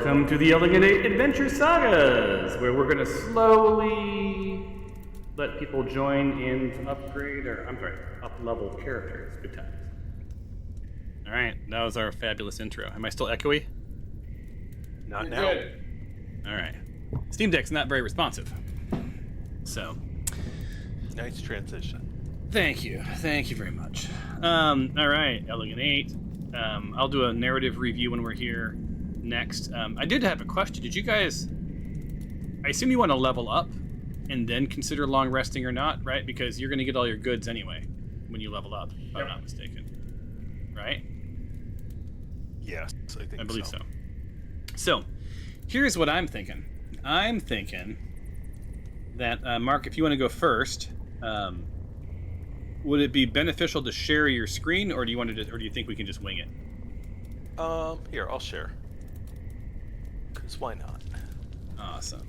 Welcome to the Elegant 8 Adventure Sagas, where we're going to slowly let people join in to upgrade, or up-level characters. Good times. All right, that was our fabulous intro. Am I still echoey? Not now. Good. All right. Steam Deck's not very responsive. So. Nice transition. Thank you very much. All right, Elegant 8. I'll do a narrative review when we're here next. I did have a question. Did you guys... I assume you want to level up and then consider long resting or not, right? Because you're going to get all your goods anyway when you level up, if I'm not mistaken. Right? Yes, I believe so. So, here's what I'm thinking. I'm thinking that, Mark, if you want to go first... would it be beneficial to share your screen, or do you think we can just wing it? Here, I'll share. 'Cause why not? Awesome.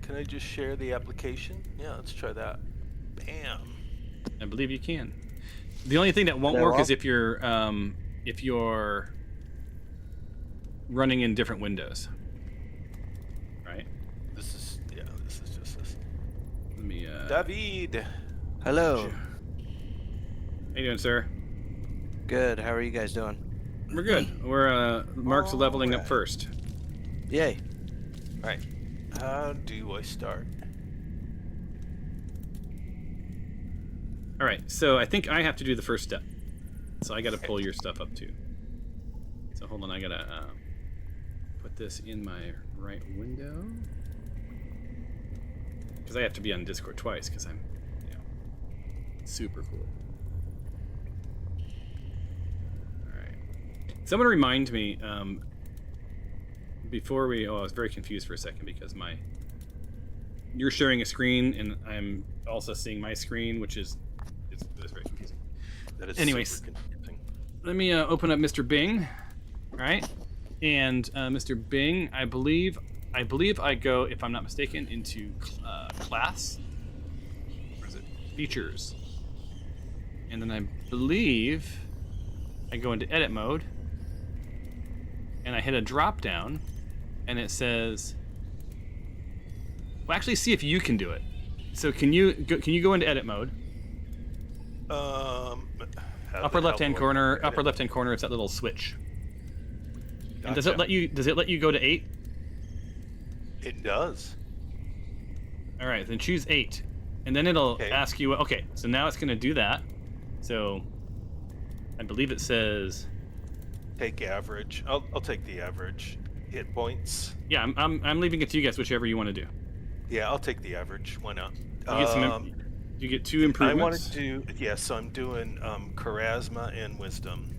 Can I just share the application? Yeah, let's try that. Bam. I believe you can. The only thing that won't work is if you're running in different windows. Right? This is just this. Let me David. Hello. How you doing, sir? Good. How are you guys doing? We're good. We're Mark's leveling up first. Yay. Right. How do I start? All right. So I think I have to do the first step. So I got to pull your stuff up too. So hold on. I gotta put this in my right window because I have to be on Discord twice because I'm, super cool. Someone remind me, before we... Oh, I was very confused for a second because you're sharing a screen and I'm also seeing my screen, which is very confusing. That is Anyways, super confusing. let me open up Mr. Bing, right? And Mr. Bing, I believe I go, if I'm not mistaken, into class. Or is it features? And then I believe I go into edit mode. And I hit a drop down, and it says, well, actually see if you can do it. So can you go into edit mode? Upper left hand corner, it's that little switch. Gotcha. And does it let you go to 8? It does. All right, then choose 8. And then it'll ask you, okay, so now it's going to do that. So I believe it says Take average. I'll take the average hit points. Yeah, I'm leaving it to you guys, whichever you want to do. Yeah, I'll take the average. Why not? You get 2 improvements. I wanted to so I'm doing charisma and wisdom.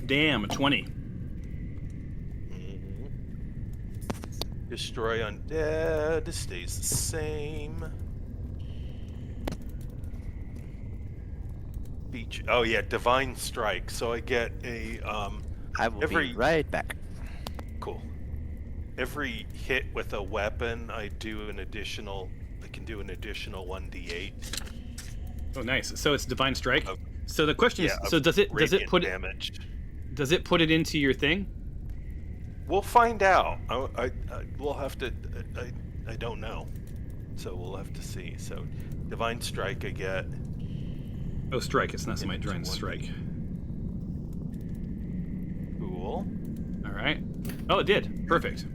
Damn, a 20. Mm-hmm. Destroy undead stays the same. Beach. Oh yeah, divine strike. So I get a I will be right back. Cool. Every hit with a weapon, I can do an additional 1d8. Oh, nice. So it's divine strike. So the question is, so does it put damage? Does it put it into your thing? We'll find out. We'll have to. I don't know. So we'll have to see. So divine strike, I get. Oh, strike. It's not so much divine strike. Cool. All right. Oh, it did. Perfect.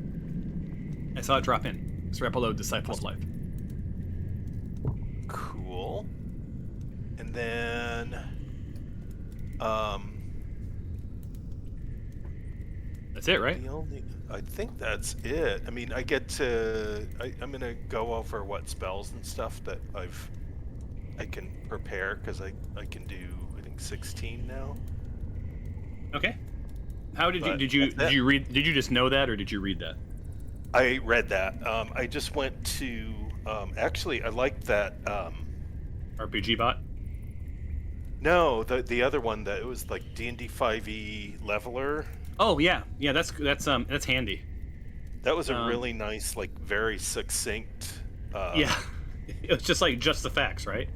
I saw it drop in. Srapalo, Disciple of Life. Cool. And then, that's it, right? I think that's it. I mean, I get to. I'm gonna go over what spells and stuff that I can prepare because I can do, I think, 16 now. Okay. How did you read? Did you just know that, or did you read that? I read that. I just went to. Actually, I liked that. RPG bot. No, the other one that it was like D&D 5e leveler. Oh yeah, that's handy. That was a really nice, like very succinct. Yeah, it was just the facts, right?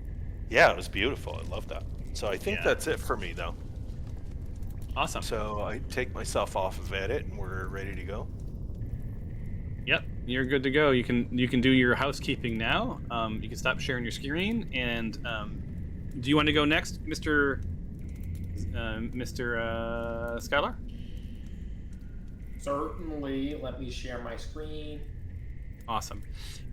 Yeah, it was beautiful. I love that. So I think Yeah. that's it for me, though. Awesome. So I take myself off of edit, and we're ready to go. Yep, you're good to go. You can do your housekeeping now. You can stop sharing your screen. And do you want to go next, Mr. Skylar? Certainly. Let me share my screen. Awesome.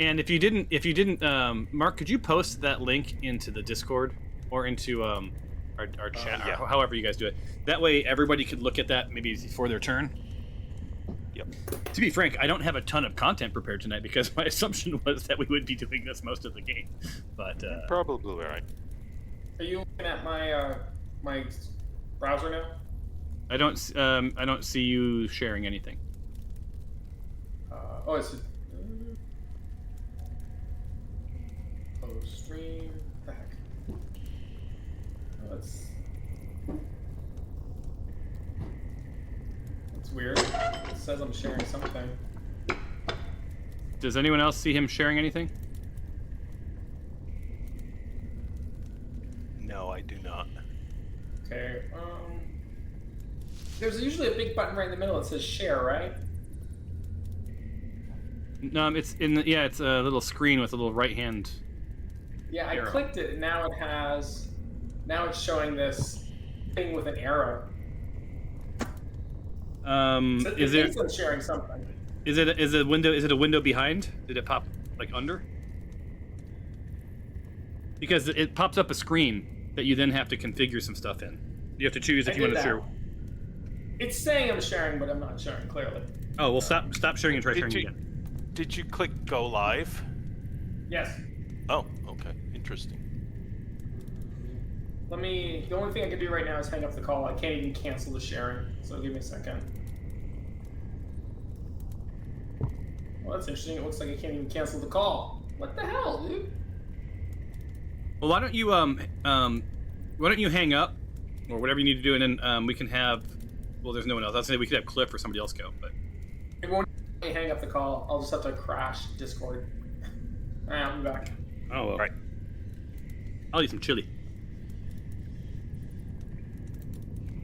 And if you didn't, Mark, could you post that link into the Discord or into our chat, yeah. or however you guys do it? That way, everybody could look at that maybe before their turn. Yep. To be frank, I don't have a ton of content prepared tonight because my assumption was that we would be doing this most of the game. But Probably right. Are you looking at my my browser now? I don't see you sharing anything. Oh, it's close stream. What the heck? That's weird. It says I'm sharing something. Does anyone else see him sharing anything? No, I do not. Okay. There's usually a big button right in the middle that says share, right? No, it's in the, yeah, it's a little screen with a little right hand. Yeah, I Arrow. clicked it, and now it's showing this thing with an arrow. So Is it it thinks I'm sharing something? is it a window behind? Did it pop like under? Because it pops up a screen that you then have to configure some stuff in. You have to choose if I you want did to that. share. It's saying I'm sharing, but I'm not sharing clearly. Oh well, stop sharing and try sharing Did you- again. Did you click go live? Yes. Oh, okay. Interesting. The only thing I can do right now is hang up the call. I can't even cancel the sharing, so give me a second. Well, that's interesting. It looks like I can't even cancel the call. What the hell, dude? Well, why don't you hang up or whatever you need to do, and then we can have. Well, there's no one else. I'll say we could have Cliff or somebody else go, but. It won't let me hang up the call. I'll just have to crash Discord. Alright, I'll be back. Oh well. Right. I'll eat some chili.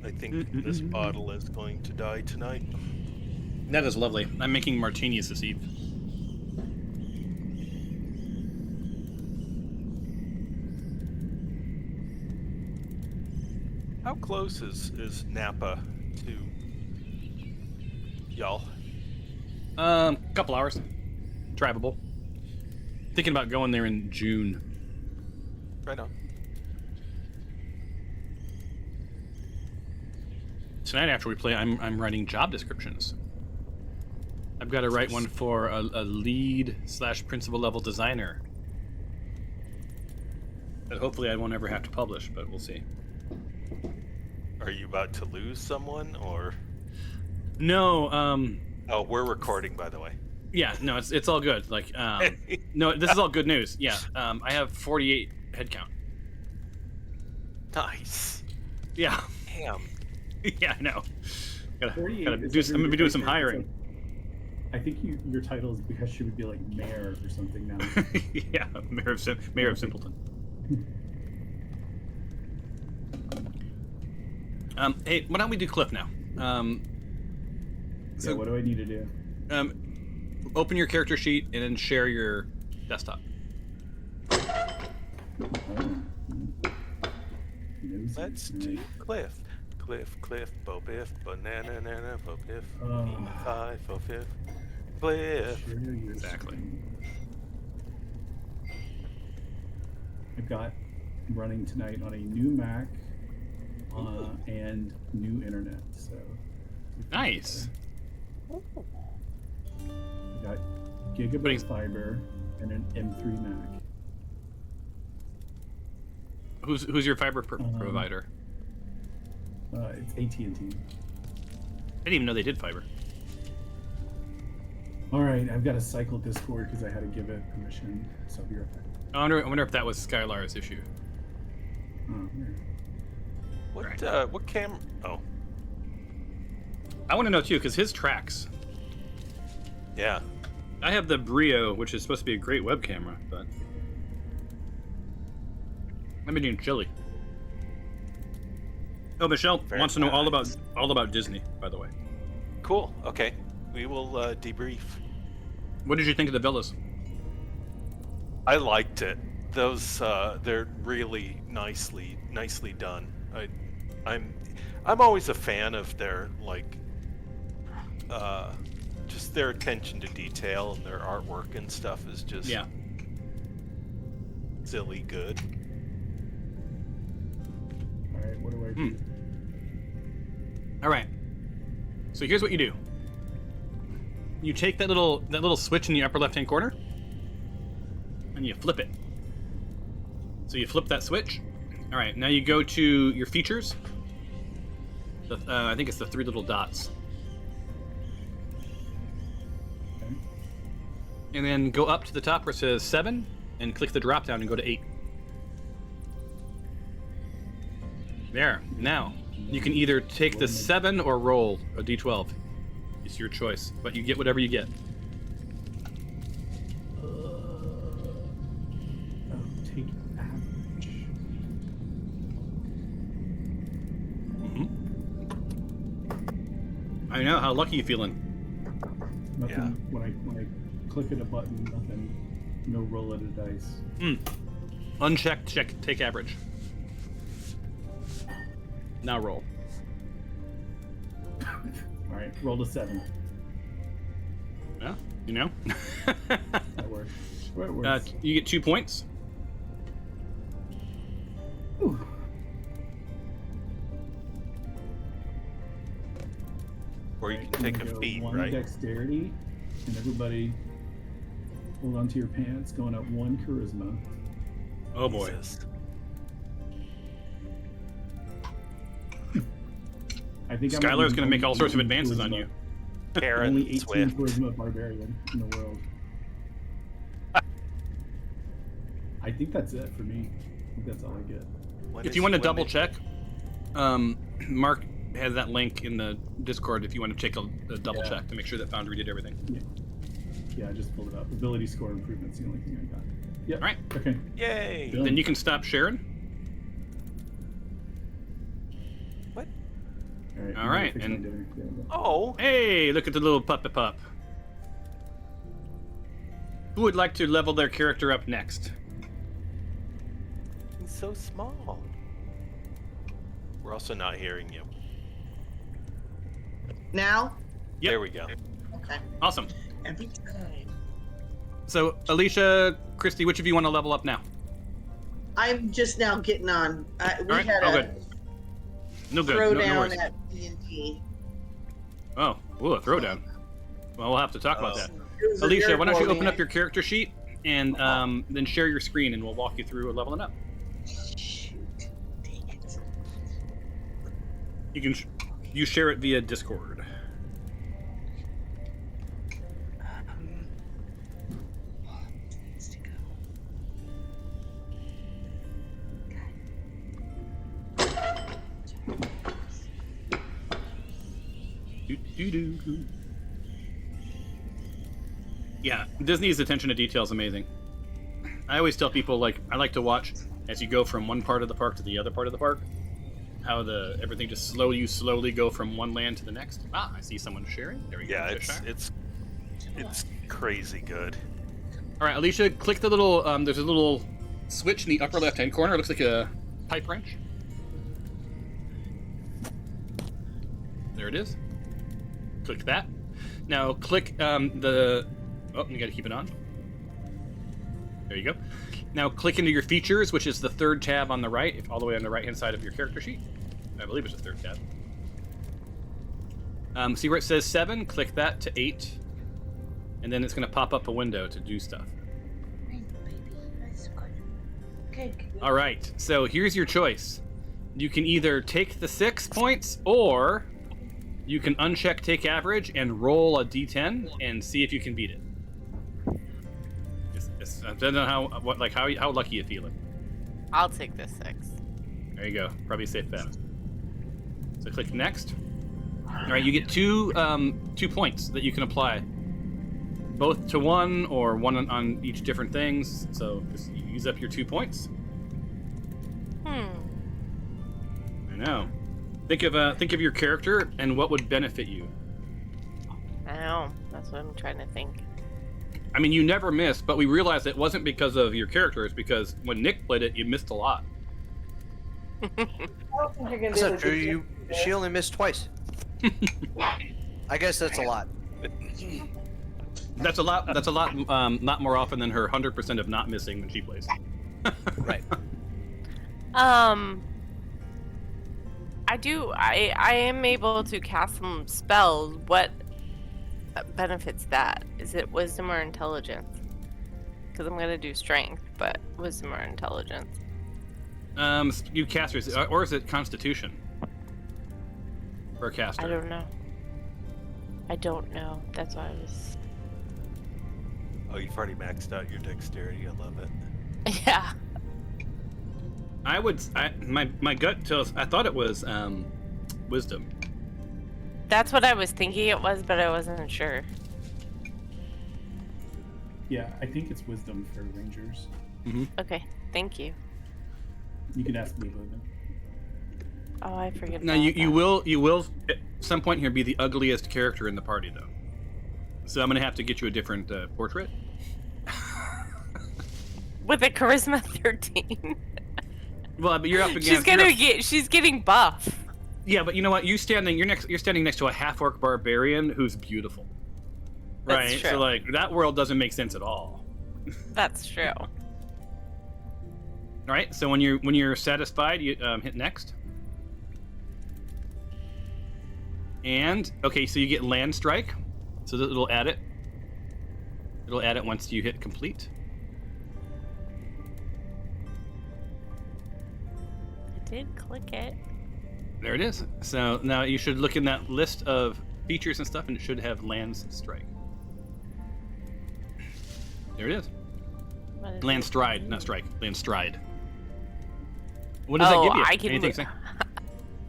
I think this bottle is going to die tonight. That is lovely. I'm making martinis this eve. How close is Napa to y'all? Couple hours. Drivable. Thinking about going there in June. Right on. Tonight after we play, I'm writing job descriptions. I've got to write one for a lead / principal level designer. That hopefully I won't ever have to publish, but we'll see. Are you about to lose someone, or? No, Oh, we're recording, by the way. yeah, no, it's all good. Like, no, this is all good news. Yeah, I have 48 headcount. Nice. Yeah, Damn. yeah, I know. 48 Gotta is do. like I'm gonna be doing some it's like- hiring. I think your title is because she would be like mayor or something now. Yeah, Mayor of Simpleton. Hey, why don't we do Cliff now? So what do I need to do? Open your character sheet and then share your desktop. Oh. Nosy. Let's All do right. Cliff. Cliff, Bo Biff, Banana, Nana, Bo Biff, Oh. 5, 4, 5, Cliff. Share your Exactly. screen. I've got running tonight on a new Mac and new internet. So Nice. I've got gigabit fiber and an M3 Mac. Who's your fiber provider? It's AT&T. I didn't even know they did fiber. All right, I've got to cycle Discord because I had to give it permission. So I'll be right back. I wonder if that was Skylar's issue. Oh, here. What cam? Oh, I want to know too, because his tracks. yeah. I have the Brio, which is supposed to be a great web camera, but I've been doing chili. Oh, Michelle Very wants to know nice. all about Disney, by the way. Cool. Okay. We will debrief. What did you think of the villas? I liked it. Those they're really nicely done. I'm always a fan of their just their attention to detail, and their artwork and stuff is just silly good. All right, what do I do? All right. So here's what you do. You take that little switch in the upper left-hand corner, and you flip it. So you flip that switch. All right. Now you go to your features. I think it's the 3 little dots. Okay. And then go up to the top where it says 7, and click the drop down and go to 8. There. Now, you can either take the 7 or roll a d12. It's your choice, but you get whatever you get. Take average. I know. How lucky you feeling? Nothing. Yeah. When I click at a button, nothing. No roll at a dice. Unchecked, check, take average. Now roll. All right, roll a 7. Yeah, you know? That works. That works. You get 2 points. Ooh. Or you can take a Go feat, 1 right? dexterity, and everybody hold on to your pants. Going up 1 charisma. Oh boy. Jesus. I think Skylar's going to make all sorts of advances on you. Karen Only 18 Swift. charisma barbarian in the world. I think that's it for me. I think that's all I get. If you want to double check, Mark has that link in the Discord if you want to take a double check to make sure that Foundry did everything. Yeah, I just pulled it up. Ability score improvement's the only thing I got. Yep. All right. Okay. Yay! Done. Then you can stop sharing. What? All right. All I'm right, gonna fix my and- dinner. There we go. Oh, Hey, look at the little puppy pup. Who would like to level their character up next? he's so small. We're also not hearing you. Now? Yep. There we go. Okay. Awesome. Every time. So, Alicia, Christy, which of you want to level up now? I'm just now getting on. We right, had all a good. No good. No throwdown worries. at D&D. Oh, ooh, a throwdown. Well, we'll have to talk about Oh. that. It was a Alicia, very why don't you boring open up your character sheet and then share your screen, and we'll walk you through leveling up. Shoot. Dang it. You can you share it via Discord. Needs to go. Doo-doo-doo. Yeah, Disney's attention to detail is amazing. I always tell people, I like to watch as you go from one part of the park to the other part of the park, how everything just slowly go from one land to the next. Ah, I see someone sharing. There we go. Yeah, Cheshire. it's crazy good. All right, Alicia, click the little. There's a little switch in the upper left-hand corner. It looks like a pipe wrench. There it is. Click that. Now click the. Oh, you got to keep it on. There you go. Now click into your features, which is the third tab on the right, all the way on the right-hand side of your character sheet. I believe it's the third tab. See where it says 7? Click that to 8. And then it's going to pop up a window to do stuff. Baby, that's good. Okay. All right, so here's your choice. You can either take the 6 points, or you can uncheck take average and roll a d10 and see if you can beat it. I don't know how lucky you feeling. I'll take the 6. There you go. Probably a safe bet. So click next. All right, you get two points that you can apply, both to one or one on each different things. So just use up your 2 points. know. Think of your character and what would benefit you. I know. That's what I'm trying to think. I mean, you never missed, but we realized it wasn't because of your character. It's because when Nick played it, you missed a lot. I don't think you're gonna That's be able not to true. get She only missed twice. I guess that's a lot. That's a lot. That's a lot. Not more often than her 100% of not missing when she plays. Right. I am able to cast some spells. What benefits that? Is it wisdom or intelligence? Because I'm gonna do strength, but wisdom or intelligence? You casters, or is it Constitution? For a caster. I don't know. I don't know. That's why I was. Oh, you've already maxed out your dexterity. I love it. Yeah. My gut tells. I thought it was wisdom. That's what I was thinking it was, but I wasn't sure. Yeah, I think it's wisdom for rangers. Okay. Thank you. You can ask me about it. Oh, I forget. Now about you will at some point here be the ugliest character in the party though. So I'm gonna have to get you a different portrait. with a charisma 13. Well, but you're up against. She's getting buff. Yeah, but you know what? You're standing next to a half-orc barbarian who's beautiful. Right. That's true. So like that world doesn't make sense at all. That's true. All right. So when you're satisfied, you hit next. And okay, so you get land strike. So it'll add it. It'll add it once you hit complete. I did click it. There it is. So now you should look in that list of features and stuff, and it should have lands strike. There it is. What is Land it? stride, not strike. Land stride. What does that give you? I can Anything? move. Say?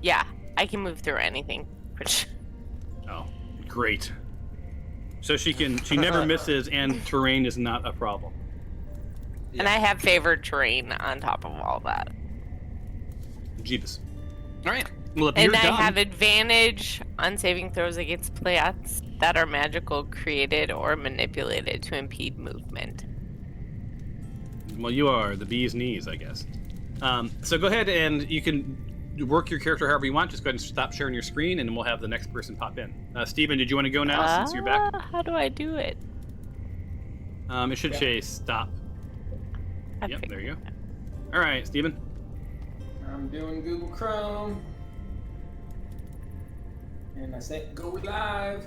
Yeah, I can move through anything. Oh, great. So she never misses, and terrain is not a problem. And I have favored terrain on top of all that. Jeebus. All right. Well, if you're And I done, have advantage on saving throws against players that are magical, created, or manipulated to impede movement. well, you are the bee's knees, I guess. So go ahead and you can work your character however you want. Just go ahead and stop sharing your screen, and we'll have the next person pop in. Steven, did you want to go now since you're back? How do I do it? It should say stop. Yep, there you go. All right, Steven. I'm doing Google Chrome. And I say go live.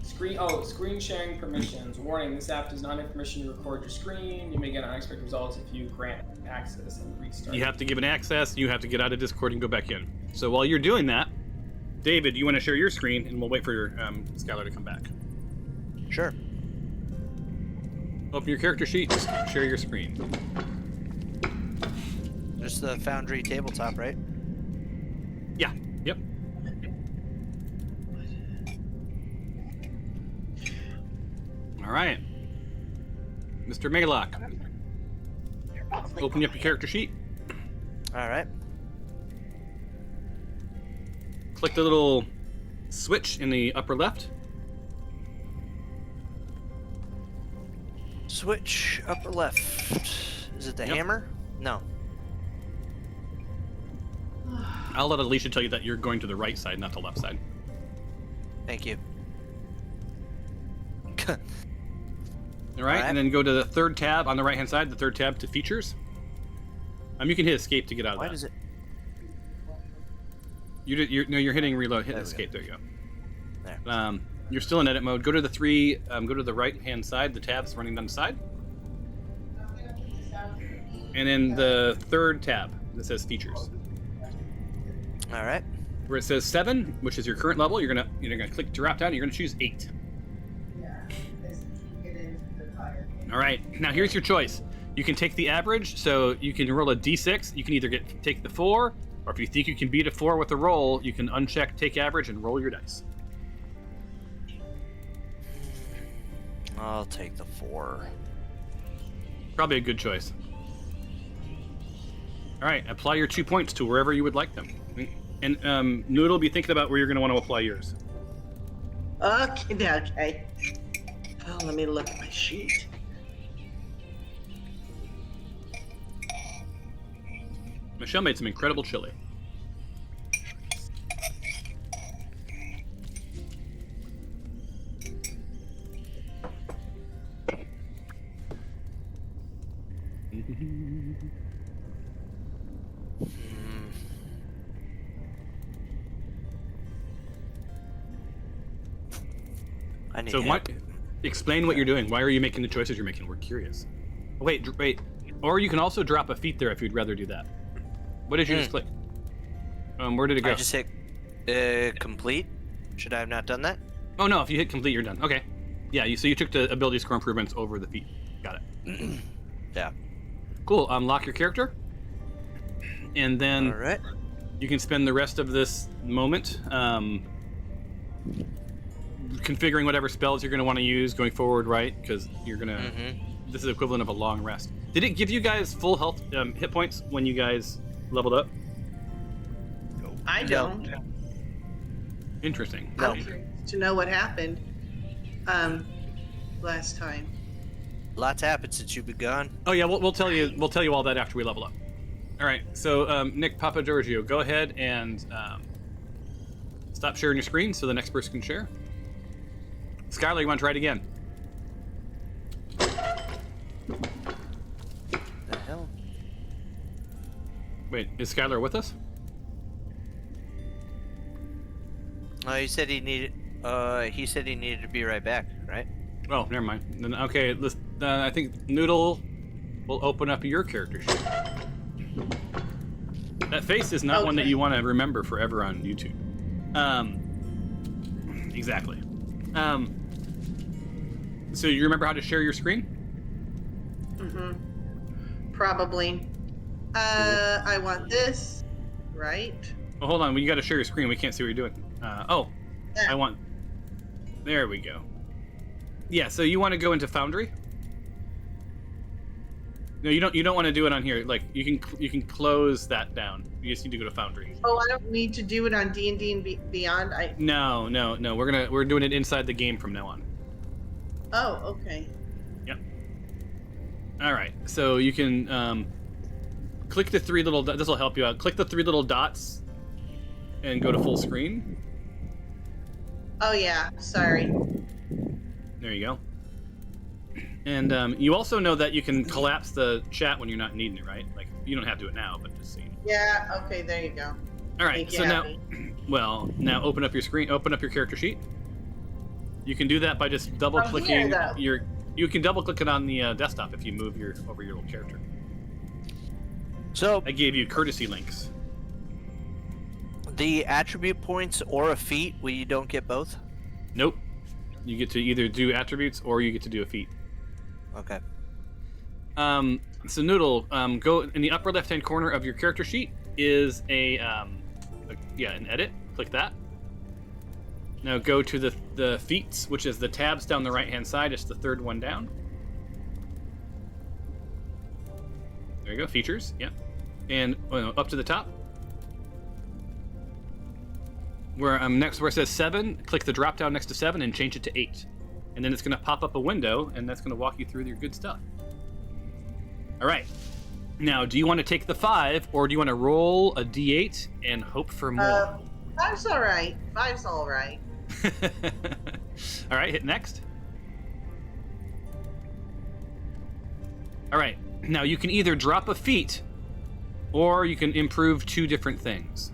Screen sharing permissions. Warning, this app does not have permission to record your screen. You may get unexpected results if you grant access and restart. You have to give it access. You have to get out of Discord and go back in. So while you're doing that, David, you want to share your screen, and we'll wait for Skylar to come back. Sure. Open your character sheet. Just share your screen. Just the Foundry tabletop, right? Yeah. Yep. All right. Mr. Maylock. Open up your character sheet. All right. Click the little switch in the upper left. Switch upper left. Is it the Yep. hammer? No. I'll let Alicia tell you that you're going to the right side, not the left side. Thank you. All right, Alright. and then go to the third tab on the right-hand side, the third tab to features. You can hit escape to get out of Why that. does it? You're hitting reload. Hit There we escape. There you go. There. You're still in edit mode. Go to the three. Go to the right-hand side. The tabs running down the side. And then the third tab that says features, All right. where it says 7, which is your current level. You're gonna click drop down. And you're gonna choose 8. All right. Now here's your choice. You can take the average, so you can roll a d6. You can either take the 4, or if you think you can beat a 4 with a roll, you can uncheck take average and roll your dice. I'll take the 4. Probably a good choice. All right, apply your 2 points to wherever you would like them. And Noodle, be thinking about where you're going to want to apply yours. Okay. Oh, let me look at my sheet. Michelle made some incredible chili. I need So help. explain what you're doing. Why are you making the choices you're making? We're curious. Wait. Or you can also drop a feat there if you'd rather do that. What did you just click? Where did it go? I just hit complete. Should I have not done that? Oh no, if you hit complete, you're done. Okay. Yeah, so you took the ability score improvements over the feat. Got it. Yeah. Cool. Unlock your character. And then All right. you can spend the rest of this moment configuring whatever spells you're going to want to use going forward, right? Because you're going to... This is equivalent of a long rest. Did it give you guys full health hit points when you guys leveled up? I don't. Interesting. No. I'm curious to know what happened last time. Lots happened since you've been gone. Oh yeah, we'll tell you all that after we level up. All right. So Nick, Papa Giorgio, go ahead and stop sharing your screen so the next person can share. Skylar, you want to try it again? The hell? Wait, is Skylar with us? Oh, he said he needed. He said he needed to be right back. Right? Oh, never mind. Then okay, I think Noodle will open up your character sheet. That face is not one that Okay. you want to remember forever on YouTube. Exactly. So you remember how to share your screen? Probably. I want this, right? Well, hold on. You got to share your screen. We can't see what you're doing. I want. There we go. Yeah. So you want to go into Foundry? No, you don't. You don't want to do it on here. Like you can close that down. You just need to go to Foundry. Oh, I don't need to do it on D&D and Beyond. No. We're doing it inside the game from now on. Oh, okay. Yep. All right. So you can click the three little. This will help you out. Click the three little dots, and go to full screen. Oh yeah. Sorry. There you go. And you also know that you can collapse the chat when you're not needing it, right? Like you don't have to do it now, but just so you know. Yeah. Okay. There you go. All right. Make you So now, happy. now open up your screen. Open up your character sheet. You can do that by just double clicking though. your. You can double click it on the desktop if you move over your little character. So I gave you courtesy links. the attribute points or a feat, where you don't get both. Nope. You get to either do attributes or you get to do a feat. Okay. So Noodle, go in the upper left-hand corner of your character sheet is an edit. Click that. Now go to the feats, which is the tabs down the right-hand side. It's the third one down. There you go, features. Yeah, and up to the top. Where where it says 7, click the drop down next to 7 and change it to 8. And then it's going to pop up a window, and that's going to walk you through your good stuff. All right. Now, do you want to take the 5, or do you want to roll a d8 and hope for more? 5's all right. 5's all right. All right, hit next. All right. Now, you can either drop a feat, or you can improve 2 different things.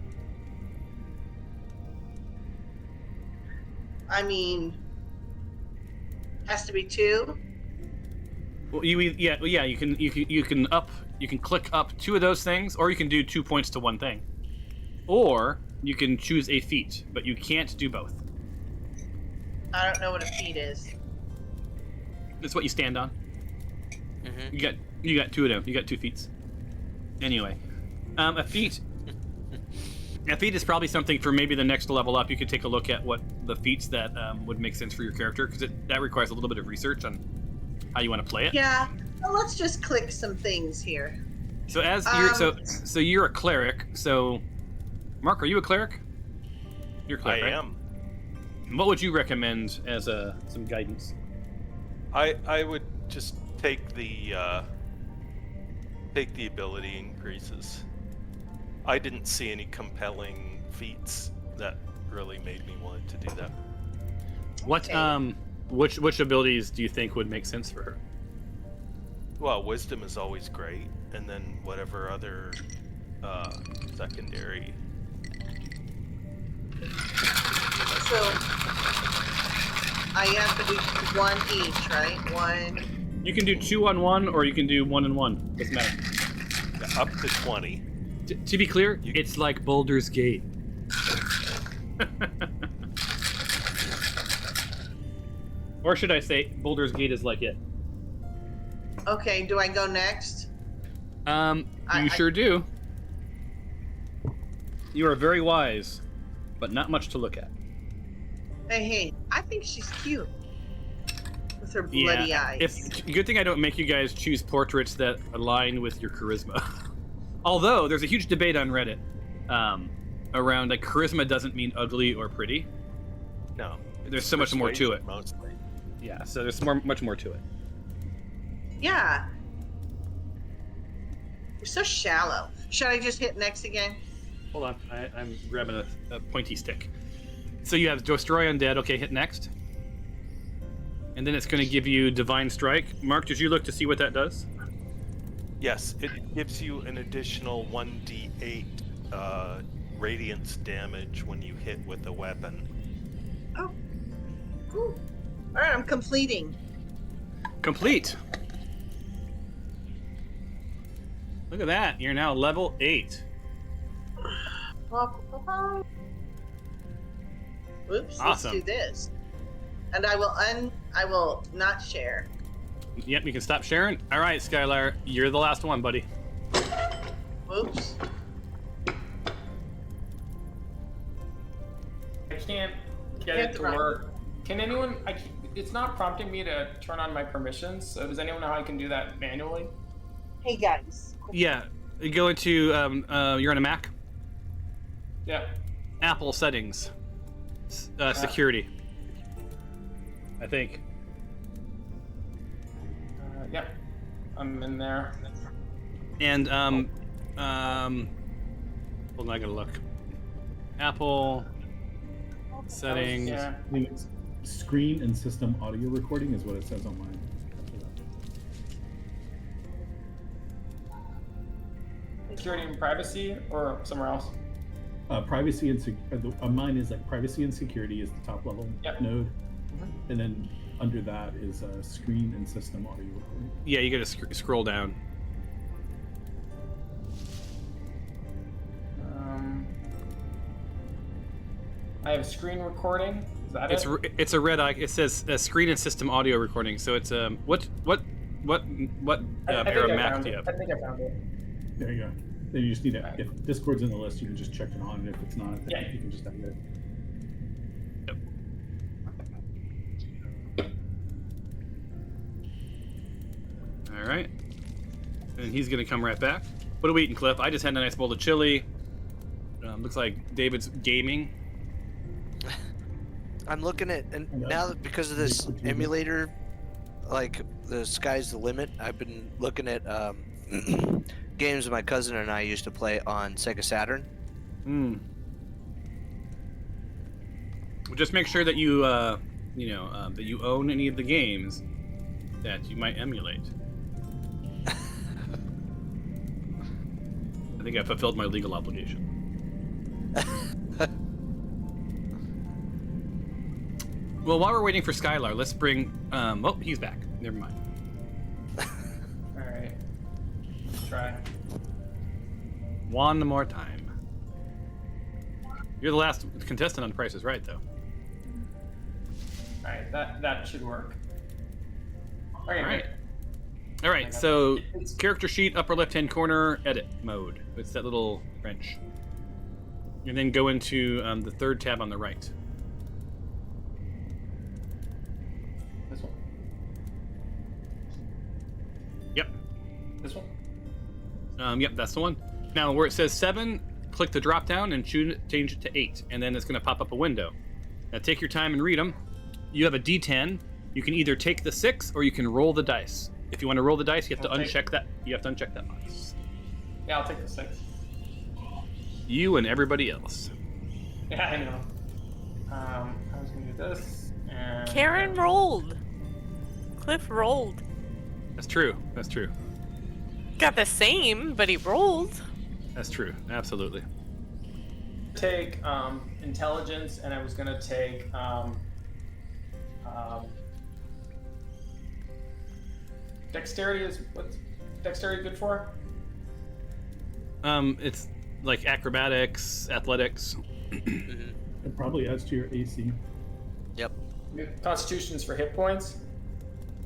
I mean, has to be 2. Well, you can click up 2 of those things, or you can do 2 points to 1 thing, or you can choose a feat, but you can't do both. I don't know what a feat is. That's what you stand on. Mm-hmm. You got 2 of them. You got 2 feats. Anyway, a feat is probably something for maybe the next level up. You could take a look at what the feats that would make sense for your character, because that requires a little bit of research on how you want to play it. Yeah. Well, let's just click some things here. So as you're so you're a cleric. So, Mark, are you a cleric? You're a I cleric, right? am. What would you recommend as some guidance? I would just take the ability increases. I didn't see any compelling feats that really made me want to do that. What Okay. which abilities do you think would make sense for her? Well, wisdom is always great, and then whatever other secondary. So I have to do one each, right? One. You can do 2 on 1, or you can do 1 on 1. Doesn't matter. Up to 20. To be clear, it's like Baldur's Gate. Or should I say, Baldur's Gate is like it. Okay, do I go next? You sure do. You are very wise, but not much to look at. Hey, I think she's cute. With her bloody eyes. Good thing I don't make you guys choose portraits that align with your charisma. Although there's a huge debate on Reddit around like charisma doesn't mean ugly or pretty. No. There's so much more to it. Mostly. Yeah, so there's much more to it. Yeah. You're so shallow. Should I just hit next again? Hold on, I'm grabbing a pointy stick. So you have Destroy Undead. Okay, hit next. And then it's going to give you Divine Strike. Mark, did you look to see what that does? Yes, it gives you an additional 1d8 radiance damage when you hit with a weapon. Oh. Cool. Alright, I'm completing. Complete. Look at that. You're now level 8. Oops, Awesome. let's do this. And I will not share. Yep, you can stop sharing. All right, Skylar, you're the last one, buddy. Oops. I can't get Hit it the to button. work. Can anyone? It's not prompting me to turn on my permissions. So does anyone know how I can do that manually? Hey guys. Yeah, you go into you're on a Mac. Yeah. Apple settings, security. I think. Yeah. I'm in there. And hold on, I gotta look. Apple settings. Yeah. I think it's screen and system audio recording is what it says on mine. Security and privacy, or somewhere else. Privacy and mine is like privacy and security is the top level Yep. node, and then under that is screen and system audio recording. Yeah, you gotta scroll down. I have screen recording. Is that it? It's a red eye. It says screen and system audio recording. So it's what I pair of think I Mac found do you it. have? I think I found it. There you go. Then you just need to, if Discord's in the list, you can just check it on, and if it's not, then Yeah. you can just edit it. All right. And he's gonna come right back. What are we eating, Cliff? I just had a nice bowl of chili. Looks like David's gaming. I'm looking at, and now that because of this emulator, like the sky's the limit. I've been looking at games my cousin and I used to play on Sega Saturn. Well, just make sure that you, that you own any of the games that you might emulate. I think I fulfilled my legal obligation. Well, while we're waiting for Skylar, let's bring. Oh, he's back. Never mind. All right. Let's try. One more time. You're the last contestant on Price is Right, though. All right. That should work. Okay. All right. Great. All right. So, character sheet, upper left-hand corner, edit mode. It's that little wrench. And then go into the third tab on the right. This one. Yep. This one. Yep, that's the one. Now, where it says 7, click the drop down and change it to 8, and then it's going to pop up a window. Now, take your time and read them. You have a D10. You can either take the 6 or you can roll the dice. If you want to roll the dice, you have to uncheck that. You have to uncheck that box. Yeah, I'll take the 6. You and everybody else. Yeah, I know. I was gonna do this. And Karen rolled. Cliff rolled. That's true. That's true. Got the same, but he rolled. That's true. Absolutely. take intelligence, and I was gonna take dexterity. What's dexterity good for? It's like acrobatics, athletics. It probably adds to your AC. Yep. Constitution's for hit points.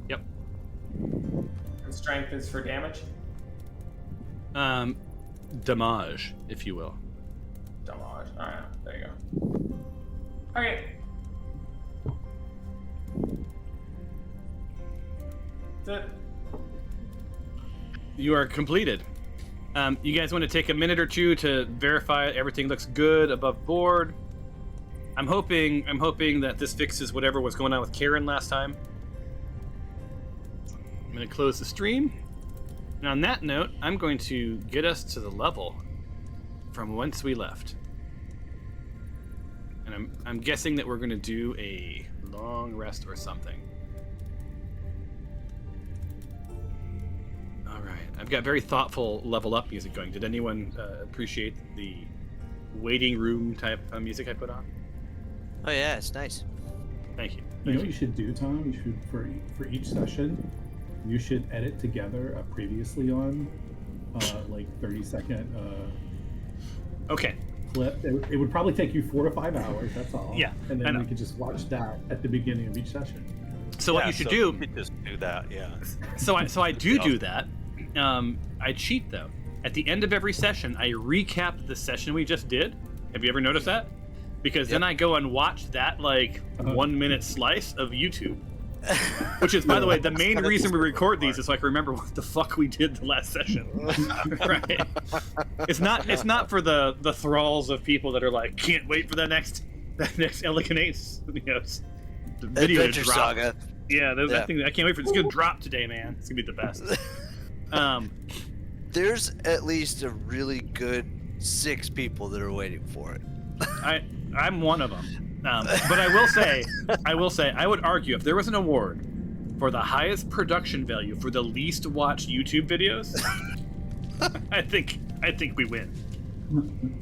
Yep. And strength is for damage. Damage, if you will. Damage. Alright, there you go. Okay. That's it. You are completed. You guys want to take a minute or two to verify everything looks good above board. I'm hoping that this fixes whatever was going on with Karen last time. I'm going to close the stream. And on that note, I'm going to get us to the level from whence we left. And I'm guessing that we're going to do a long rest or something. All right. I've got very thoughtful level up music going. Did anyone appreciate the waiting room type music I put on? Oh yeah, it's nice. Thank you. You know what you should do, Tom? You should, for each session, you should edit together a previously on, like 30-second Okay. clip. It would probably take you 4 to 5 hours. That's all. Yeah, And I then know. we could just watch that at the beginning of each session. So what you should do? You could just do that, yeah. So I do that. I cheat though. At the end of every session, I recap the session we just did. Have you ever noticed that? Because then I go and watch that 1 minute slice of YouTube. Which is, by the way, the main reason we record these is so I can remember what the fuck we did the last session. Right? It's not for the thralls of people that are like, can't wait for that next Elegant Ace, video Adventure to drop. Saga. Yeah, that thing, I can't wait for it. It's gonna drop today, man. It's gonna be the best. There's at least a really good 6 people that are waiting for it. I'm one of them. But I will say, I would argue if there was an award for the highest production value for the least watched YouTube videos, I think we win.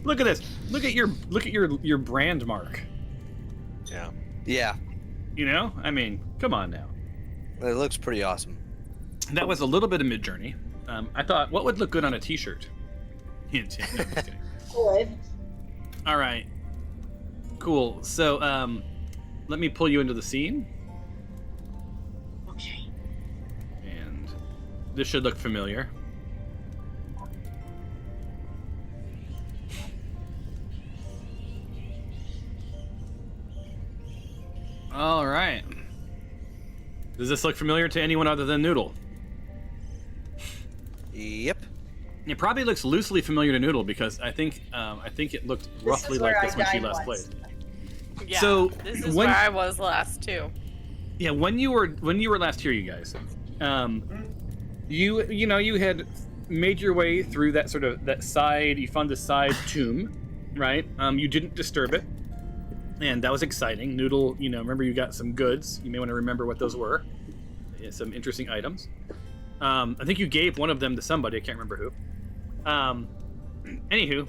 Look at this. Look at your brand mark. Yeah. Yeah, I mean, come on now. it looks pretty awesome. That was a little bit of Mid-Journey. I thought, what would look good on a T-shirt? Hint, hint. No, I'm just kidding. Good. All right. Cool. So, let me pull you into the scene. Okay. And this should look familiar. All right. Does this look familiar to anyone other than Noodle? Yep. It probably looks loosely familiar to Noodle because I think it looked roughly like this when she last played. Yeah, So, this is when- where I was last too. Yeah, when you were last here, you guys, you had made your way through that side. You found the side tomb, right? You didn't disturb it, and that was exciting. Noodle, remember you got some goods. You may want to remember what those were. Yeah, some interesting items. I think you gave one of them to somebody. I can't remember who. Anywho,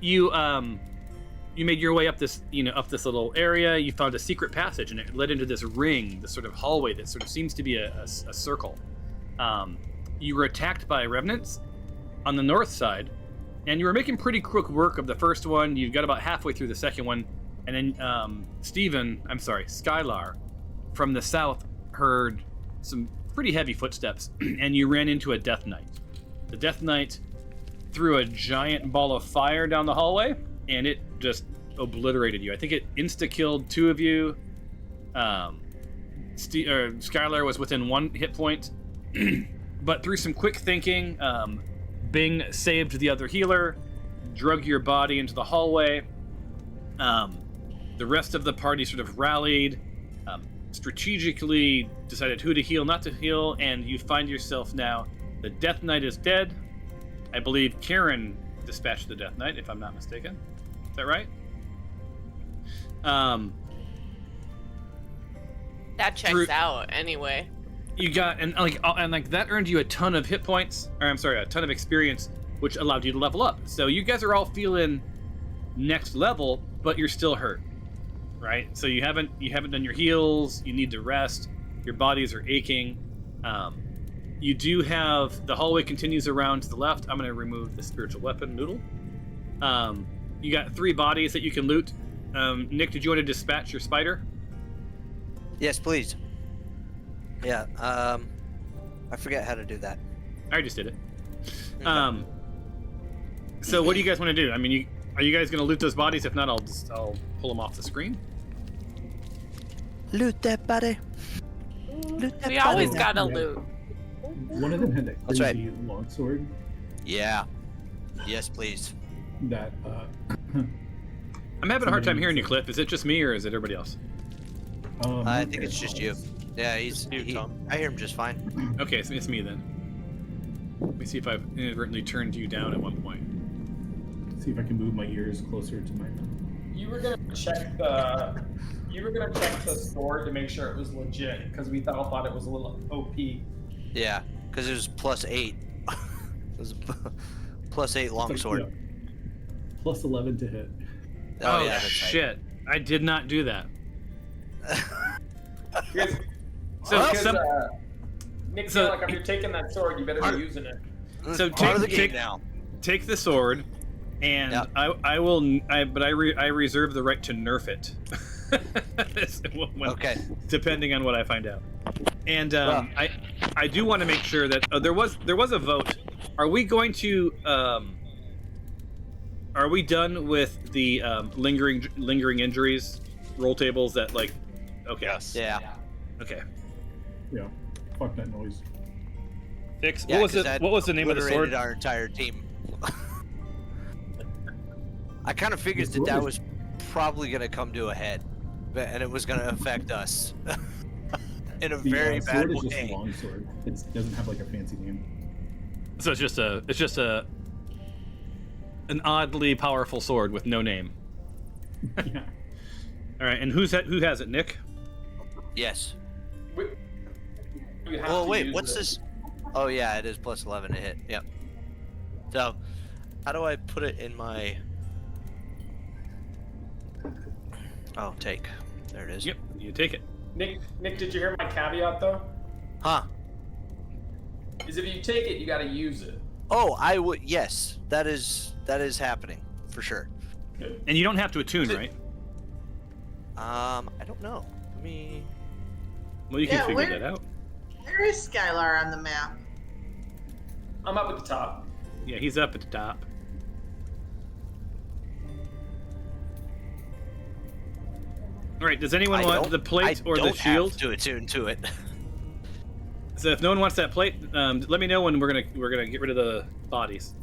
you made your way up this little area. You found a secret passage, and it led into this ring, this sort of hallway that sort of seems to be a circle. You were attacked by revenants on the north side, and you were making pretty quick work of the first one. You got about halfway through the second one, and then Skylar, from the south, heard some pretty heavy footsteps, and you ran into a Death Knight. The Death Knight threw a giant ball of fire down the hallway, and it just obliterated you. I think it insta-killed 2 of you. Skylar was within 1 hit point, but through some quick thinking, Bing saved the other healer, drug your body into the hallway. The rest of the party sort of rallied, strategically decided who to heal, not to heal, and you find yourself now. The Death Knight is dead. I believe Karen dispatched the Death Knight, if I'm not mistaken. Is that right? That checks out anyway. You got and that earned you a ton of hit points, or I'm sorry, a ton of experience, which allowed you to level up. So you guys are all feeling next level, but you're still hurt, right? So you haven't done your heals. You need to rest. Your bodies are aching. You do have the hallway continues around to the left. I'm going to remove the spiritual weapon noodle. You got 3 bodies that you can loot. Nick, did you want to dispatch your spider? Yes, please. Yeah. I forget how to do that. I just did it. Okay. So what do you guys want to do? I mean, are you guys going to loot those bodies? If not, I'll pull them off the screen. Loot that body. Loot that We body. always gotta loot. One of them had that That's right. crazy longsword Yeah. Yes, please. that I'm having a hard time hearing you, Cliff. Is it just me, or is it everybody else? I think it's just you. Yeah, You, Tom. I hear him just fine. Okay, so it's me then. Let me see if I've inadvertently turned you down at one point. see if I can move my ears closer to my You were gonna check the sword to make sure it was legit because we thought it was a little OP. Yeah, because it was +8. It was +8 longsword. Plus 11 to hit. Oh, yeah, that's shit! I did not do that. Because, So Nick, so- like if you're taking that sword, you better be using it. So Part of the take- game now. take the sword, and Yep. I reserve the right to nerf it. Okay. Depending on what I find out. And Well. I do want to make sure that there was a vote. Are we going to are we done with the lingering injuries roll tables that like? Okay. Yes. Yeah. Okay. Yeah. Fuck that noise. Fix. Yeah, What was 'cause it? that What was the name of the sword? obliterated our entire team. I kind of figured The that sword was probably going to come to a head, and it was going to affect us in a The very bad sword is just a way. long sword. It doesn't have like a fancy name. So it's just an oddly powerful sword with no name. Yeah. All right, and who has it? Nick. Yes. You have Well, to wait, use what's it. this? Oh, yeah, it is +11 to hit. Yep. So, how do I put it in my... Oh, take. There it is. Yep, you take it. Nick, did you hear my caveat though? Huh. Is if you take it, you got to use it. Oh, I would... Yes, that is happening, for sure. And you don't have to attune, right? I don't know. Let me... Well, you can Yeah, figure where- that out. Where is Skylar on the map? I'm up at the top. Yeah, he's up at the top. All right. Does anyone want the plate or the shield? I don't have to attune to it. So if no one wants that plate, let me know when we're gonna get rid of the bodies,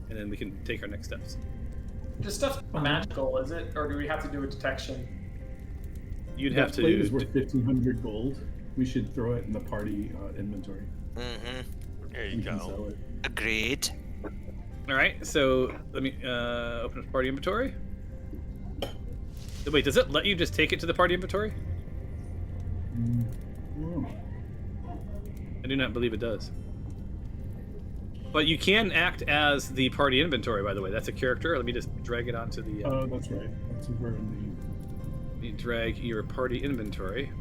and then we can take our next steps. This stuff's magical, is it? Or do we have to do a detection? You'd That have to. plate is worth 1,500 gold. We should throw it in the party inventory. Mm-hmm. There you We can go. sell it. Agreed. All right. So let me open up party inventory. Wait, does it let you just take it to the party inventory? Oh. I do not believe it does. But you can act as the party inventory, by the way. That's a character. Let me just drag it onto the. Oh, that's right. That's over in Let me drag your party inventory.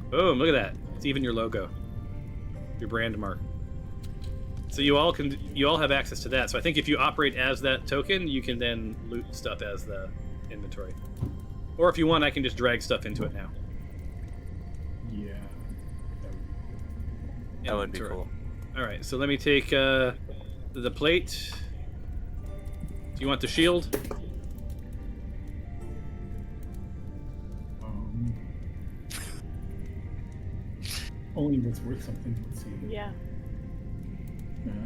Boom! Look at that. It's even your logo, your brand mark. So you all have access to that. So I think if you operate as that token, you can then loot stuff as the inventory. Or if you want, I can just drag stuff into it now. the. Yeah. That would be Inventory. cool. All right, so let me take the plate. Do you want the shield? Only if it's worth something. Let's see. Yeah.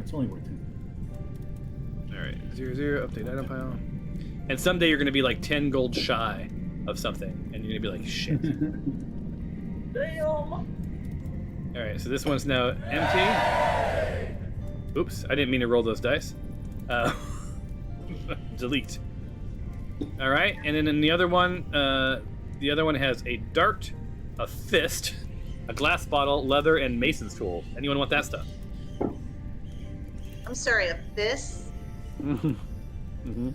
It's only worth it. All right, 0, update item pile. And someday you're gonna be like 10 gold shy of something, and you're gonna be like, shit. Damn. All right, so this one's now empty. Oops, I didn't mean to roll those dice. Delete. All right, and then in the other one has a dart, a fist, a glass bottle, leather, and mason's tool. Anyone want that stuff? I'm sorry, a fist? Mm-hmm.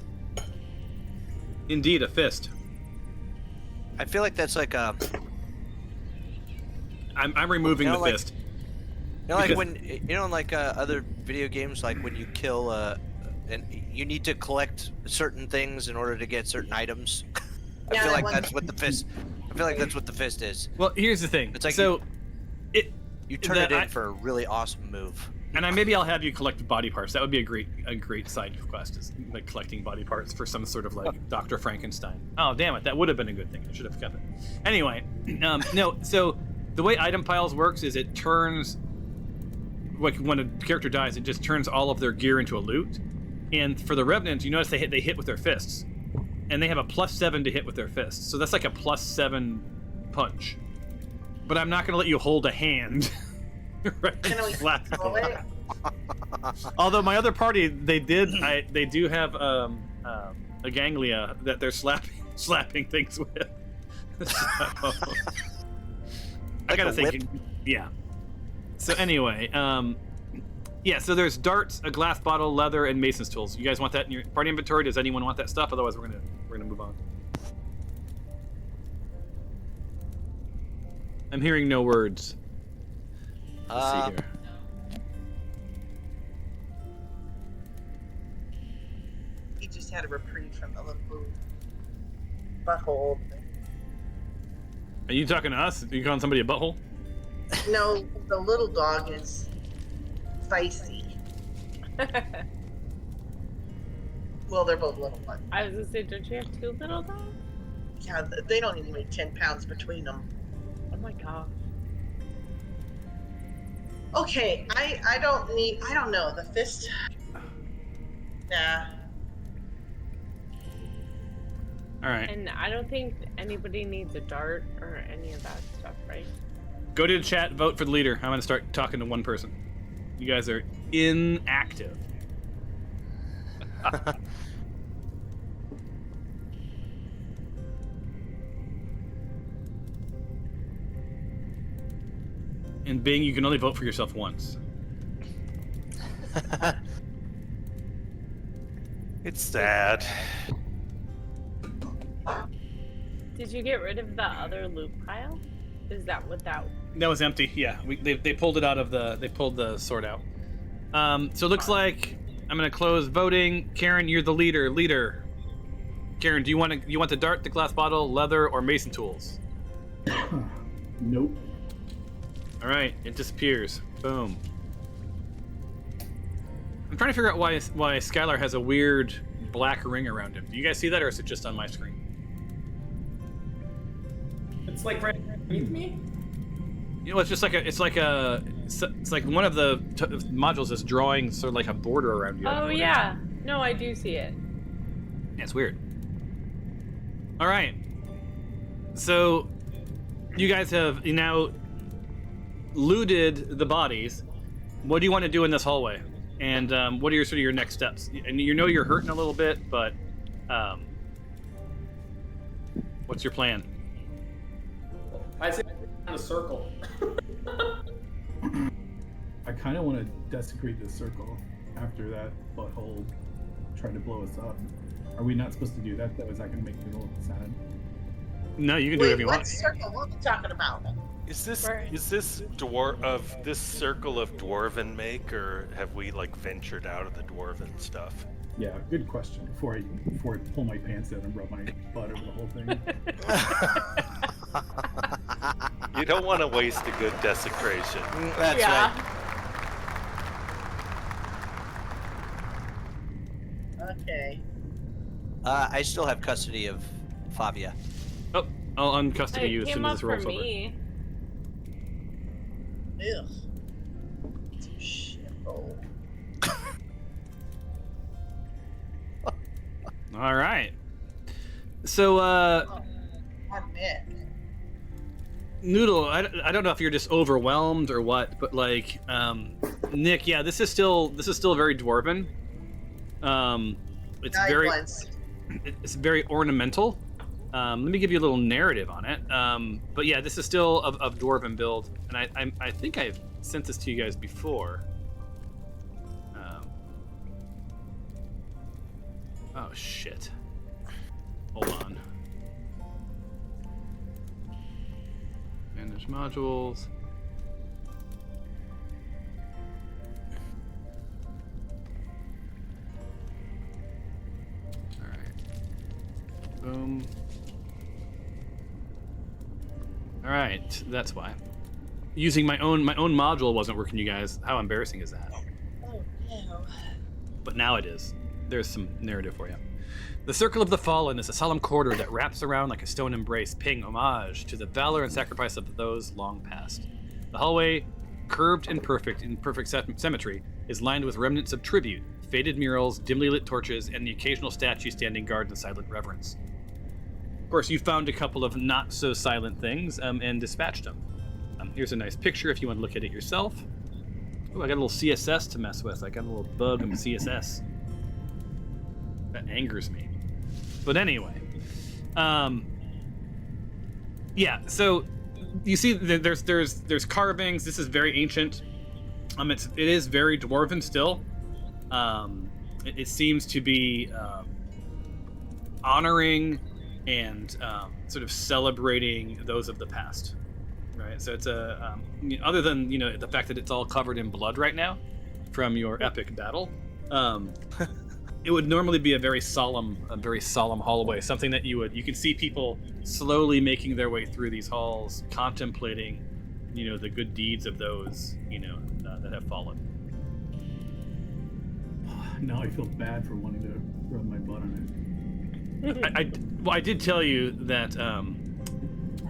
Indeed, a fist. I feel like that's like a. I'm removing the like- fist. You know, like Because- when in like other video games, like when you kill and you need to collect certain things in order to get certain items. I Yeah, feel that like one- that's what the fist. I feel like that's what the fist is. Well, here's the thing. It's like so, You turn That it in I- for a really awesome move. and maybe I'll have you collect body parts. That would be a great side quest, is like collecting body parts for some sort of like Dr. Frankenstein. Oh, damn it! That would have been a good thing. I should have kept it. Anyway, no. So the way item piles works is it turns, like when a character dies, it just turns all of their gear into a loot. And for the Revenant, you notice they hit with their fists, and they have a +7 to hit with their fists. So that's like a +7 punch. But I'm not going to let you hold a hand. Right? Can we Slap roll people. it? Although my other party, they do have a ganglia that they're slapping things with. So, I Like gotta a think. whip? Yeah. So anyway, yeah. So there's darts, a glass bottle, leather, and mason's tools. You guys want that in your party inventory? Does anyone want that stuff? Otherwise, we're gonna move on. I'm hearing no words. Let's see here. He just had a reprieve from the little butthole. Are you talking to us? Are you calling somebody a butthole? No, the little dog is feisty. Well, they're both little, but I was gonna say, don't you have 2 little dogs? yeah, they don't even weigh 10 pounds between them. Oh my god. Okay, I don't know, the fist. Nah. All right. And I don't think anybody needs a dart or any of that stuff, right? Go to the chat, vote for the leader. I'm gonna start talking to one person. You guys are inactive. And Bing, you can only vote for yourself once. It's sad. Did you get rid of the other loot pile? Is that what that? That was empty. Yeah, they pulled it out of they pulled the sword out. So it looks like I'm gonna close voting. Karen, you're the leader. Leader. Karen, do you want the dart, the glass bottle, leather, or mason tools? Nope. All right, it disappears. Boom. I'm trying to figure out why Skylar has a weird black ring around him. Do you guys see that, or is it just on my screen? It's like right beneath me. You know, it's just like it's like one of the modules is drawing sort of like a border around you. I don't know Oh what it is. yeah. No, I do see it. Yeah, it's weird. All right. So, you guys have now looted the bodies. What do you want to do in this hallway? And what are your next steps? And you know you're hurting a little bit, but what's your plan? I say in a circle. I kind of want to desecrate this circle after that butthole tried to blow us up. Are we not supposed to do that, though? Is that going to make me a little sad? No, you can do Wait, whatever you what want. circle? What are we talking about? Is this Right. this circle of dwarven make, or have we like ventured out of the dwarven stuff? Yeah, good question. Before I pull my pants down and rub my butt over the whole thing. You don't want to waste a good desecration. That's Yeah. right. Okay. I still have custody of Fabia. Oh, I'll uncustody It you as came soon as up this for rolls over. me. Ugh. Shit. Oh. All right. So, Admit. Noodle, I don't know if you're just overwhelmed or what, but like, Nick, yeah, this is still very dwarven. It's very Guidelines. it's very ornamental. Let me give you a little narrative on it. But yeah, this is still of dwarven build, and I think I've sent this to you guys before. Oh shit! Hold on. Manage modules. All right. Boom. All right, that's why. Using my own module wasn't working, you guys. How embarrassing is that? Oh, no. But now it is. There's some narrative for you. The Circle of the Fallen is a solemn corridor that wraps around like a stone embrace, paying homage to the valor and sacrifice of those long past. The hallway, curved and in perfect symmetry, is lined with remnants of tribute, faded murals, dimly lit torches, and the occasional statue standing guard in silent reverence. Of course, you found a couple of not-so-silent things and dispatched them. Here's a nice picture if you want to look at it yourself. Oh, I got a little CSS to mess with. I got a little bug in CSS. That angers me. But anyway, yeah. So you see, there's carvings. This is very ancient. It is very dwarven still. It seems to be honoring and sort of celebrating those of the past, right? So it's other than the fact that it's all covered in blood right now from your epic battle. It would normally be a very solemn hallway, something that you can see people slowly making their way through these halls, contemplating, the good deeds of those, that have fallen. Now I feel bad for wanting to rub my butt on it. I did tell you that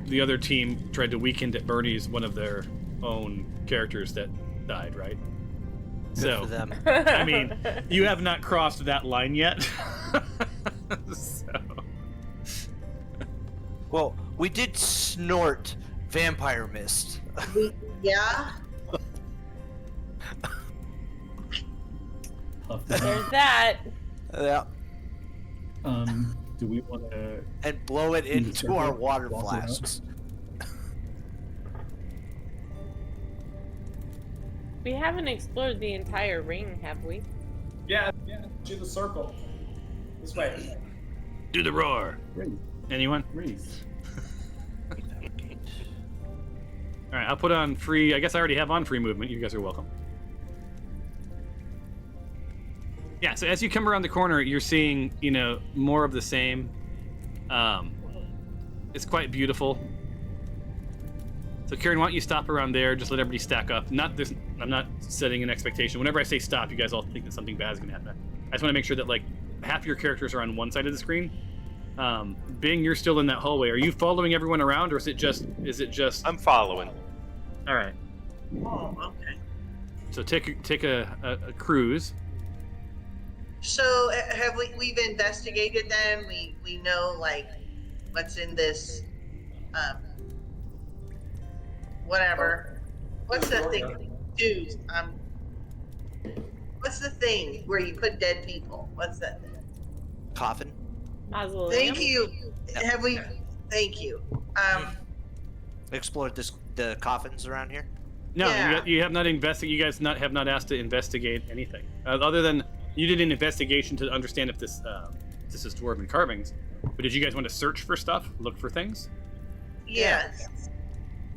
the other team tried to weekend at Bernie's one of their own characters that died, right? Good for them. I mean, you have not crossed that line yet. So. Well, we did snort vampire mist. Yeah. There's that. Yeah. Do we want to? And blow it into our water flasks. We haven't explored the entire ring, have we? Yeah, to the circle. This way. Do the roar. Race. Anyone? Race. All right, I'll put on free. I guess I already have on free movement. You guys are welcome. Yeah, so as you come around the corner, you're seeing, more of the same. It's quite beautiful. So Karen, why don't you stop around there? Just let everybody stack up. I'm not setting an expectation. Whenever I say stop, you guys all think that something bad is gonna happen. I just want to make sure that like half your characters are on one side of the screen. Bing, you're still in that hallway. Are you following everyone around, or is it just? I'm following. All right. Oh, okay. So take a cruise. So have we've investigated them? We know like what's in this whatever. What's the thing? Dude, what's the thing where you put dead people? What's that? Coffin. Mausoleum. Thank you. Yep. Have we? Thank you. Explored the coffins around here. No, Yeah. you have not investigated. You guys have not asked to investigate anything other than you did an investigation to understand if this is dwarven carvings. But did you guys want to search for stuff, look for things? Yes.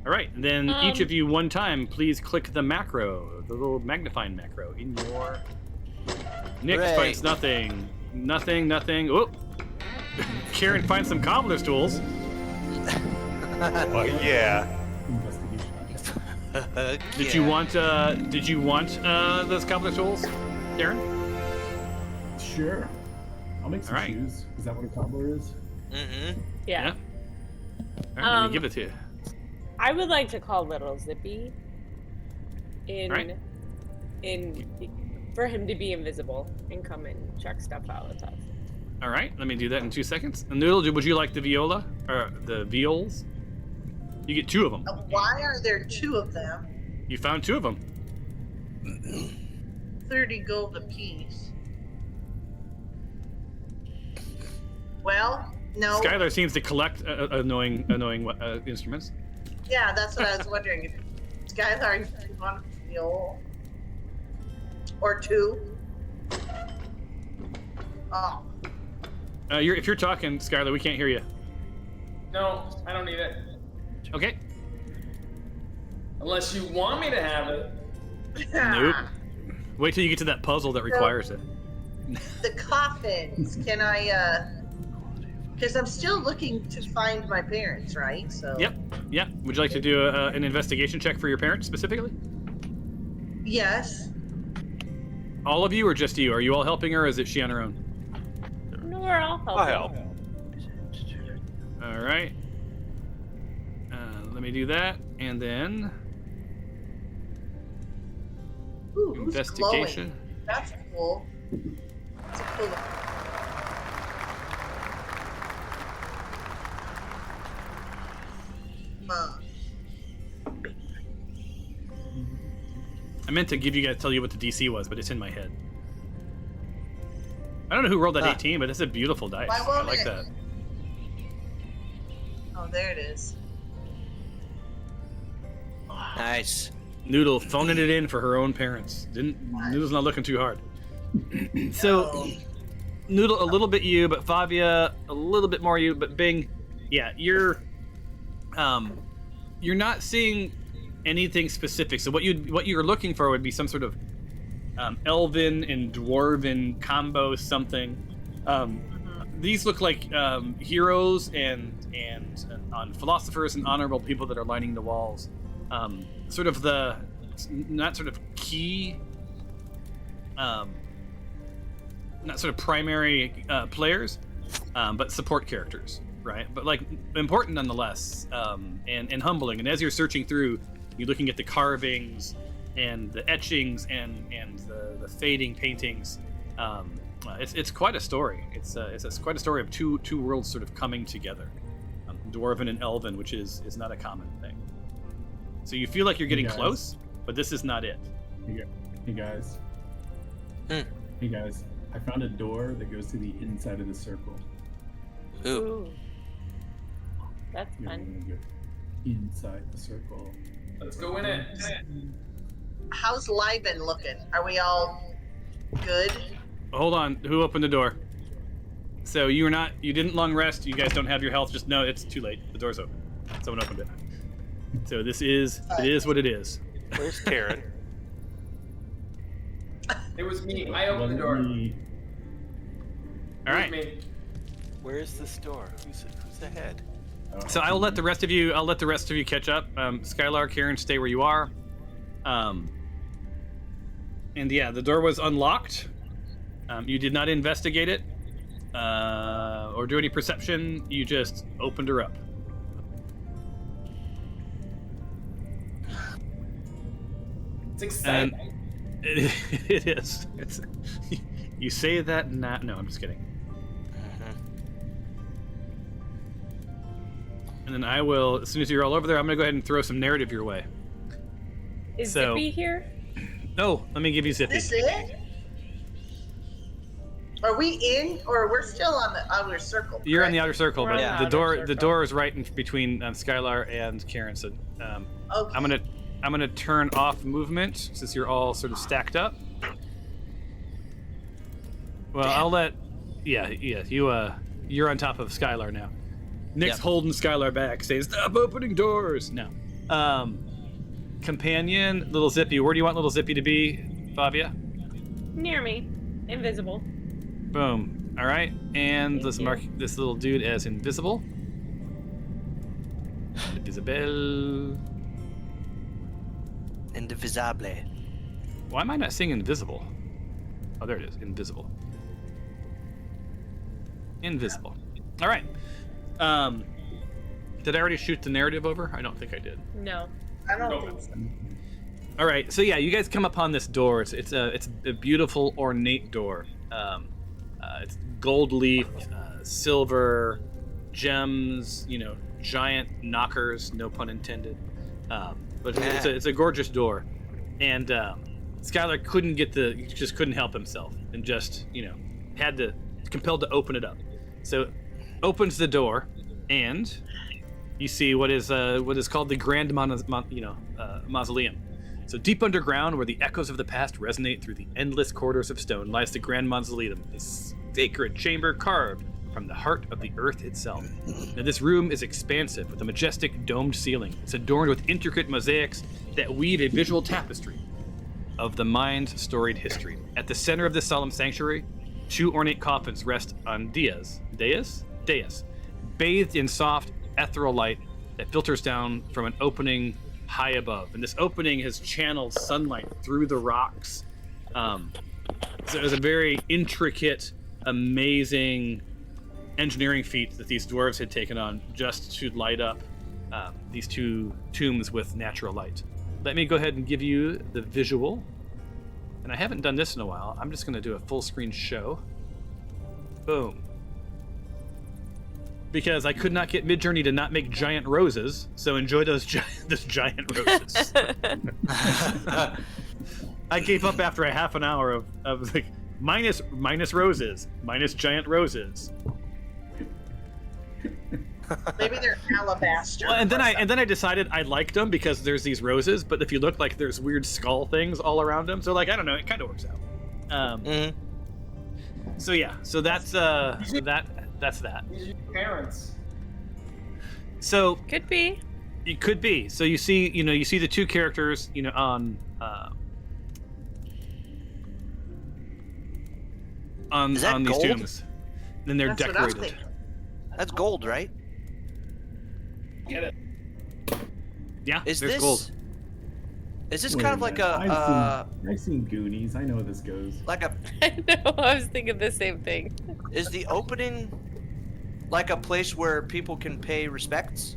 All right, then each of you one time, please click the macro, the little magnifying macro in your. Nick Hooray. finds nothing. Oh, Karen finds some cobbler's tools. Well, yeah. Investigation. Did you want those cobbler's tools, Karen? Sure. I'll make some All right. shoes. Is that what a cobbler is? Mm-hmm. Yeah. All right, let me give it to you. I would like to call Little Zippy Right. for him to be invisible and come and check stuff out with us. All right, let me do that in 2 seconds. And Noodle, would you like the viola or the viols? You get 2 of them. Why are there 2 of them? You found 2 of them. 30 gold apiece. Well, no. Skylar seems to collect annoying instruments. Yeah, that's what I was wondering. If Skylar, you want a viol? Or 2? Oh. If you're talking, Skylar, we can't hear you. No, I don't need it. Okay. Unless you want me to have it. Nope. Wait till you get to that puzzle that requires it. The coffins. Can I, because I'm still looking to find my parents, right? So. Yep. Would you like to do an investigation check for your parents specifically? Yes. All of you or just you? Are you all helping her or is it she on her own? No, we're all helping. I'll help. All right. Let me do that. And then Ooh, who's investigation. glowing? That's cool. That's a cool. I meant to tell you what the DC was, but it's in my head. I don't know who rolled that 18, but it's a beautiful dice. Why I won't like it? that. Oh, there it is. Nice. Noodle phoning it in for her own parents. Noodle's not looking too hard. So, Noodle, a little bit you, but Fabia, a little bit more you, but Bing, yeah, you're not seeing anything specific. So what you're looking for would be some sort of elven and dwarven combo something. These look like heroes and on philosophers and honorable people that are lining the walls. Sort of the not sort of key, not sort of primary players, but support characters, right? But like important nonetheless, and humbling. And as you're searching through, you're looking at the carvings and the etchings and the fading paintings. It's quite a story. It's quite a story of two worlds sort of coming together, dwarven and elven, which is not a common thing. So you feel like you're getting close, but this is not it. Hey guys. Hey guys. I found a door that goes to the inside of the circle. Ooh. That's You're fun. gonna go inside the circle. Let's go in it. How's Liven looking? Are we all good? Hold on. Who opened the door? So you didn't long rest. You guys don't have your health. Just know it's too late. The door's open. Someone opened it. So it is what it is. Where's Karen? It was me. I opened the door. Me. All It right. was me. Where's this door? Who's ahead? So I'll let the rest of you catch up. Skylar, Karen, stay where you are. And yeah, the door was unlocked. You did not investigate it or do any perception. You just opened her up. It's exciting. And it is. You say that not. No, I'm just kidding. And then I will, as soon as you're all over there, I'm gonna go ahead and throw some narrative your way. Is So- Zippy here? Oh, let me give you Zippy. This it? Are we in, or we're still on the outer circle? You're on the correct? outer circle, We're but on the the door outer the circle. door is right in between Skylar and Karen. So Okay. I'm gonna turn off movement since you're all sort of stacked up. Well, I'll let. Yeah. You're on top of Skylar now. Nick's Yep. holding Skylar back, saying, "Stop opening doors!" No. Companion, little Zippy. Where do you want little Zippy to be, Fabia? Near me. Invisible. Boom. All right. And Thank let's you. mark this little dude as invisible. Invisible. Indivisible. Why am I not seeing invisible? Oh, there it is. Invisible. Invisible. All right. Did I already shoot the narrative over? I don't think I did. No. I don't think so. All right. So yeah, you guys come upon this door. It's a beautiful ornate door. It's gold leaf, silver, gems, giant knockers, no pun intended. But it's a gorgeous door. And Skylar just couldn't help himself and just, compelled to open it up. So opens the door and you see what is called the Grand Mausoleum. So deep underground, where the echoes of the past resonate through the endless corridors of stone, lies the Grand Mausoleum, a sacred chamber carved from the heart of the earth itself. Now, this room is expansive with a majestic domed ceiling. It's adorned with intricate mosaics that weave a visual tapestry of the mind's storied history. At the center of this solemn sanctuary, 2 ornate coffins rest on dais, bathed in soft, ethereal light that filters down from an opening high above. And this opening has channeled sunlight through the rocks. So it was a very intricate, amazing engineering feat that these dwarves had taken on just to light up these 2 tombs with natural light. Let me go ahead and give you the visual. And I haven't done this in a while. I'm just going to do a full screen show. Boom. Because I could not get Midjourney to not make giant roses, so enjoy those giant roses. I gave up after a half an hour of like minus roses, minus giant roses. Maybe they're alabaster. Well, and then I decided I liked them because there's these roses, but if you look, like there's weird skull things all around them. So like I don't know, it kind of works out. So yeah, so that's that. These are your parents. So Could be. it could be. So you see the 2 characters, on Is that these gold? tombs. Then they're That's what I was decorated. thinking. That's gold, right? Get it? Yeah, Is there's this gold. Is this Wait kind a of like minute. a I've seen Goonies. I know how this goes. like a I know. I was thinking the same thing. is the opening like a place where people can pay respects?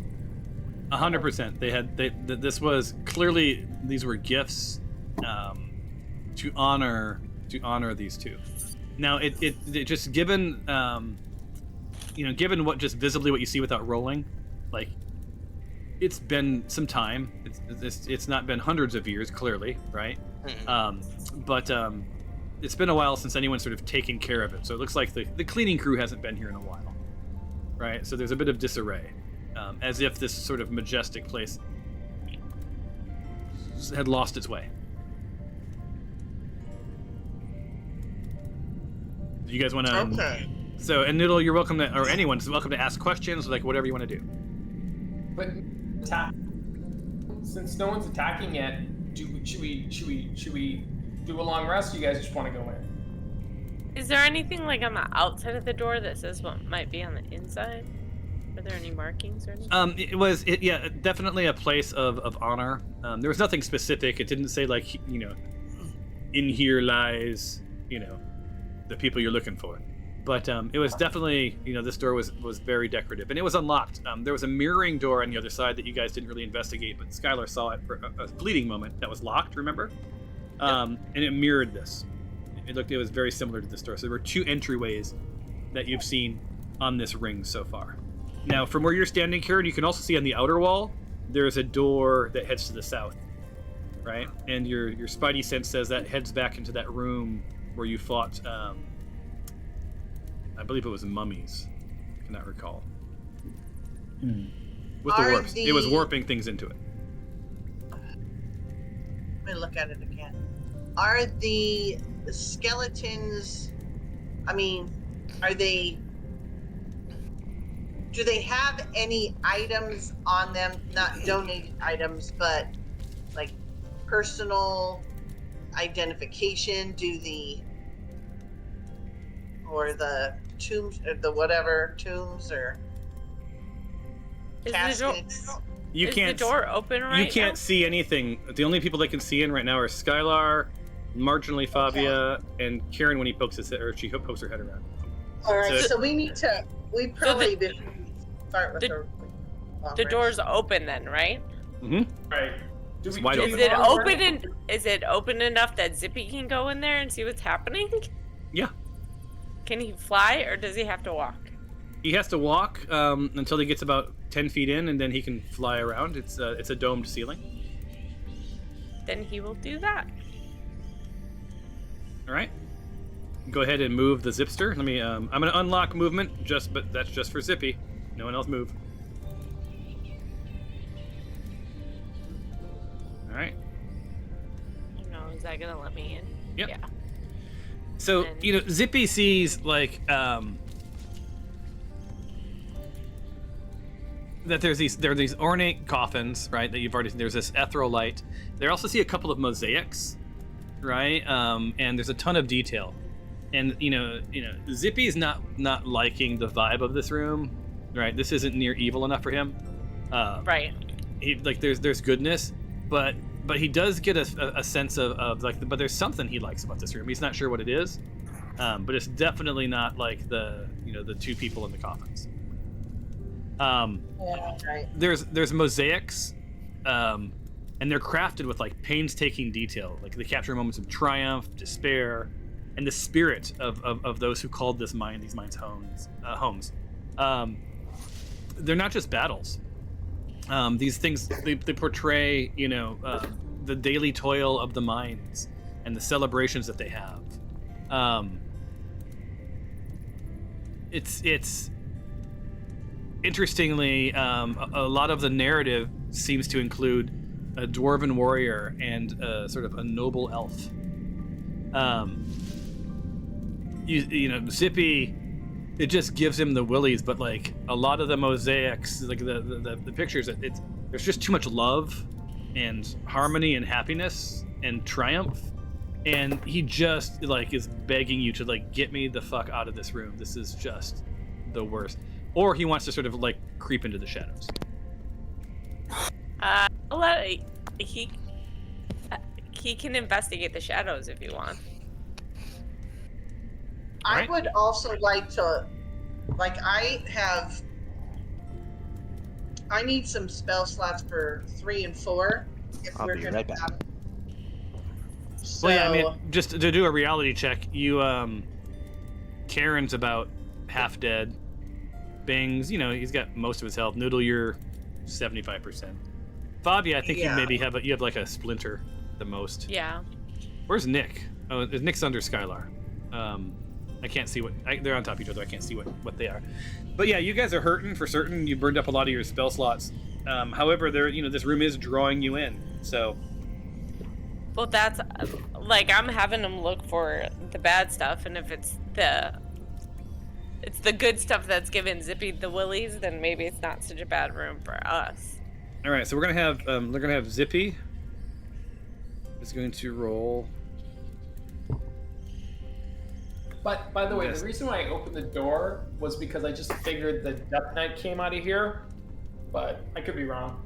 100%. This was clearly, these were gifts to honor these 2. Now it just given given what just visibly what you see without rolling, like it's been some time. It's not been hundreds of years, clearly, right? But it's been a while since anyone's sort of taken care of it. So it looks like the cleaning crew hasn't been here in a while, right? So there's a bit of disarray, as if this sort of majestic place had lost its way. Do you guys want to? Okay. So, and Noodle, you're welcome to, or anyone's welcome to ask questions, like whatever you want to do. But since no one's attacking yet, should we do a long rest? Or you guys just want to go in? Is there anything like on the outside of the door that says what might be on the inside? Are there any markings or anything? Yeah, definitely a place of honor. There was nothing specific. It didn't say like, in here lies, the people you're looking for. But it was definitely, this door was very decorative, and it was unlocked. There was a mirroring door on the other side that you guys didn't really investigate, but Skylar saw it for a fleeting moment. That was locked, remember? And it mirrored this. It was very similar to this door. So there were 2 entryways that you've seen on this ring so far. Now, from where you're standing, Karen, you can also see on the outer wall, there's a door that heads to the south, right? And your spidey sense says that heads back into that room where you fought, I believe it was mummies. I cannot recall. With the warps. It was warping things into it. Let me look at it again. Are the skeletons, do they have any items on them, not donated items, but like personal identification? Or the tombs, or the whatever tombs, or Is caskets? Is the door open right now? You can't see anything. The only people that can see in right now are Skylar, marginally Fabia, and Karen when he pokes his head, or she pokes her head around. All right, So- so we probably before we start with the- the The door's open then, right? Right. Do It's we wide do open. Is the it long open rest? is it open enough that Zippy can go in there and see what's happening? Yeah. Can he fly, or does he have to walk? He has to walk until he gets about 10 feet in, and then he can fly around. It's a domed ceiling. Then he will do that. All right. Go ahead and move the Zipster. Let me. I'm gonna unlock movement, but that's just for Zippy. No one else move. All right. No, is that gonna let me in? Yep. Yeah. So And- Zippy sees like that there are these ornate coffins, right? That you've already. There's this ethereal light. They also see a couple of mosaics, right? And there's a ton of detail. And Zippy is not liking the vibe of this room, right? This isn't near evil enough for him. Right. There's goodness, but he does get a sense of but there's something he likes about this room. He's not sure what it is, but it's definitely not like the two people in the coffins. Yeah, right. There's mosaics, and they're crafted with like painstaking detail. Like they capture moments of triumph, despair, and the spirit of those who called these mines homes. They're not just battles. These things they portray the daily toil of the mines and the celebrations that they have. It's interestingly, a lot of the narrative seems to include a dwarven warrior and sort of a noble elf. Zippy, it just gives him the willies, but like a lot of the mosaics, like the pictures, there's just too much love and harmony and happiness and triumph, and he just like is begging you to like get me the fuck out of this room. This is just the worst. Or he wants to sort of like creep into the shadows. He can investigate the shadows if you want. I Right. would also like to, I need some spell slots for 3 and 4. If I'll we're be gonna right back. have. So, Well, yeah, I mean, just to do a reality check, Karen's about half dead. Bing's, he's got most of his health. Noodle, you're 75%. Fabia, I think Yeah. you maybe have like a splinter the most. Yeah. Where's Nick? Oh, Nick's under Skylar. I can't see they're on top of each other. I can't see what they are. But yeah, you guys are hurting for certain. You burned up a lot of your spell slots. However, this room is drawing you in. So Well, that's like I'm having him look for the bad stuff, and if it's the good stuff that's giving Zippy the willies, then maybe it's not such a bad room for us. all right, so we're gonna have Zippy is going to roll. But by the way, Yes. the reason why I opened the door was because I just figured the Death Knight came out of here, but I could be wrong.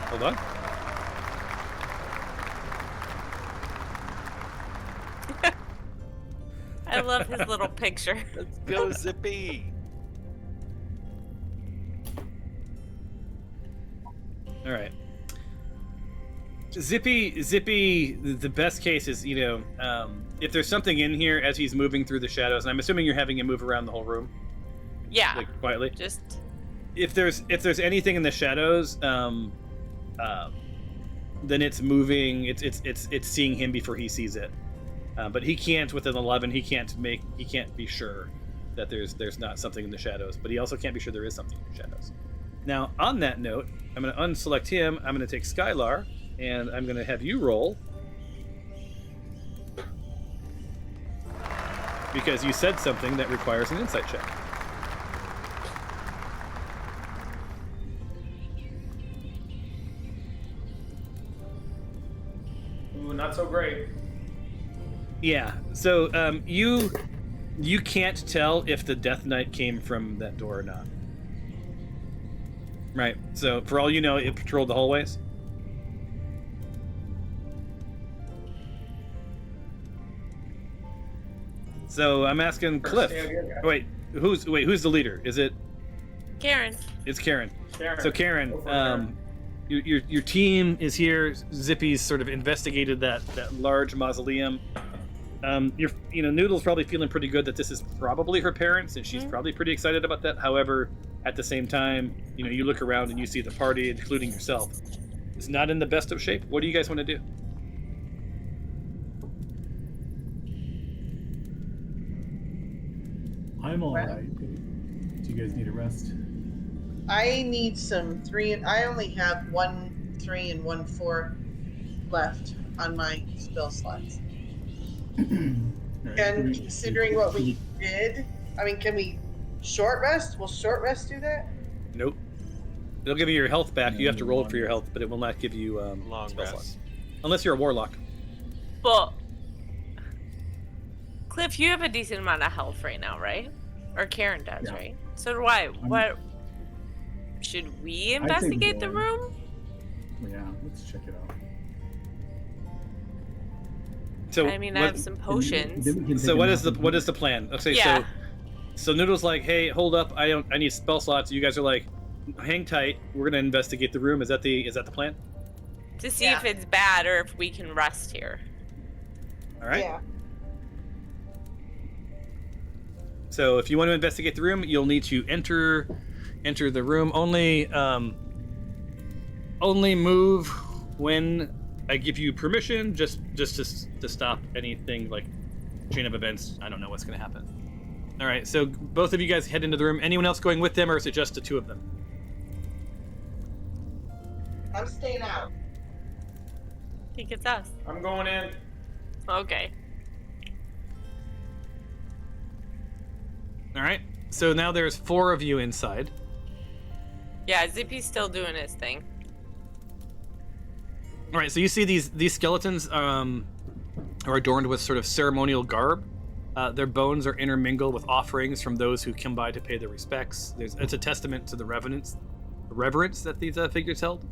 Hold on. I love his little picture. Let's go, Zippy. All right. Zippy. The best case is if there's something in here as he's moving through the shadows, and I'm assuming you're having him move around the whole room, Yeah. like quietly. Just If there's anything in the shadows, then it's moving. It's seeing him before he sees it. But he can't with an 11. He can't be sure that there's not something in the shadows. But he also can't be sure there is something in the shadows. Now, on that note, I'm going to unselect him. I'm going to take Skylar, and I'm going to have you roll. Because you said something that requires an insight check. Ooh, not so great. Yeah. So you can't tell if the Death Knight came from that door or not. Right. So for all you know, it patrolled the hallways. So I'm asking Cliff. Wait, who's the leader? Is it? Karen. It's Karen. Karen. So Karen, Go for it, Karen. your team is here. Zippy's sort of investigated that large mausoleum. Noodle's probably feeling pretty good that this is probably her parents, and she's probably pretty excited about that. However, at the same time, you look around and you see the party, including yourself, is not in the best of shape. What do you guys want to do? I'm all right. Do you guys need a rest? I need some 3. I only have 1 3 and 1 4 left on my spell slots. Right, And considering what we did, I mean, can we short rest? Will short rest do that? Nope. It'll give you your health back. You have to roll for your health, but it will not give you Long spell rest. slots. Unless you're a warlock. Well, Cliff, you have a decent amount of health right now, right? Or Karen does, Yeah. right? So do I. What? Should we investigate the go. room? Yeah, let's check it out. So I mean, I have some potions. Then we can So take what a is the nap. what is the plan? Okay, Yeah. so Noodle's like, hey, hold up, I need spell slots. You guys are like, hang tight. We're gonna investigate the room. Is that the plan? To see Yeah. if it's bad or if we can rest here. All right. Yeah. So if you want to investigate the room, you'll need to enter the room. Only move when I give you permission, just to stop anything like chain of events. I don't know what's going to happen. All right, so both of you guys head into the room. Anyone else going with them, or is it just the two of them? I'm staying out. I think it's us. I'm going in. Okay. All right. So now there's 4 of you inside. Yeah, Zippy's still doing his thing. All right. So you see these skeletons are adorned with sort of ceremonial garb. Their bones are intermingled with offerings from those who come by to pay their respects. It's a testament to the reverence that these figures held.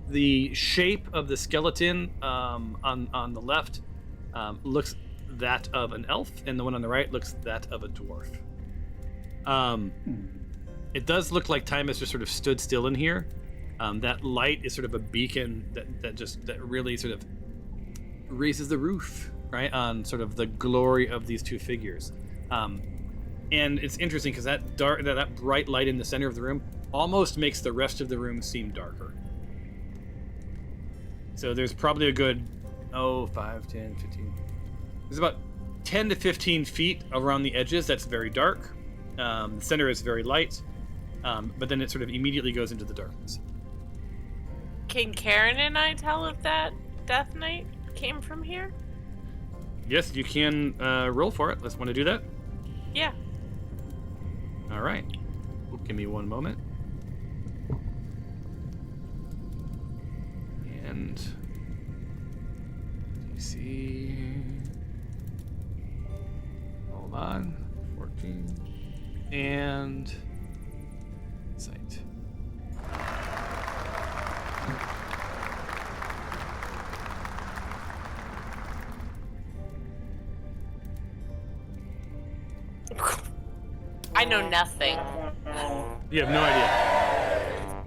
The shape of the skeleton on the left looks that of an elf, and the one on the right looks that of a dwarf. It does look like time has just sort of stood still in here. That light is sort of a beacon that really sort of raises the roof, right, on sort of the glory of these two figures. And it's interesting because that bright light in the center of the room almost makes the rest of the room seem darker. So there's probably a good 5, 10, 15. There's about 10 to 15 feet around the edges that's very dark. The center is very light, but then it sort of immediately goes into the darkness. Can Karen and I tell if that Death Knight came from here? Yes, you can roll for it. Let's want to do that. Yeah. All right. Give me one moment. And you see. Hold on. 14. And sight. I know nothing. You have no idea.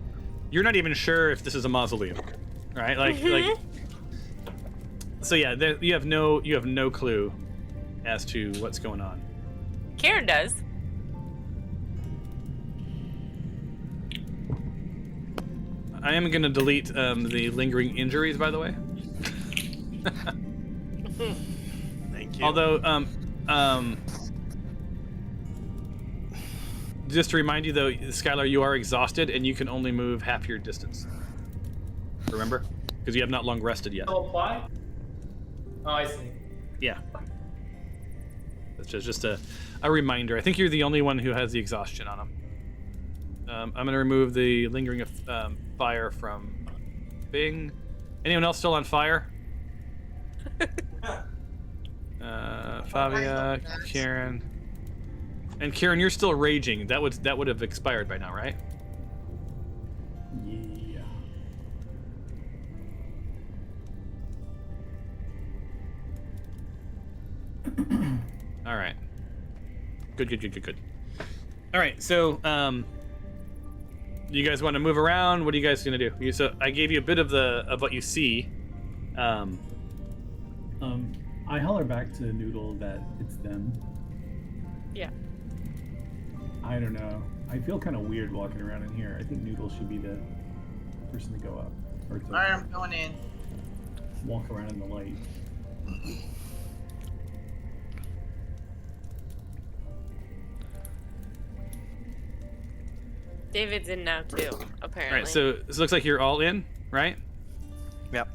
You're not even sure if this is a mausoleum, right? Like. So yeah, you have no clue as to what's going on. Karen does. I am going to delete the lingering injuries, by the way. Thank you. Although, just to remind you, though, Skylar, you are exhausted, and you can only move half your distance. Remember? Because you have not long rested yet. Still apply? Oh, I see. Yeah. That's just a reminder. I think you're the only one who has the exhaustion on him. I'm going to remove the lingering fire from Bing. Anyone else still on fire? Fabia, Karen. And Karen, you're still raging. That would have expired by now, right? Yeah. All right. Good. All right, so you guys want to move around? What are you guys gonna do? I gave you a bit of what you see. I holler back to Noodle that it's them. Yeah. I don't know. I feel kind of weird walking around in here. I think Noodle should be the person to go up. Or to All right, I'm going in. walk around in the light. David's in now too, apparently. All right, so it looks like you're all in, right? Yep.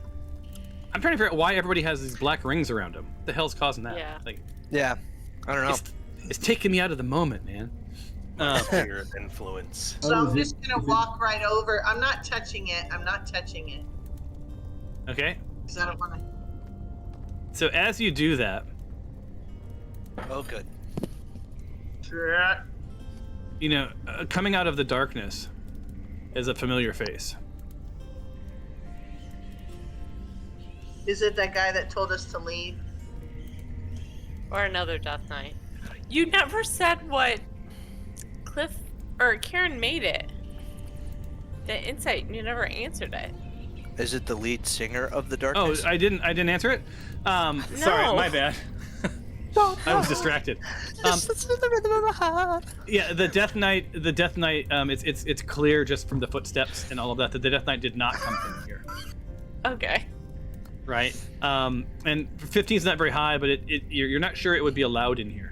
I'm trying to figure out why everybody has these black rings around them. What the hell's causing that? Yeah. Like, Yeah. I don't know. it's taking me out of the moment, man. Sphere of influence. So Oh, I'm is just it- gonna is it- walk right over. I'm not touching it. I'm not touching it Okay. because I don't want to. So as you do that, Oh, good. you know, coming out of the darkness is a familiar face. Is it that guy that told us to leave? Or another Death Knight. You never said what Cliff or Karen made it. The insight, you never answered it. Is it the lead singer of the Oh, Darkness? I didn't answer it. Sorry, my bad. I was distracted. Yeah, the Death Knight. It's clear just from the footsteps and all of that the Death Knight did not come from here, Okay. right? And 15 is not very high, but you're not sure it would be allowed in here.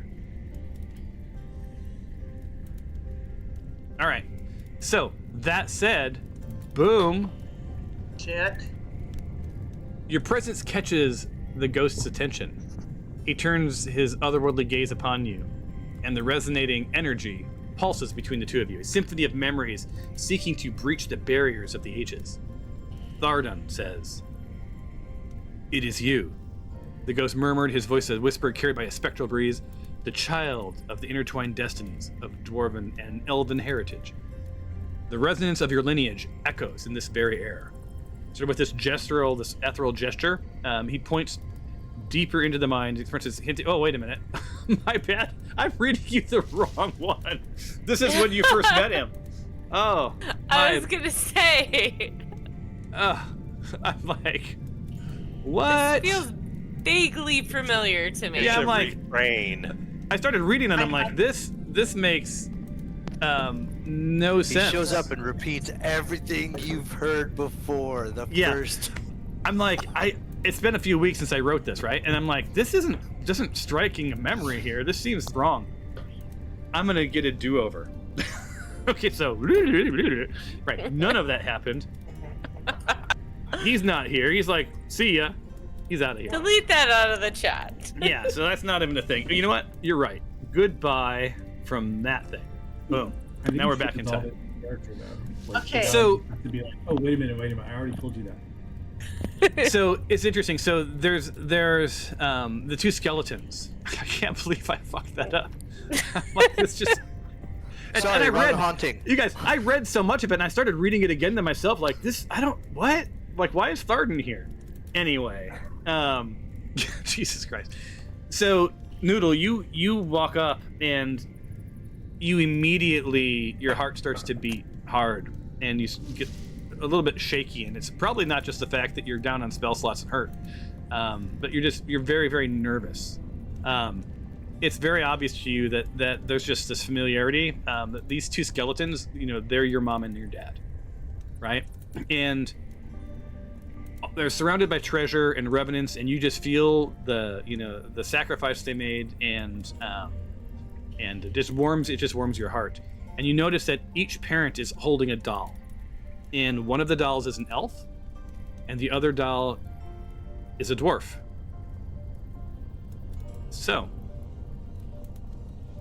All right. So that said, boom, Shit. your presence catches the ghost's attention. He turns his otherworldly gaze upon you, and the resonating energy pulses between the two of you, a symphony of memories seeking to breach the barriers of the ages. Thardun says, "It is you." The ghost murmured, his voice a whisper carried by a spectral breeze, the child of the intertwined destinies of dwarven and elven heritage. The resonance of your lineage echoes in this very air. So with this gestural, this ethereal gesture, he points deeper into the mind. For instance, hinting, oh, wait a minute. My bad. I'm reading you the wrong one. This is when you first met him. Oh. I was gonna say. I'm like, what? This feels vaguely familiar to me. Yeah, I'm Should like- refrain. I started reading and I'm like, this makes no He sense. shows up and repeats everything you've heard before. The Yeah. first. I'm like, it's been a few weeks since I wrote this, right? And I'm like, this doesn't striking a memory here. This seems wrong. I'm gonna get a do-over. Okay, so right, none of that happened. He's not here. He's like, see ya. He's out of here. Delete that out of the chat. Yeah, so that's not even a thing. You know what? You're right. Goodbye from that thing. Boom. I think Now you we're should back in dissolve time. it in character, though. Like, Okay. So- have to be like, oh, wait a minute. I already told you that. So it's interesting. So there's the two skeletons. I can't believe I fucked that up. Like, it's just. Sorry, and I wrong read, haunting. you guys, I read so much of it, and I started reading it again to myself. Like this, what? Like, why is Tharden here? Anyway, Jesus Christ. So Noodle, you walk up, and you immediately, your heart starts to beat hard, and you get a little bit shaky, and it's probably not just the fact that you're down on spell slots and hurt, but you're very, very nervous. It's very obvious to you that there's just this familiarity, that these two skeletons, they're your mom and your dad, right? And they're surrounded by treasure and revenants, and you just feel the sacrifice they made, and it just warms your heart. And you notice that each parent is holding a doll, and one of the dolls is an elf, and the other doll is a dwarf. So,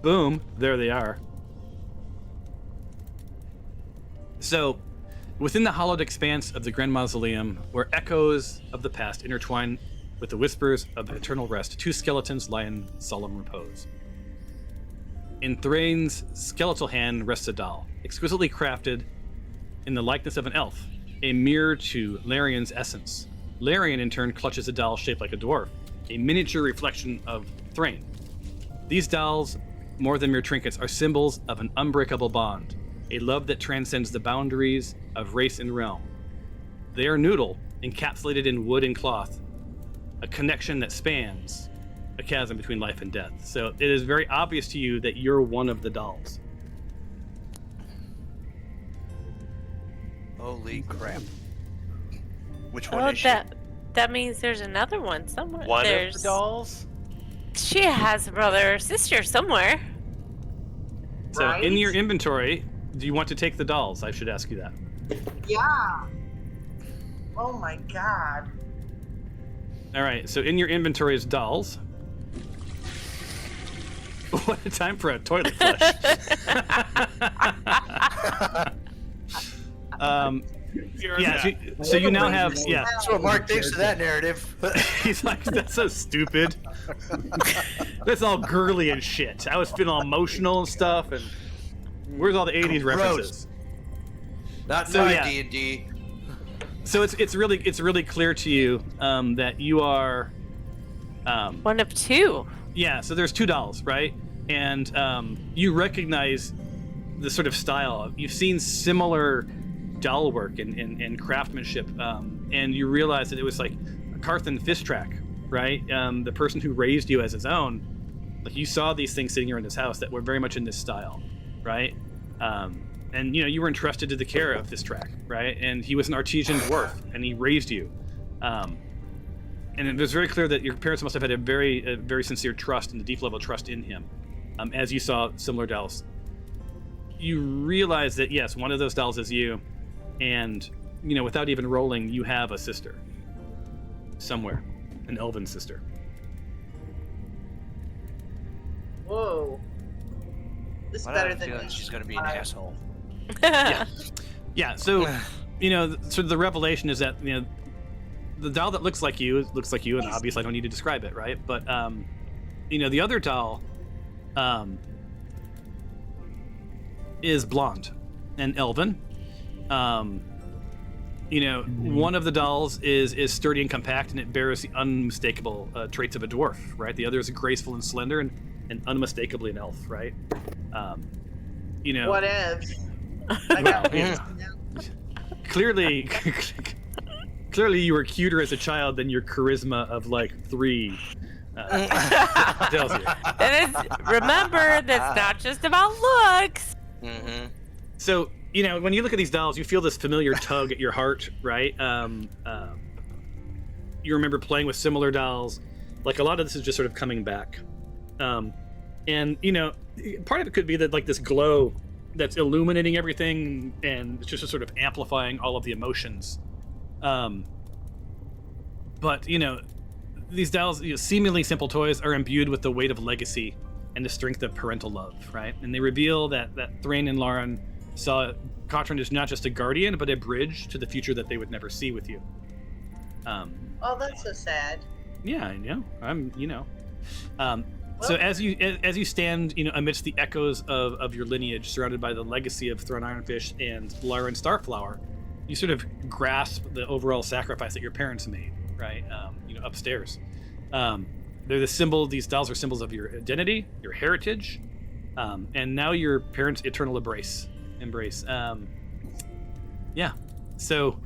boom, there they are. So, within the hollowed expanse of the Grand Mausoleum, where echoes of the past intertwine with the whispers of eternal rest, two skeletons lie in solemn repose. In Thrain's skeletal hand rests a doll, exquisitely crafted in the likeness of an elf, a mirror to Larian's essence. Larian, in turn, clutches a doll shaped like a dwarf, a miniature reflection of Thrain. These dolls, more than mere trinkets, are symbols of an unbreakable bond, a love that transcends the boundaries of race and realm. They are Noodle, encapsulated in wood and cloth, a connection that spans a chasm between life and death. So it is very obvious to you that you're one of the dolls. Holy crap! Which one Oh, is she? that means there's another one somewhere. One there's of the dolls? She has a brother or sister somewhere. So Right? in your inventory, do you want to take the dolls? I should ask you that. Yeah. Oh my god. All right. So in your inventory is dolls. What a time for a toilet flush. Yeah. So you now have yeah. That's what Mark thinks of that narrative. He's like, that's so stupid. That's all girly and shit. I was feeling all emotional and stuff. And where's all the '80s references? Not So, my yeah. D&D. So it's really clear to you that you are. One of two. Yeah. So there's two dolls, right? And you recognize the sort of style. You've seen similar doll work and craftsmanship, and you realize that it was like Carthan Fistrak, right? The person who raised you as his own. Like you saw these things sitting here in this house that were very much in this style, right? And you were entrusted to the care of Fistrak, right? And he was an artesian dwarf, and he raised you. And it was very clear that your parents must have had a very sincere trust and a deep level of trust in him, as you saw similar dolls. You realize that yes, one of those dolls is you, and without even rolling, you have a sister somewhere, an elven sister. Whoa. This is I have better a than feeling she's going to be an asshole. Yeah. So sort of the revelation is that the doll that looks like you, and obviously I don't need to describe it, right? But the other doll is blonde and elven. One of the dolls is sturdy and compact, and it bears the unmistakable traits of a dwarf, right? The other is graceful and slender, and unmistakably an elf, right? Whatevs. I got yeah. Clearly you were cuter as a child than your charisma of like 3 tells you. Remember, that's not just about looks. Mm-hmm. So, when you look at these dolls, you feel this familiar tug at your heart, right? You remember playing with similar dolls. Like, a lot of this is just sort of coming back. And, part of it could be that, like, this glow that's illuminating everything and it's just sort of amplifying all of the emotions. But, these dolls, seemingly simple toys, are imbued with the weight of legacy and the strength of parental love, right? And they reveal that Thrain and Lauren saw Katrin as not just a guardian, but a bridge to the future that they would never see with you. Oh, that's so sad. Yeah, I know. So as you stand, amidst the echoes of your lineage, surrounded by the legacy of Thrain Ironfish and Lauren Starflower, you sort of grasp the overall sacrifice that your parents made, right? Upstairs. They're the symbol. These dolls are symbols of your identity, your heritage, and now your parents' eternal embrace. Yeah. So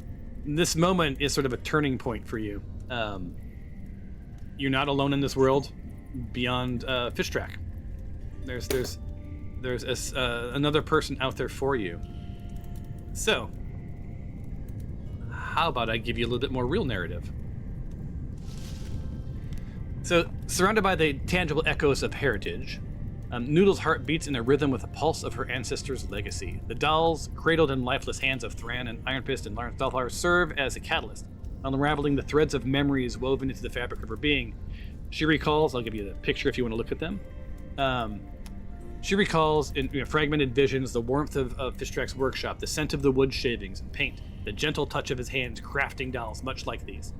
this moment is sort of a turning point for you. You're not alone in this world. Beyond Fistrak, there's another person out there for you. So, how about I give you a little bit more real narrative? So, surrounded by the tangible echoes of heritage, Noodle's heart beats in a rhythm with the pulse of her ancestors' legacy. The dolls, cradled in lifeless hands of Thran and Iron Fist and Lauren Starflower, serve as a catalyst, unraveling the threads of memories woven into the fabric of her being. She recalls, I'll give you the picture if you want to look at them. She recalls in fragmented visions the warmth of Fistrak's workshop, the scent of the wood shavings and paint, the gentle touch of his hands crafting dolls much like these.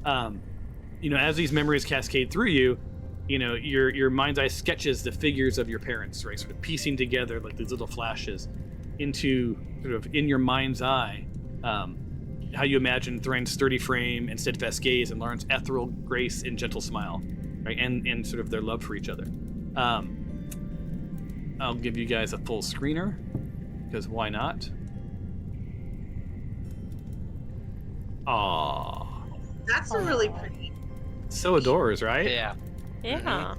As these memories cascade through you, your mind's eye sketches the figures of your parents, right? Sort of piecing together like these little flashes into sort of in your mind's eye. How you imagine Thrain's sturdy frame and steadfast gaze and Lauren's ethereal grace and gentle smile, right? And sort of their love for each other. I'll give you guys a full screener, because why not? Aww. That's a really pretty. So adores, right? Yeah. Yeah.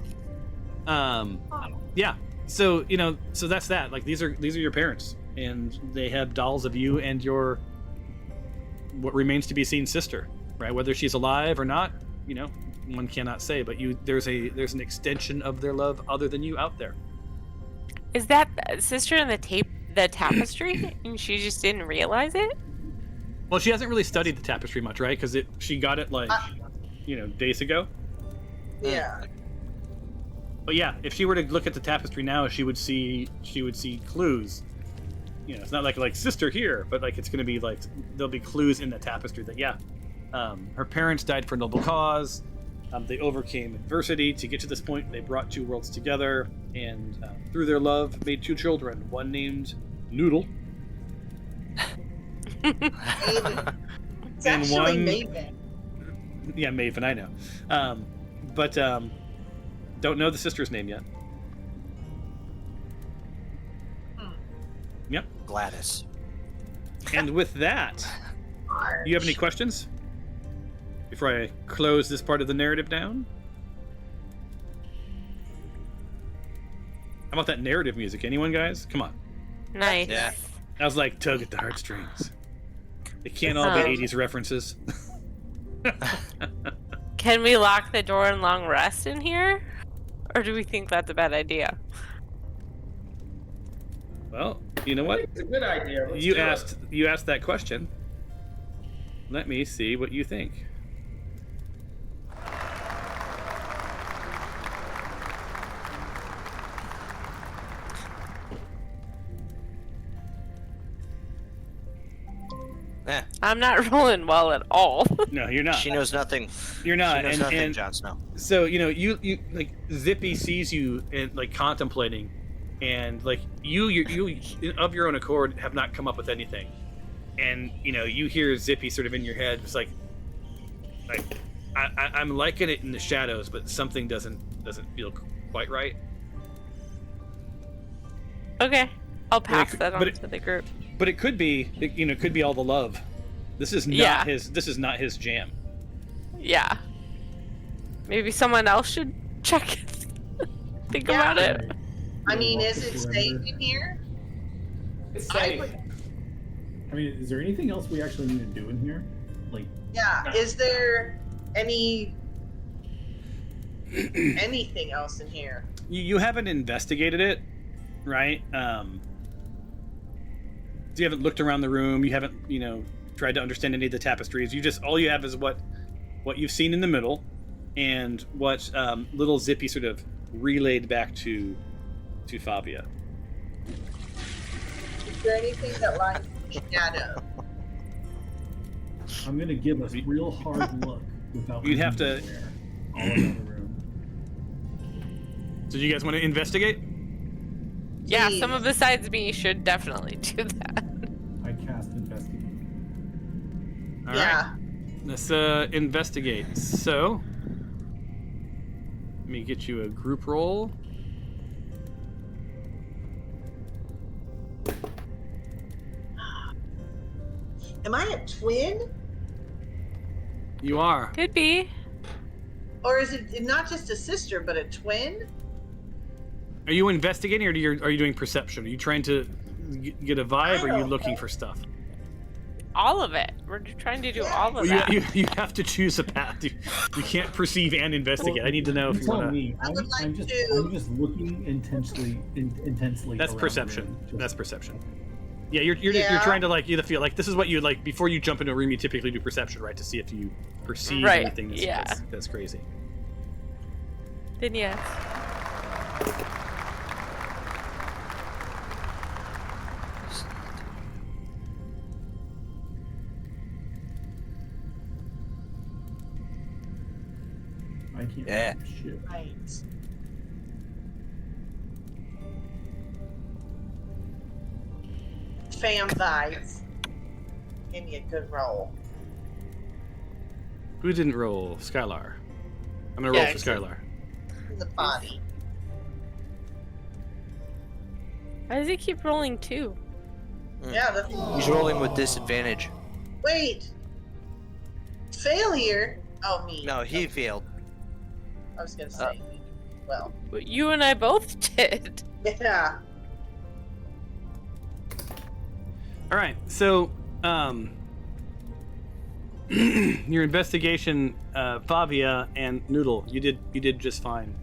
Yeah. So so that's that. Like these are your parents, and they have dolls of you and your what remains to be seen sister, right? Whether she's alive or not, one cannot say. But there's an extension of their love other than you out there. Is that sister in the tapestry, and she just didn't realize it? Well, she hasn't really studied the tapestry much, right? Because she got it days ago. Yeah. But yeah, if she were to look at the tapestry now, she would see clues. It's not like sister here, but like it's going to be like there'll be clues in the tapestry that her parents died for a noble cause. They overcame adversity to get to this point. They brought two worlds together, and through their love, made two children. One named Noodle. Maven. It's And actually one- Maven. Yeah, Maven, I know. But don't know the sister's name yet. Yep. Gladys. And with that, do you have any questions before I close this part of the narrative down? How about that narrative music? Anyone, guys? Come on. Nice. Yeah. That was like tug at the heartstrings. It can't all be 80s references. Can we lock the door and long rest in here? Or do we think that's a bad idea? Well, you know what? It's a good idea. Let's You do it. asked that question. Let me see what you think. I'm not rolling well at all. No, you're not. She knows nothing. You're not. She knows and, nothing, and Jon Snow. so you like Zippy sees you and like contemplating, and like you of your own accord have not come up with anything, and you hear Zippy sort of in your head. It's like I'm liking it in the shadows, but something doesn't feel quite right. Okay. I'll pass could- that but on it- to the group. But it could be it could be all the love. This is not Yeah. his jam. Yeah. Maybe someone else should check it. Think about it. I mean, Walk is the it perimeter. safe in here? It's I safe. would- I mean, is there anything else we actually need to do in here? Like, Yeah. Is there anything else in here? You haven't investigated it, right? So you haven't looked around the room. You haven't, tried to understand any of the tapestries. All you have is what you've seen in the middle, and what little Zippy sort of relayed back to Fabia. Is there anything that lies in shadow? I'm gonna give a real hard look without. You'd have looking to- anywhere, all around the room. So do you guys want to investigate? Yeah, Please. someone besides me should definitely do that. I cast investigate. All right. Yeah. Let's investigate. So let me get you a group roll. Am I a twin? You are. Could be. Or is it not just a sister, but a twin? Are you investigating, or are you doing perception? Are you trying to get a vibe, or are you don't looking know. for stuff? All of it. We're trying to do all of Well, that. you have to choose a path. You can't perceive and investigate. I need to know if you tell want to. me. I would like to- I'm just looking intensely. That's around the perception. room, just- That's perception. Yeah, you're Yeah. trying to like either feel like this is what you like before you jump into a room. You typically do perception, right, to see if you perceive Right, anything yeah. that's crazy. Then yes. I can't. Yeah. do Shit. Right. Fam vibes. Give me a good roll. Who didn't roll? Skylar. I'm gonna roll Yeah, for it's a- Skylar. In the body. Why does he keep rolling two? Yeah, He's rolling with disadvantage. wait. Failure? Oh, me. No, he failed. I was gonna say. well. But you and I both did. Yeah. All right, so your investigation, Favia and Noodle, you did just fine.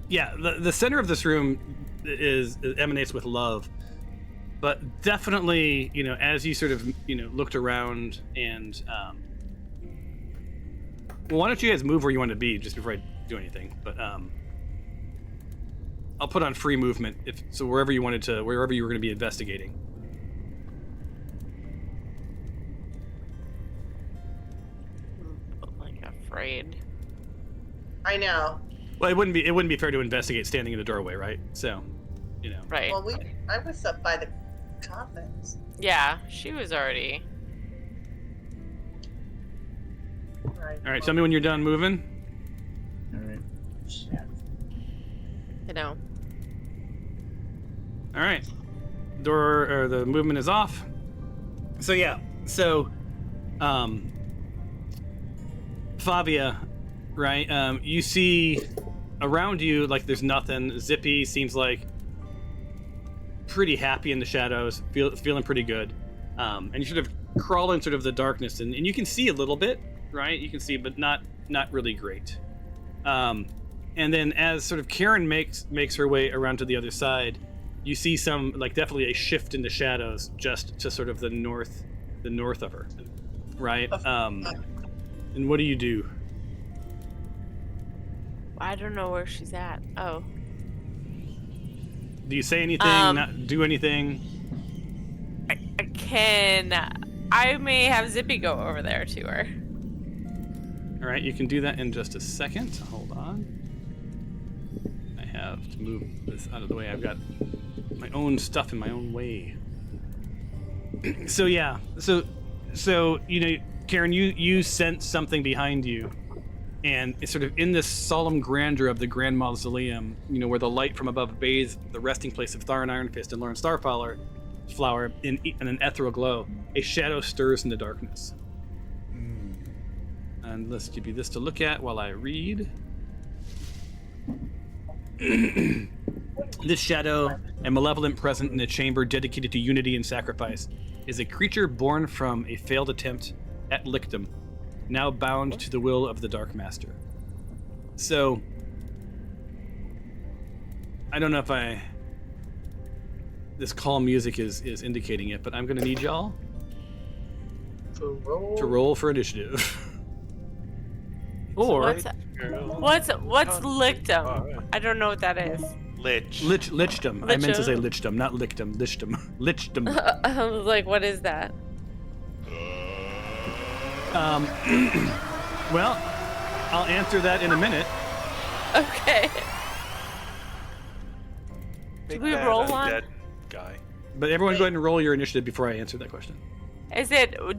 Yeah, the center of this room emanates with love, but definitely, as you sort of looked around and well, why don't you guys move where you want to be just before I do anything? But I'll put on free movement wherever you were going to be investigating. I'm like afraid. I know. Well, it wouldn't be fair to investigate standing in the doorway, right? So, Right. Well, I was up by the coffins. Yeah, she was already. Right. All right, tell me when you're done moving. All right. You know. All right, the movement is off. So yeah, Favia, right? You see around you like there's nothing. Zippy seems like pretty happy in the shadows, feeling pretty good. And you sort of crawl in sort of the darkness, and you can see a little bit, right? You can see, but not really great. And then as sort of Karen makes her way around to the other side, you see some, like, definitely a shift in the shadows just to sort of the north of her, right? And what do you do? I don't know where she's at. Oh. Do you say anything? Not do anything? I may have Zippy go over there to her. All right, you can do that in just a second. Hold on. I have to move this out of the way. I've got my own stuff in my own way. So yeah, so Karen, you sense something behind you, and it's sort of in this solemn grandeur of the Grand Mausoleum, where the light from above bathes the resting place of Tharan Ironfist and Lauren Starflower in an ethereal glow. A shadow stirs in the darkness. And let's give you this to look at while I read. This shadow, a malevolent present in a chamber dedicated to unity and sacrifice, is a creature born from a failed attempt at lichdom, now bound to the will of the Dark Master. So, I don't know if this calm music is indicating it, but I'm going to need y'all to roll for initiative. Or What's lichdom? I don't know what that is. lichdom. I meant to say lichdom, not lichdom. Lichdom. I was like, what is that? Well, I'll answer that in a minute. Okay. Big we bad roll undead one? guy. But everyone go ahead and roll your initiative before I answer that question.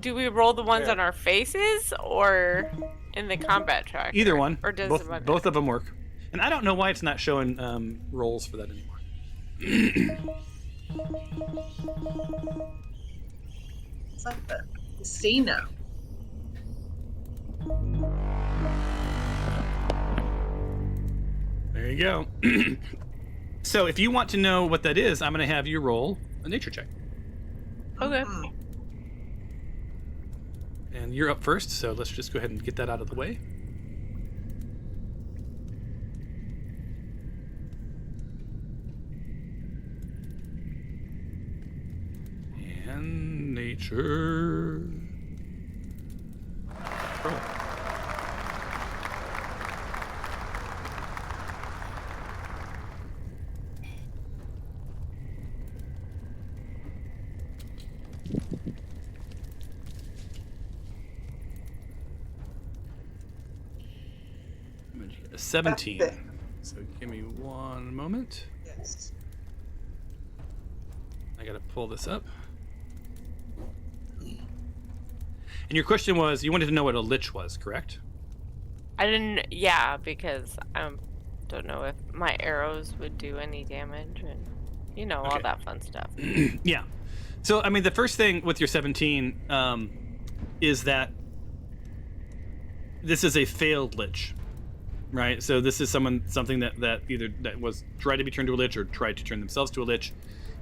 Do we roll the ones Yeah. on our faces or in the combat tracker? Either one. Or does it matter? Both of them work. And I don't know why it's not showing rolls for that anymore. It's like the casino. There you go. So if you want to know what that is, I'm going to have you roll a nature check. Okay. And you're up first, so let's just go ahead and get that out of the way. And nature. Roll. A 17. Epic. So give me one moment. Yes. I gotta pull this up. And your question was, you wanted to know what a lich was, correct? I didn't. Yeah, because I don't know if my arrows would do any damage and all Okay. that fun stuff. Yeah. So, I mean, the first thing with your 17 is that this is a failed lich, right? So this is something that either that was tried to be turned to a lich or tried to turn themselves to a lich,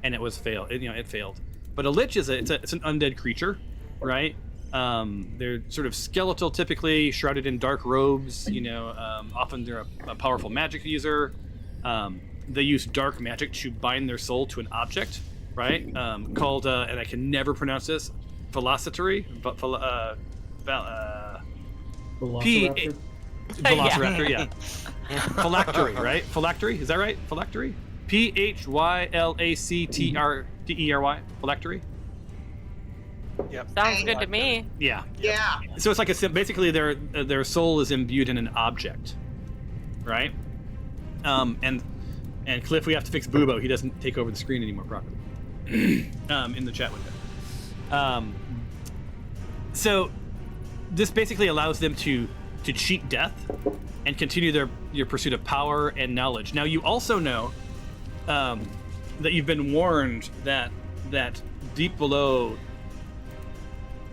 and it was failed. It failed. But a lich is it's an undead creature, right? They're sort of skeletal, typically shrouded in dark robes. Often they're a powerful magic user. They use dark magic to bind their soul to an object, right? Called and I can never pronounce this, velocitory, Velociraptor? Velociraptor, yeah. Phylactery, right? Phylactery, is that right? Phylactery? Phylactery? Phylactery? Yep. Sounds good to me. Yeah. Yeah. So it's like basically their soul is imbued in an object, right? And Cliff, we have to fix Boobo. He doesn't take over the screen anymore properly. In the chat window. So this basically allows them to cheat death and continue your pursuit of power and knowledge. Now you also know that you've been warned that deep below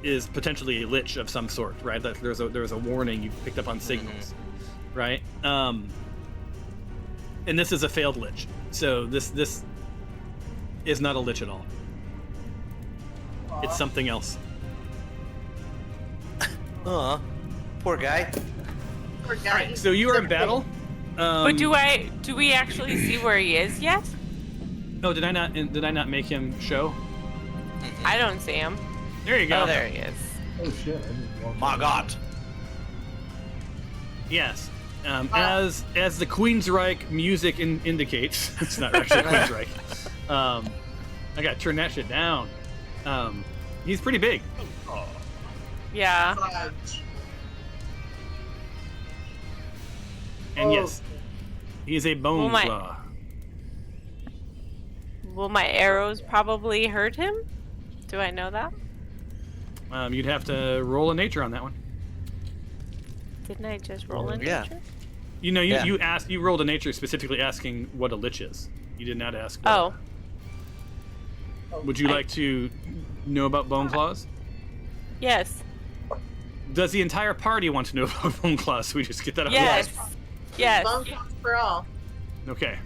is potentially a lich of some sort, right? That there's a warning you picked up on signals, right? And this is a failed lich, so this is not a lich at all. It's something else. Poor guy. Poor guy. All right, so you are in battle. But do we actually see where he is yet? Oh, did I not make him show? I don't see him. There you go. Oh, there he is. Oh shit! I just walked My over. God. Yes. As the Queensryche music indicates, it's not actually Queensryche. I gotta turn that shit down. He's pretty big. Yeah. Fudge. And yes, he's a bone Well, claw. Will my arrows probably hurt him? Do I know that? You'd have to roll a nature on that one. Didn't I just roll in Yeah. nature? You rolled a nature specifically asking what a lich is. You did not ask. Oh. Would you like to know about bone claws? Yes. Does the entire party want to know about bone claws? So we just get that out Yes. of the way. Yes. Bone claws for all. Okay.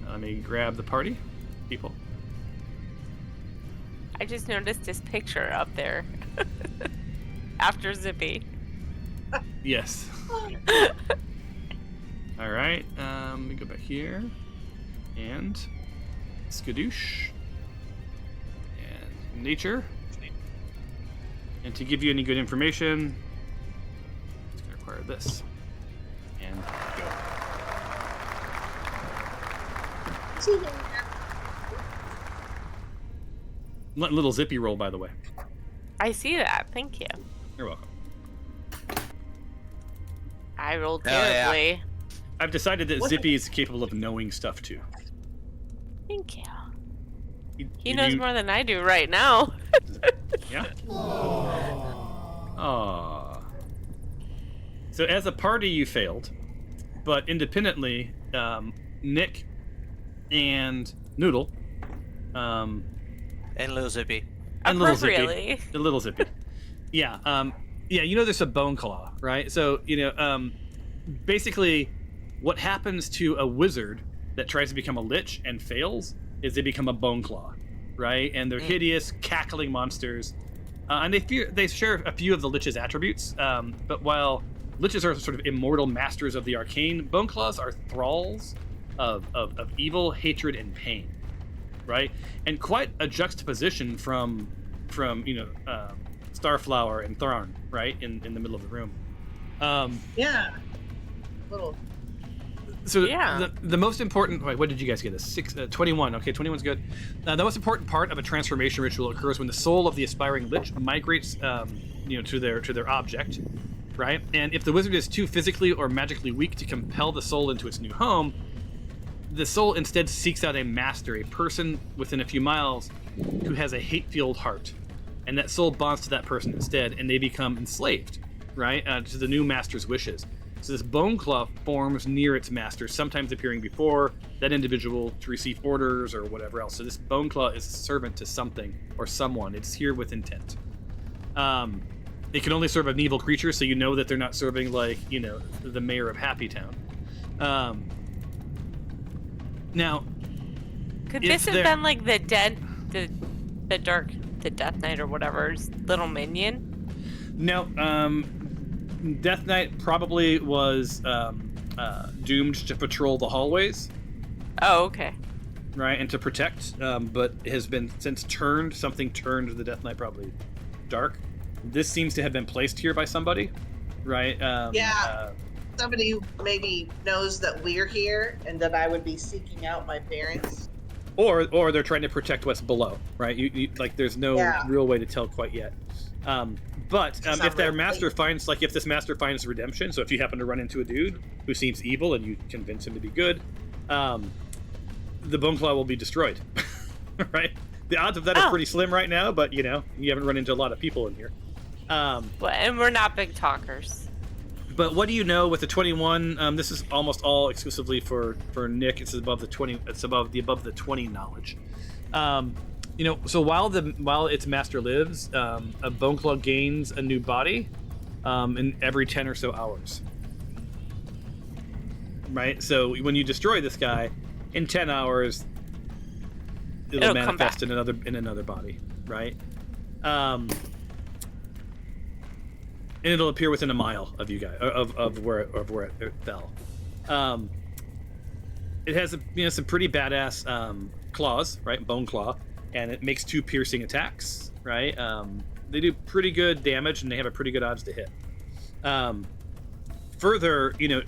Let me grab the party people. I just noticed this picture up there. After Zippy. Yes. All right. Let me go back here. And skadoosh. And nature. And to give you any good information, it's going to require this. And go. Little Zippy roll, by the way. I see that. Thank you. You're welcome. I rolled Oh, yeah. terribly. I've decided that Zippy is capable of knowing stuff too. Thank you. He You- knows more than I do right now. Yeah. Aww. So as a party, you failed, but independently, Nick and Noodle, And Little Zippy. and Little Zippy, Appropriately. the Little Zippy, yeah, there's a bone claw, right? So basically, what happens to a wizard that tries to become a lich and fails is they become a bone claw, right? And they're hideous, cackling monsters. And they share a few of the lich's attributes. But while liches are sort of immortal masters of the arcane, bone claws are thralls of evil, hatred, and pain, right? And quite a juxtaposition from Starflower and Thorn, right, in the middle of the room. Yeah. Little. So Yeah. the most important. Wait, what did you guys get? 21. Okay, 21's good. The most important part of a transformation ritual occurs when the soul of the aspiring lich migrates, to their object, right? And if the wizard is too physically or magically weak to compel the soul into its new home, the soul instead seeks out a master, a person within a few miles, who has a hate-fueled heart, and that soul bonds to that person instead, and they become enslaved, right, to the new master's wishes. So this bone claw forms near its master, sometimes appearing before that individual to receive orders or whatever else. So this bone claw is a servant to something or someone. It's here with intent. They can only serve an evil creature, so you know that they're not serving, like, you know, the mayor of Happy Town. Now, Could if this have they're- been like the Death Knight or whatever's little minion? No, Death Knight probably was doomed to patrol the hallways, Oh, okay. right, and to protect, but has been since turned. Something turned the Death Knight probably dark. This seems to have been placed here by somebody, right? Somebody who maybe knows that we're here and that I would be seeking out my parents. Or they're trying to protect what's below, right? You like, there's no real way to tell quite yet. But if their master finds, like, if this master finds redemption, so if you happen to run into a dude who seems evil and you convince him to be good, the Bone Claw will be destroyed, right? The odds of that are pretty slim right now, but you know, you haven't run into a lot of people in here. Well, and we're not big talkers. But what do you know with the 21? This is almost all exclusively for Nick. It's above the 20. It's above the 20 knowledge. You know, so while its master lives, a Bone Claw gains a new body in every 10 or so hours. Right. So when you destroy this guy, in 10 hours, it'll manifest in another body. Right. And it'll appear within a mile of you guys, of where it fell. It has some pretty badass claws, right? Bone Claw, and it makes 2 piercing attacks, right? They do pretty good damage, and they have a pretty good odds to hit. Further, you know,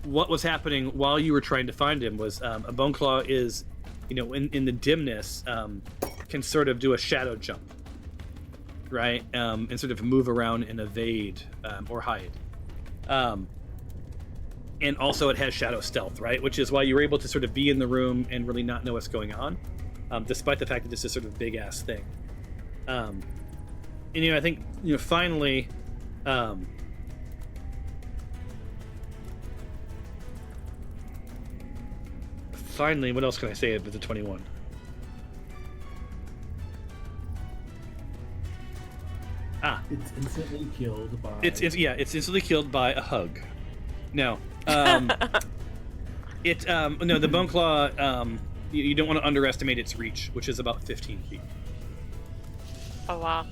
what was happening while you were trying to find him was a Bone Claw is, you know, in the dimness, can sort of do a shadow jump. Right, and sort of move around and evade or hide. And also it has shadow stealth, right? Which is why you're able to sort of be in the room and really not know what's going on, despite the fact that this is sort of a big-ass thing. And, you know, I think, you know, finally... finally, what else can I say with the 21? It's instantly killed by... It's instantly killed by a hug. No. The Bone Claw, you don't want to underestimate its reach, which is about 15 feet. Oh, wow.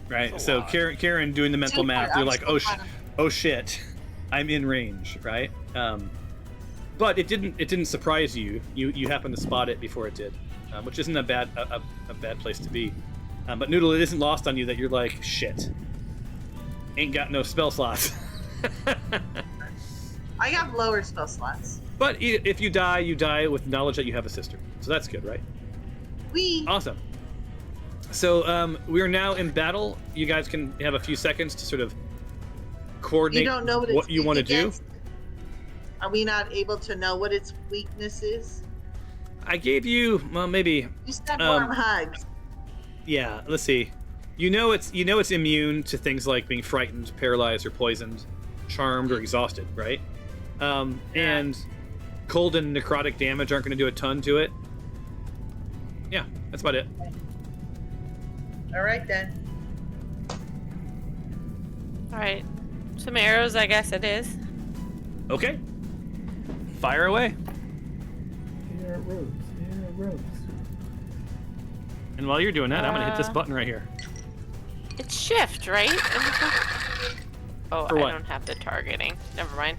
Right, so Karen doing the mental math, you're like, oh shit, I'm in range, right? But it didn't surprise you. You happened to spot it before it did, which isn't a bad place to be. But Noodle, it isn't lost on you that you're like, shit, ain't got no spell slots. I have lower spell slots. But if you die with knowledge that you have a sister. So that's good, right? Awesome. So we are now in battle. You guys can have a few seconds to sort of coordinate You don't know what you want to do. Are we not able to know what its weakness is? I gave you, well, maybe. You said warm hugs. Yeah, let's see. You know it's immune to things like being frightened, paralyzed, or poisoned, charmed, or exhausted, right? And cold and necrotic damage aren't going to do a ton to it. Yeah, that's about it. All right then. All right. Some arrows, I guess it is. Okay. Fire away. Arrows. And while you're doing that, I'm going to hit this button right here. It's shift, right? Oh, For what? I don't have the targeting. Never mind.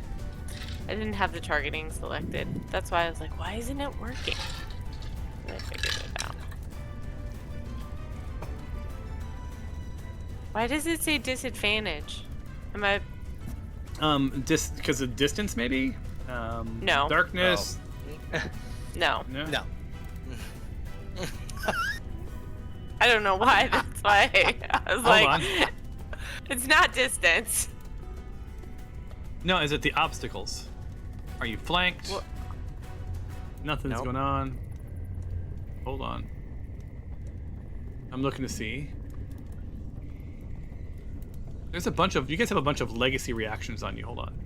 I didn't have the targeting selected. That's why I was like, why isn't it working? And I figured it out. Why does it say disadvantage? Am I... Because of distance, maybe? No. Darkness? No. No. I don't know why. That's why I was Hold like, on. it's not distance. No, is it the obstacles? Are you flanked? What? Nothing's Nope. going on. Hold on. I'm looking to see. There's a bunch of... You guys have a bunch of legacy reactions on you. Hold on.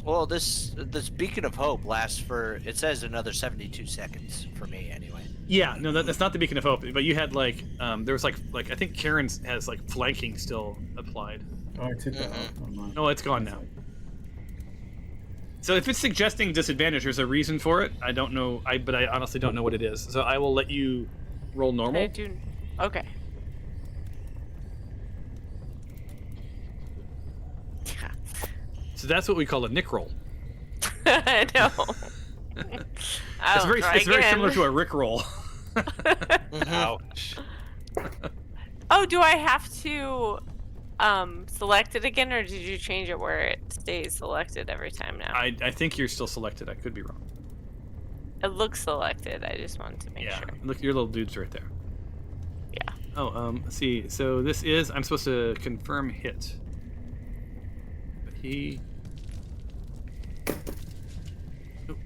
Well, this beacon of hope lasts for, it says, another 72 seconds for me anyway. Yeah, no, that's not the beacon of hope. But you had like, there was like I think Karen's has like flanking still applied. Oh, I took that off. Oh, my. No, it's gone now. So if it's suggesting disadvantage, there's a reason for it. I don't know. But I honestly don't know what it is. So I will let you roll normal. I do. Okay. So that's what we call a Nick roll. I know. It's very similar to a Rick roll. Ouch. Oh, do I have to select it again, or did you change it where it stays selected every time now? I think you're still selected. I could be wrong. It looks selected. I just wanted to make Yeah. sure. Look, your little dude's right there. Yeah. Oh, let's see. So this is, I'm supposed to confirm hit. But he... Oop.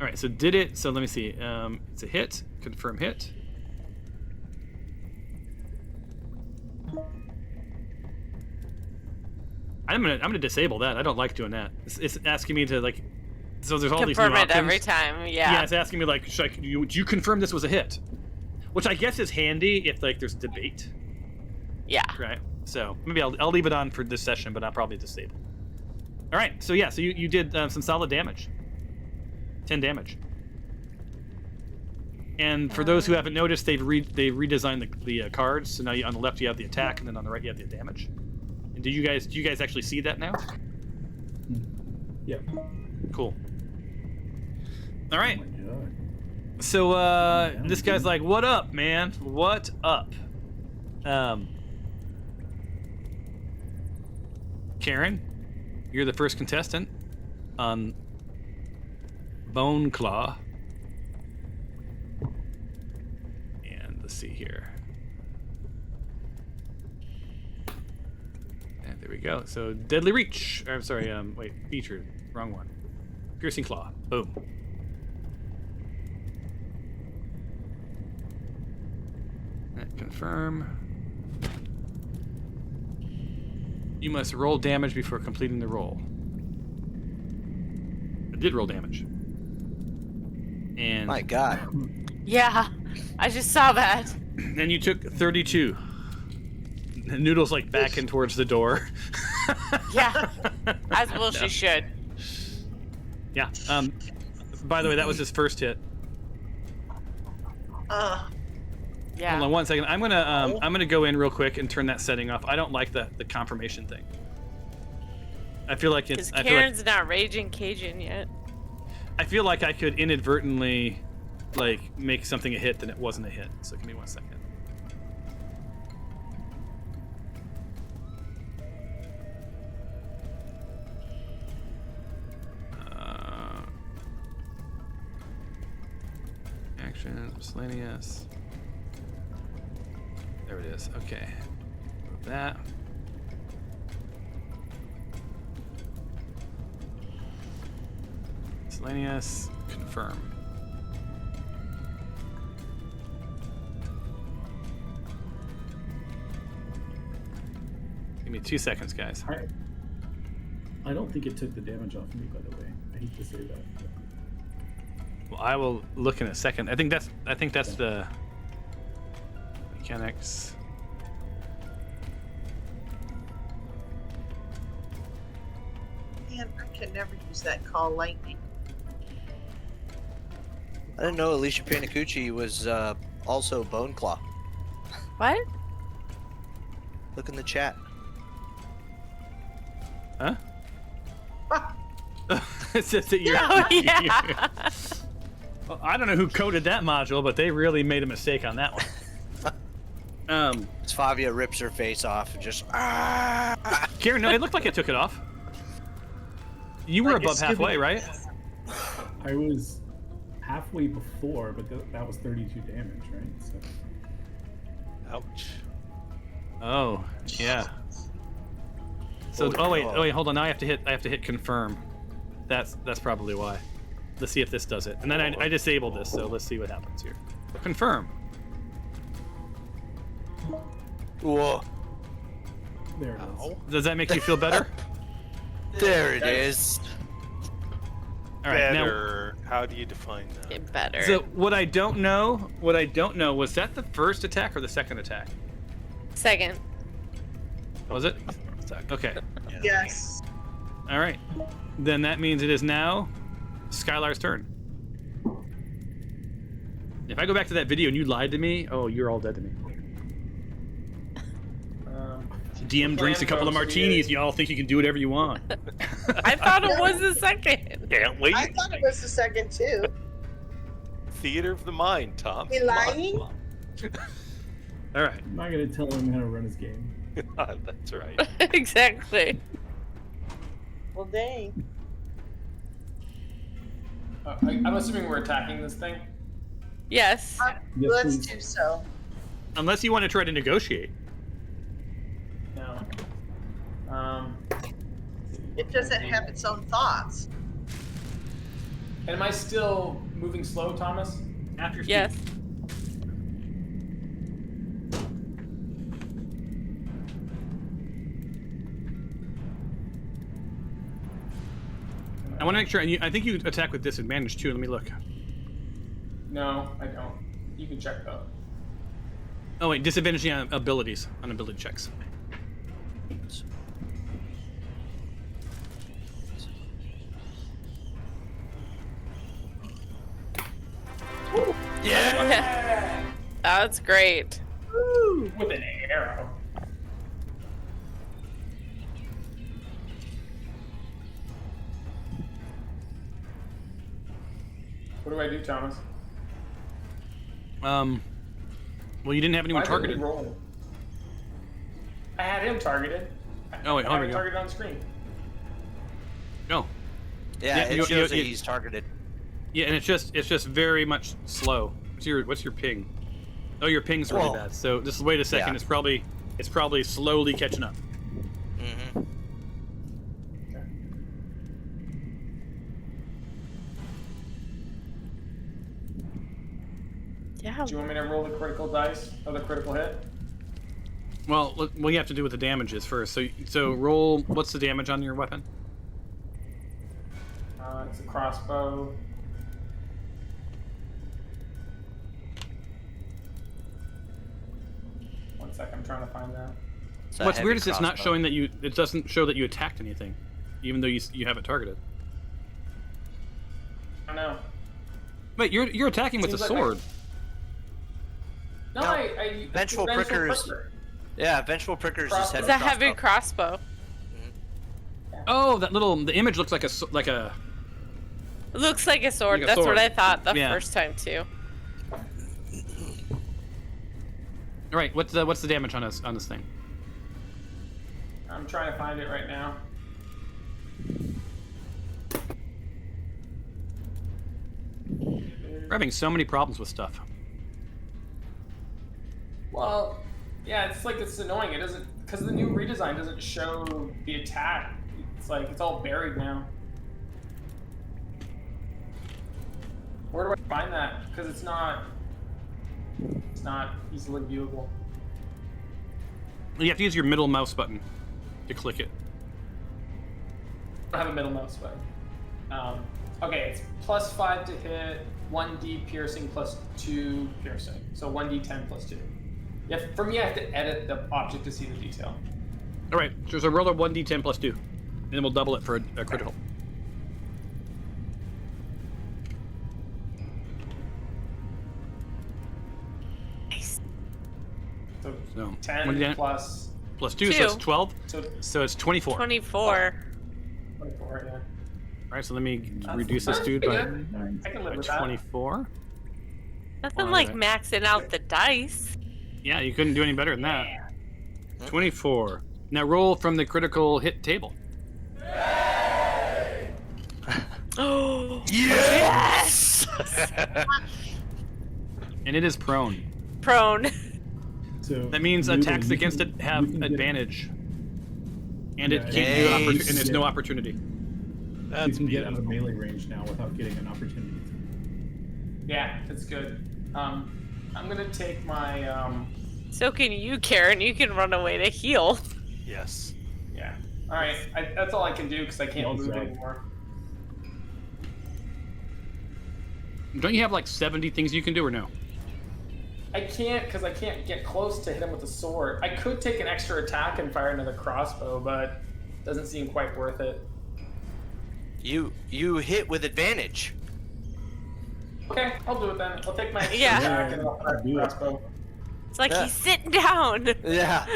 All right, so did it, so let me see. It's a hit, confirm hit. I'm gonna disable that. I don't like doing that. It's asking me to like, so there's all Confirm these new it every options. time. Yeah. Yeah, it's asking me like, do you confirm this was a hit? Which I guess is handy if like there's debate, Yeah. right? So maybe I'll leave it on for this session, but I'll probably disable. All right, so yeah, so you did some solid damage. 10 damage. And for those who haven't noticed, they redesigned the cards. So now on the left you have the attack, and then on the right you have the damage. And do you guys actually see that now? Yeah. Cool. All right. Oh my God. So this guy's like, "What up, man? What up?" Karen, you're the first contestant on Bone Claw. And let's see here. And there we go. So Deadly Reach. I'm sorry. Wait, featured. Wrong one. Piercing Claw. Boom. Confirm. You must roll damage before completing the roll. I did roll damage. And My God. Yeah. I just saw that. and you took 32. Noodle's like backing towards the door. Yeah. As well she should. Yeah. By the way, that was his first hit. Yeah. Hold on one second. I'm gonna go in real quick and turn that setting off. I don't like the confirmation thing. I feel like it's. Because Karen's not raging Cajun yet. I feel like I could inadvertently, like, make something a hit, then it wasn't a hit. So give me 1 second. Action, miscellaneous. There it is. Okay. Move that. Miscellaneous. Confirm. Give me 2 seconds, guys. I don't think it took the damage off me, by the way. I hate to say that. Well, I will look in a second. I think that's the mechanics. Man, I can never use that call lightning. I didn't know Alicia Panacucci was also Bone Claw. What? Look in the chat. Huh? It says that you're. Oh, yeah. Well, I don't know who coded that module, but they really made a mistake on that one. Favia rips her face off and just. Karen, no, it looked like it took it off. You were Like a above halfway, Scooby- right? I was halfway before, but that was 32 damage, right? So Ouch. Oh, yeah. So, Oh, wait, God. hold on. Now I have to hit confirm. That's probably why. Let's see if this does it. And then I disabled this, so let's see what happens here. Confirm. Whoa. There it is. Ow. Does that make you feel better? There it is. All right. Now, Better. How do you define that? Get better. so what I don't know was that the first attack or the second attack? Second. Was it? Okay. Yes. All right. Then that means it is now Skylar's turn. If I go back to that video and you lied to me, oh, you're all dead to me. DM drinks a couple of martinis, and y'all think you can do whatever you want. I thought it was the second. Can't wait. I thought it was the second too. Theater of the mind, Tom. You lying? All right. I'm not gonna tell him how to run his game. That's right. Exactly. Well, dang. I'm assuming we're attacking this thing. Yes. Yes, Let's please. do so. Unless you want to try to negotiate. No. It doesn't have its own thoughts. Am I still moving slow, Thomas? After your Yes. I want to make sure. And I think you attack with disadvantage too. Let me look. No, I don't. You can check though. Oh wait, disadvantage on abilities, on ability checks. Yeah. That's great. With an arrow. What do I do, Thomas? Well, you didn't have anyone Why didn't targeted. he roll? I had him targeted. Oh, wait, I here had we him go. targeted on screen. No. Yeah, Yeah, it you- shows that you- he's targeted. Yeah, and it's just very much slow. What's your ping? Oh, your ping's really Well, bad. So just wait a second. yeah. It's probably slowly catching up. Mm-hmm. Yeah. Do you want me to roll the critical dice or the critical hit? Well, look, we have to do what the damage is first. So roll. What's the damage on your weapon? It's a crossbow. One sec, I'm trying to find that. What's weird is it's not showing that you. It doesn't show that you attacked anything, even though you have it targeted. I don't know. Wait, you're attacking with a Seems like sword. No, No. I Vengeful Prickers. Pricker. Yeah, Vengeful Prickers is Crossbow. heavy It's a heavy crossbow. crossbow. Oh, the image looks like a. It looks like a sword. Like a That's sword. what I thought the Yeah. first time too. All right, what's the damage on this thing? I'm trying to find it right now. We're having so many problems with stuff. Well, yeah, it's like it's annoying. It doesn't because the new redesign doesn't show the attack. It's like it's all buried now. Where do I find that? Because it's not easily viewable. You have to use your middle mouse button to click it. I don't have a middle mouse button. Okay, it's +5 to hit, 1d piercing +2 piercing. So 1d10 +2. Yeah, for me, I have to edit the object to see the detail. All right, so roll a 1d10 + 2, and then we'll double it for a critical. Nice. So So 10 1d10 plus +2, so it's 12. so So it's 24. 24. 24. Yeah, All right, so let me That's- reduce this that's dude pretty by, good. I can live by with that. 24. Nothing All like right. maxing out the dice. Yeah, you couldn't do any better than that. 24. Now roll from the critical hit table. Oh. Yes! And it is prone. Prone. So That means Newton, attacks you against can- it have you can get- advantage. And Yeah, it keeps Hey. you and there's no Yeah. opportunity. You That's can get out of beautiful. melee range now without getting an opportunity. Yeah, it's good. I'm gonna take my So can you, Karen. You can run away to heal. Yes. Yeah. All right. That's all I can do because I can't Well move said. anymore. Don't you have like 70 things you can do or no? I can't because I can't get close to hit him with a sword. I could take an extra attack and fire another crossbow, but it doesn't seem quite worth it. You hit with advantage. Okay, I'll do it then. I'll take my extra Yeah. attack and I'll fire Do the it. crossbow. It's like Yeah. he's sitting down. Yeah.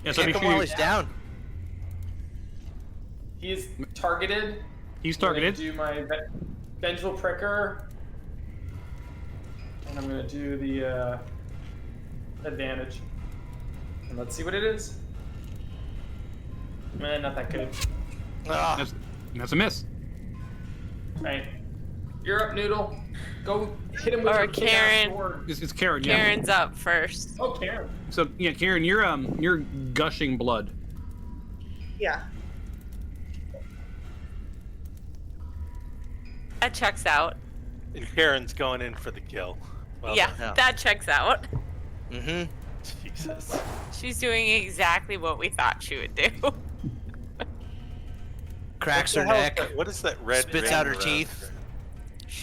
Yeah, so Kick make him sure while you, he's down. He's targeted. he's I'm gonna targeted. do my Vengeful Pricker. And I'm going to do the advantage. And let's see what it is. Not that good. Ah, That's a miss. Right. You're up, Noodle. Go hit him with Or your kick-ass Karen. sword. It's Karen. Yeah. Karen's up first. Oh, Karen. So yeah, Karen, you're gushing blood. Yeah. That checks out. And Karen's going in for the kill. Well Yeah, done. Yeah. that checks out. mm-hmm. Jesus. She's doing exactly what we thought she would do. Cracks What her the hell is neck. that- What is that red Spits ring out her around teeth.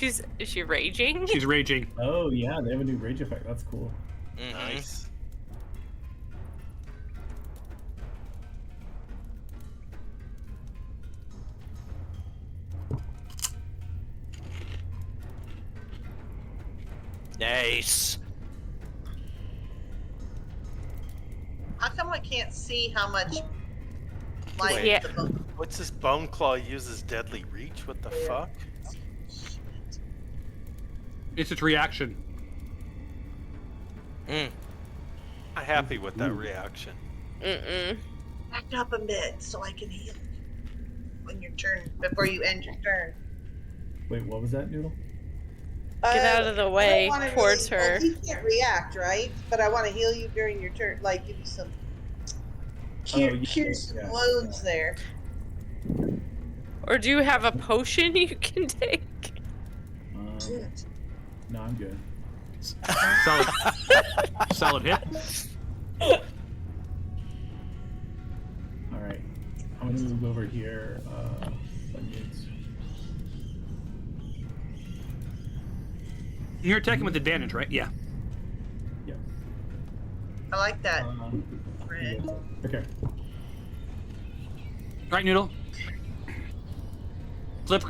Is she raging? She's raging. Oh yeah, they have a new rage effect. That's cool. Mhm. Nice. Nice. How come I can't see how much life Yeah. the bone? What's this bone claw uses deadly reach? What the fuck? It's its reaction. Mm. I'm happy with that reaction. Mm-mm. Back up a bit so I can heal when your turn before you end your turn. Wait, what was that, Noodle? Get out of the way towards her. Well, you can't react, right? But I want to heal you during your turn, like give you some cure yeah, some yeah. wounds there. Or do you have a potion you can take? No, I'm good. Solid. Solid hit. All right, I'm gonna move over here. Onions. You're attacking with advantage, right? Yeah. Yeah. I like that. Yeah. Okay. All right, Noodle. Flip.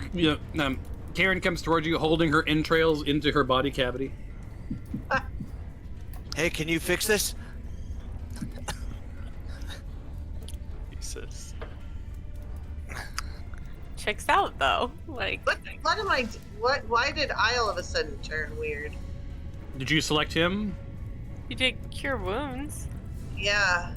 Karen comes towards you, holding her entrails into her body cavity. Hey, can you fix this? Jesus. Checks out though. Like What am I? What? Why did I all of a sudden turn weird? Did you select him? you did cure wounds. Yeah.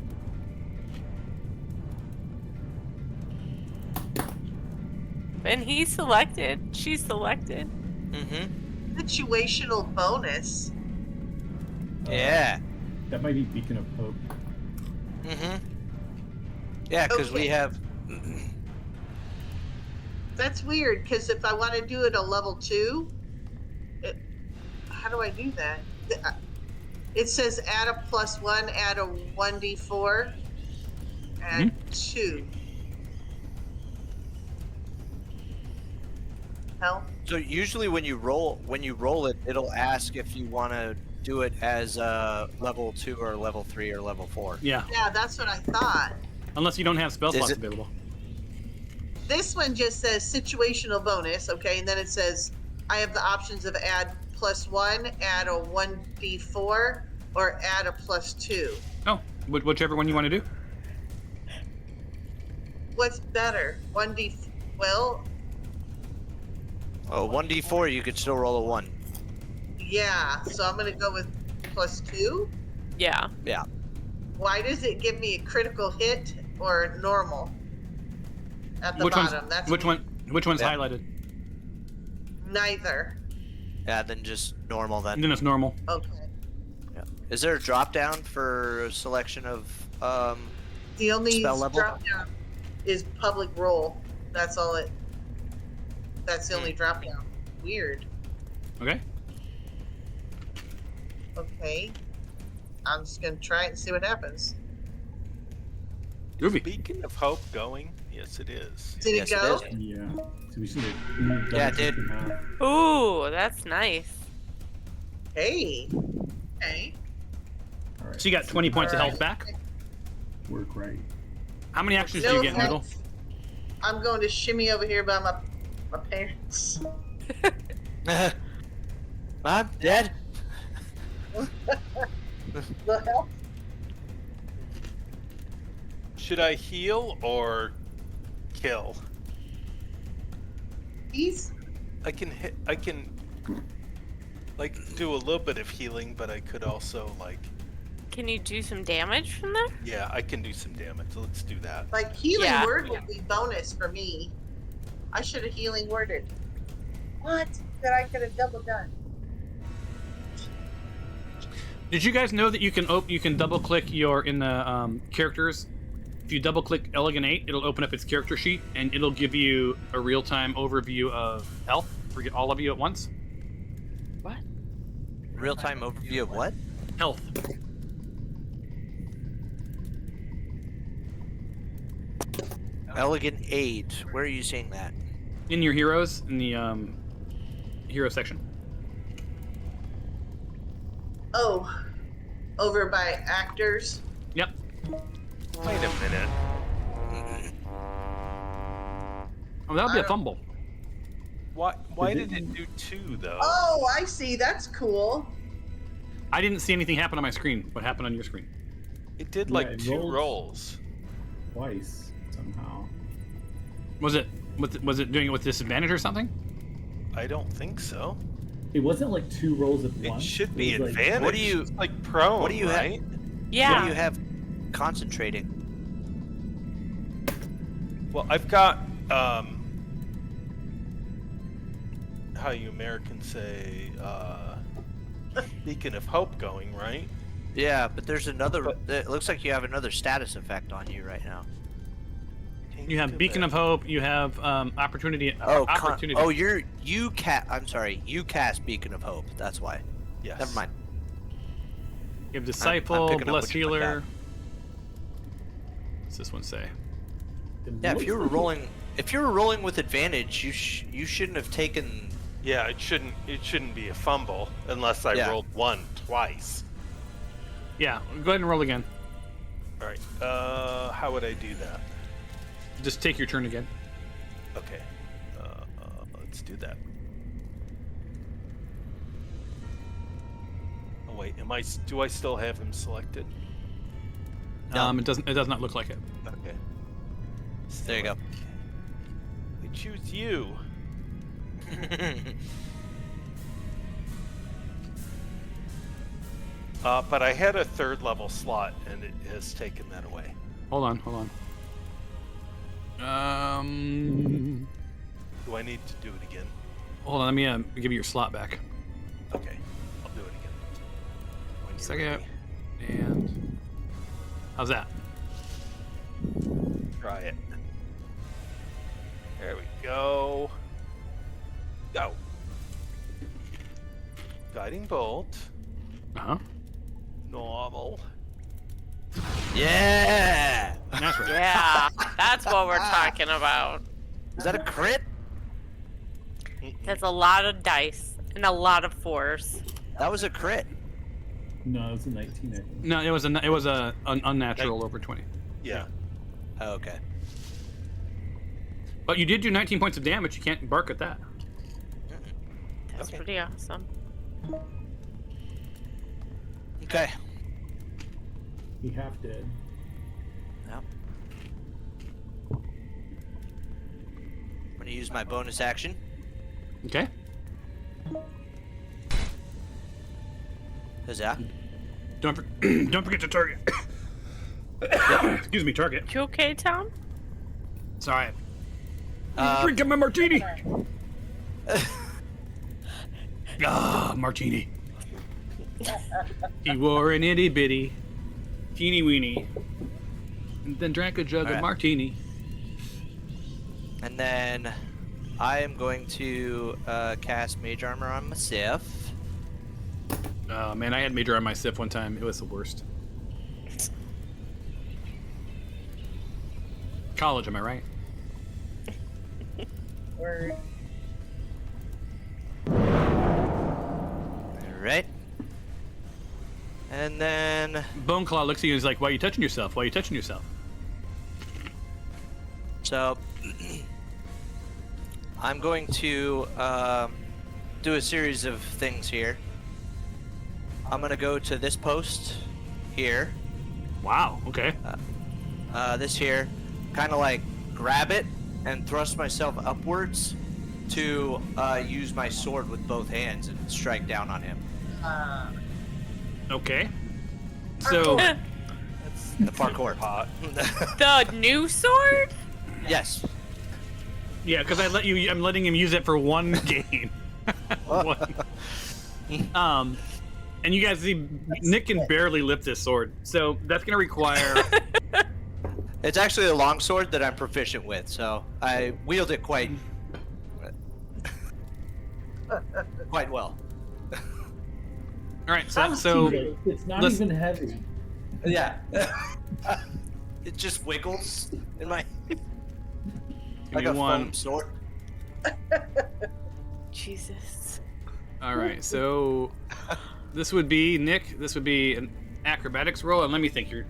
And he selected. She selected. Mm-hmm. Situational bonus. Yeah. That might be Beacon of Hope. Mm-hmm. Yeah, because we Okay. have. That's weird because if I want to do it a level 2, how do I do that? It says add a +1, add a 1d4, add 2. Hell, So usually when you roll it, it'll ask if you want to do it as level 2 or level 3 or level 4. Yeah. yeah, that's what I thought. Unless you don't have spell Is slots it- available. This one just says situational bonus, okay, and then it says I have the options of add +1, add a 1d4, or add a +2. Oh, whichever one you want to do. What's better? 1d? Well, Oh, 1d4, you could still roll a 1. yeah. So I'm gonna go with +2. Yeah. Yeah. Why does it give me a critical hit or normal at the Which bottom? one's That's which one? Which one's Yeah. highlighted? neither. Yeah, then just normal then. And then it's normal. Okay. Yeah. Is there a drop down for a selection of The only Spell level? drop down is public role. That's all it. That's the only drop down. Weird. Okay. Okay. I'm just gonna try it and see what happens. Ruby. Beacon of Hope going? Yes, it is. Did Yes, it go? is. Yeah. So we should have. Yeah, it did. Ooh, that's nice. Hey. Okay. All right. So you got 20 points of All health right. back. Work right. How many actions do No you get, Noodle? thanks. I'm going to shimmy over here by my parents. Mom, Dad. The health. Should I heal or kill? He's I can like do a little bit of healing, but I could also like, Can you do some damage from there? yeah, I can do some damage. Let's do that. like healing Yeah. word will be bonus for me. I should have healing worded. What? That I could have double done. Did you guys know that you can double click your in the characters? If you double click Elegant 8, it'll open up its character sheet and it'll give you a real time overview of health for all of you at once. What? Real-time overview of what? Health. Elegant aid. Where are you seeing that? In your heroes, in the hero section. Oh, over by actors. Yep. Wait a minute. Oh, that'll be a fumble. Why did it do 2 though? Oh, I see. That's cool. I didn't see anything happen on my screen. What happened on your screen? It did Yeah, like it 2 rolls. rolls. Twice somehow. Was it doing it with disadvantage or something? I don't think so. It wasn't like 2 rolls at It once. should be It was like- advantage. What do you- It's like prone? what do you have- right? Yeah. What do you have concentrating? Well, I've got how you Americans say Beacon of Hope going, right? Yeah, but there's another. But- It looks like you have another status effect on you right now. You have Beacon of Hope. You have opportunity. Oh, opportunity. I'm sorry. You cast Beacon of Hope. That's why. Yes. Never mind. You have Disciple, picking up Bless what you put Healer. down. What's this one say? It Yeah, if looks you were like rolling with advantage, you shouldn't have taken. Yeah, it shouldn't be a fumble unless I Yeah. rolled 1 twice. Yeah, go ahead and roll again. All right. How would I do that? Just take your turn again. Okay. Let's do that. Oh wait, do I still have him selected? No. It does not look like it. Okay. There you go. I choose you. But I had a 3rd level slot, and it has taken that away. Hold on. Do I need to do it again? Hold on. Let me give you your slot back. Okay, I'll do it again. When you're Second. ready. And how's that? Try it. There we go. Go. Guiding bolt. Uh huh. Normal. Yeah. That's right. Yeah, that's what we're talking about. Is that a crit? That's a lot of dice and a lot of fours. That was a crit. No, it was a 19, I think. No, it was an unnatural over 20. Yeah. Oh, okay. But you did do 19 points of damage. You can't bark at that. That's Okay. pretty awesome. Okay. He half did. Yep. I'm gonna use my bonus action. Okay. Huzzah. Don't forget to target. Excuse me, target. You okay, Tom? Sorry. Uh, Drinking my martini. Martini. He wore an itty bitty, teeny weeny, and then drank a jug of Alright. martini. And then I am going to cast Mage Armor on myself. Oh man, I had Major on my Sif one time. It was the worst. college, am I right? Word. Alright. And then... Boneclaw looks at you and is like, why are you touching yourself? Why are you touching yourself? So... I'm going to do a series of things here. I'm going to go to this post here. Wow, okay. This here. Kind of like grab it and thrust myself upwards to use my sword with both hands and strike down on him. Okay. So, The parkour. Hot. The new sword? Yes. yeah, because I'm letting him use it for one game. One. And you guys see Nick can barely lift this sword, so that's gonna require. It's actually a long sword that I'm proficient with, so I wield it quite well. All right, so It's not let's- even heavy. Yeah. It just wiggles in my give like me a one. foam sword. Jesus. All right, so this would be Nick. This would be an acrobatics roll, and let me think. You're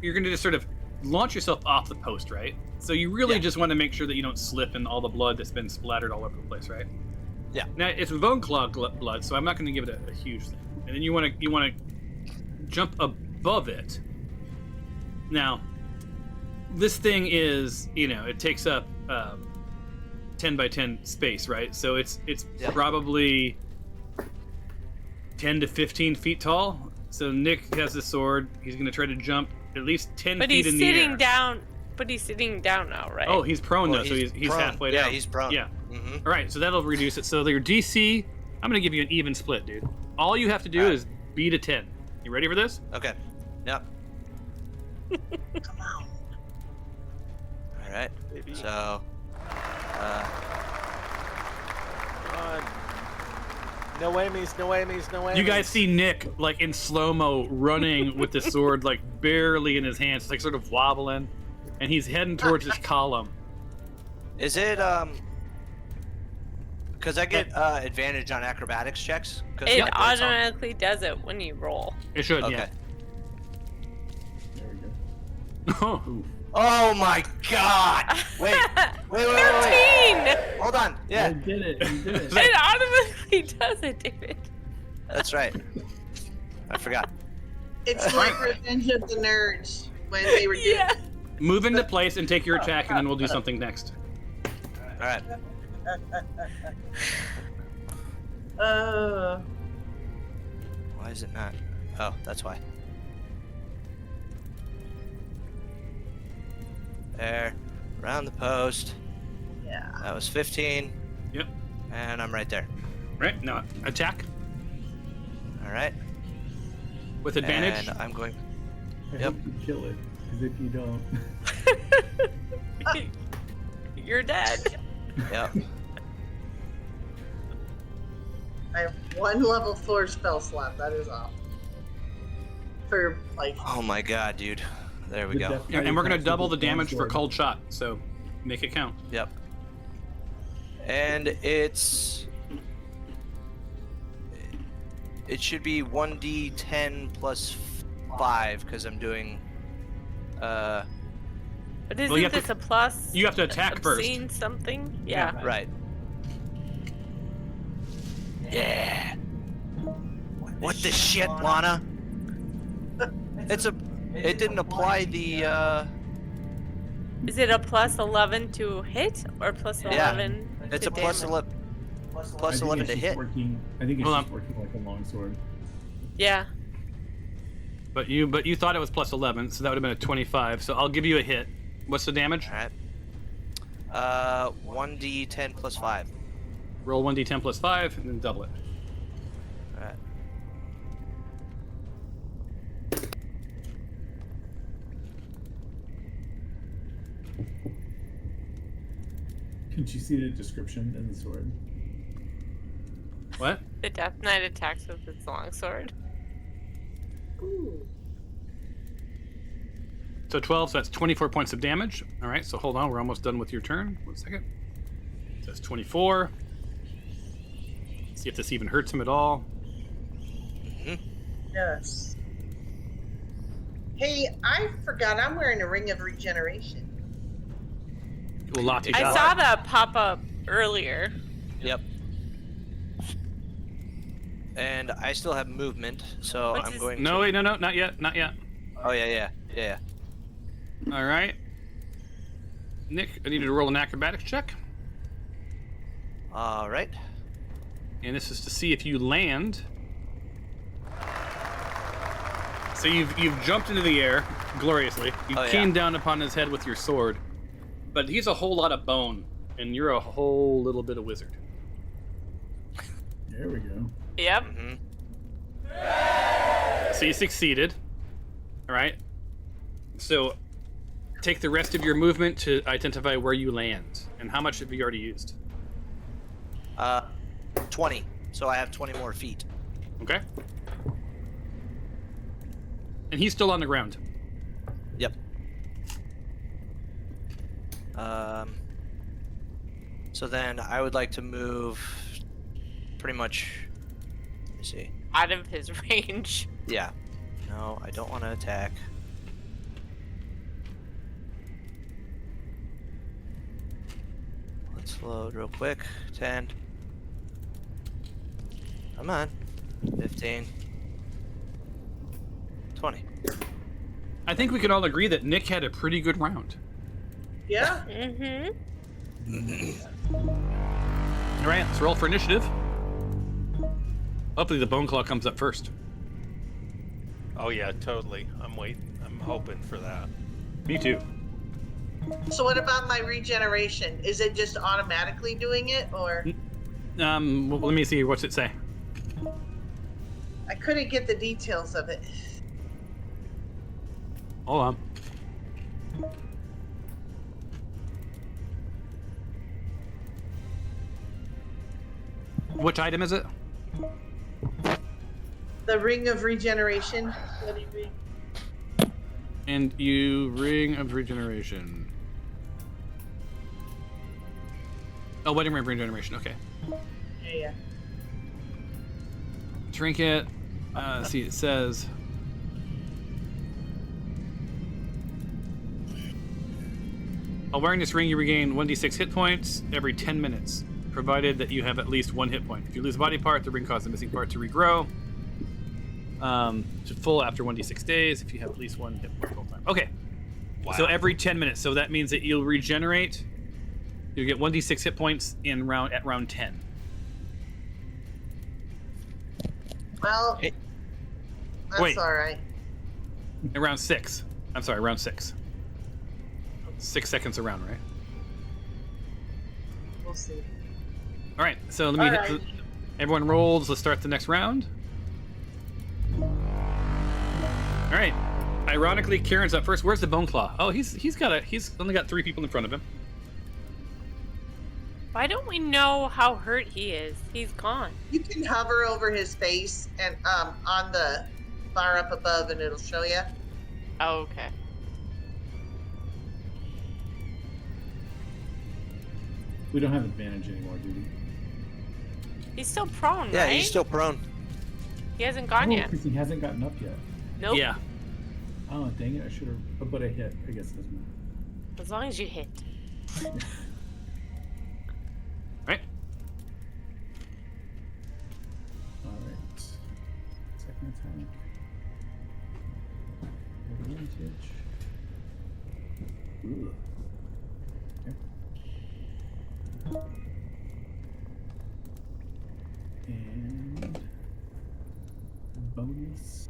going to just sort of launch yourself off the post, right? So you really Yeah. just want to make sure that you don't slip in all the blood that's been splattered all over the place, right? Yeah. Now it's bone claw blood, so I'm not going to give it a huge thing. And then you want to jump above it. Now, this thing is, it takes up 10 by 10 space, right? So it's Yeah. probably 10 to 15 feet tall. So Nick has the sword. He's going to try to jump at least 10 But feet he's in the air. sitting down. But he's sitting down now, right? Oh, he's prone Well, though, so he's prone. halfway Yeah, down. he's prone. Yeah. Mm-hmm. All right, so that'll reduce it. So your DC, I'm going to give you an even split, dude. All you have to do All right. is beat a 10. You ready for this? Okay. Yep. Come on. All right. Maybe. So, No whammies, no whammies, no whammies. You guys see Nick like in slow-mo running with the sword like barely in his hands, like sort of wobbling, and he's heading towards this column. is it because I get advantage on acrobatics checks? 'Cause It it's on- automatically does it when you roll. It should, Okay. yeah. There we go. Oh, Ooh. Oh my God! Wait. 13! Hold on. Yeah, You did it. You did it. It automatically does it, David. that's right. I forgot. It's like Revenge of the Nerds when they were doing. Yeah. move into place and take your attack, and then we'll do something next. All right. Why is it not? Oh, that's why. There, around the post. Yeah. That was 15. Yep. And I'm right there. Right now, attack All right. with advantage. And I'm going. I Yep. hope you kill it, because if you don't, You're dead. Yep. I have one level 4 spell slot. That is all. For like. Oh my God, dude. There we the go. death Yeah, and we're gonna attacks double with the one damage for sword. cold shot, so make it count. Yep. And it's. It should be 1d10 plus 5 because I'm doing. But isn't you have this to- a plus? You have to attack first. Obscene something? Yeah. Right. Yeah. What the shit, Lana? It's a. It didn't apply the. Is it a plus 11 to hit or plus Yeah. 11? It's to a plus damage? 11. I Plus think 11 it's to just hit. Working, I think it's Hold just on. working like a longsword. Yeah. But you thought it was plus 11, so that would have been a 25. So I'll give you a hit. What's the damage? All right. 1d10 plus 5. Roll 1d10 plus 5, and then double it. All right. Did you see the description in the sword? What? The Death Knight attacks with its longsword. Ooh. So 12, so that's 24 points of damage. All right, so hold on, we're almost done with your turn. 1 second. So that's 24. See if this even hurts him at all. Yes. Hey, I forgot I'm wearing a ring of regeneration. Well, Lottie I died. saw that pop up earlier. Yep. And I still have movement, so What's I'm his- going No, to... wait, no, not yet, not yet. Oh, yeah. All right. Nick, I need you to roll an acrobatics check. All right. And this is to see if you land. So you've jumped into the air gloriously. You Oh, yeah. came down upon his head with your sword. But he's a whole lot of bone, and you're a whole little bit of wizard. There we go. Yep. So you succeeded. All right. So take the rest of your movement to identify where you land. And how much have you already used? 20. So I have 20 more feet. Okay. And he's still on the ground. Yep. So then I would like to move pretty much, let me see. Out of his range. Yeah. No, I don't want to attack. Let's load real quick. 10. Come on. 15. 20. I think we can all agree that Nick had a pretty good round. Yeah. Mm-hmm. All right, let's roll for initiative. Hopefully the bone claw comes up first. Oh yeah, totally. I'm hoping for that. Me too. So what about my regeneration? Is it just automatically doing it, or Well, let me see. What's it say? I couldn't get the details of it? Hold on. Which item is it? The ring of regeneration. And you ring of regeneration. Oh, wedding ring of regeneration. Okay. Yeah. Trinket. See, it says. While wearing this ring, you regain 1d6 hit points every 10 minutes, provided that you have at least 1 hit point. If you lose a body part, the ring causes the missing part to regrow. To full after 1d6 days if you have at least 1 hit point the whole time. Okay. Wow. So every 10 minutes. So that means that you'll regenerate. You'll get 1d6 hit points at round 10. Well, Hey. that's Wait. all right. At round 6. I'm sorry, round 6. 6 seconds around, right? We'll see. All right. So let me hit. Alright. Everyone rolls. Let's start the next round. All right. Ironically, Kieran's up first. Where's the bone claw? Oh, he's only got 3 people in front of him. Why don't we know how hurt he is? He's gone. You can hover over his face and on the bar up above, and it'll show you. Oh, okay. We don't have advantage anymore, do we? He's still prone, Yeah, right? he's still prone. He hasn't gone yet. Because he hasn't gotten up yet. Nope. Yeah. Oh, dang it! I should have. But I hit. I guess it doesn't matter. As long as you hit. Right. All right. Second attack. Advantage. Ooh. Okay. And bonus.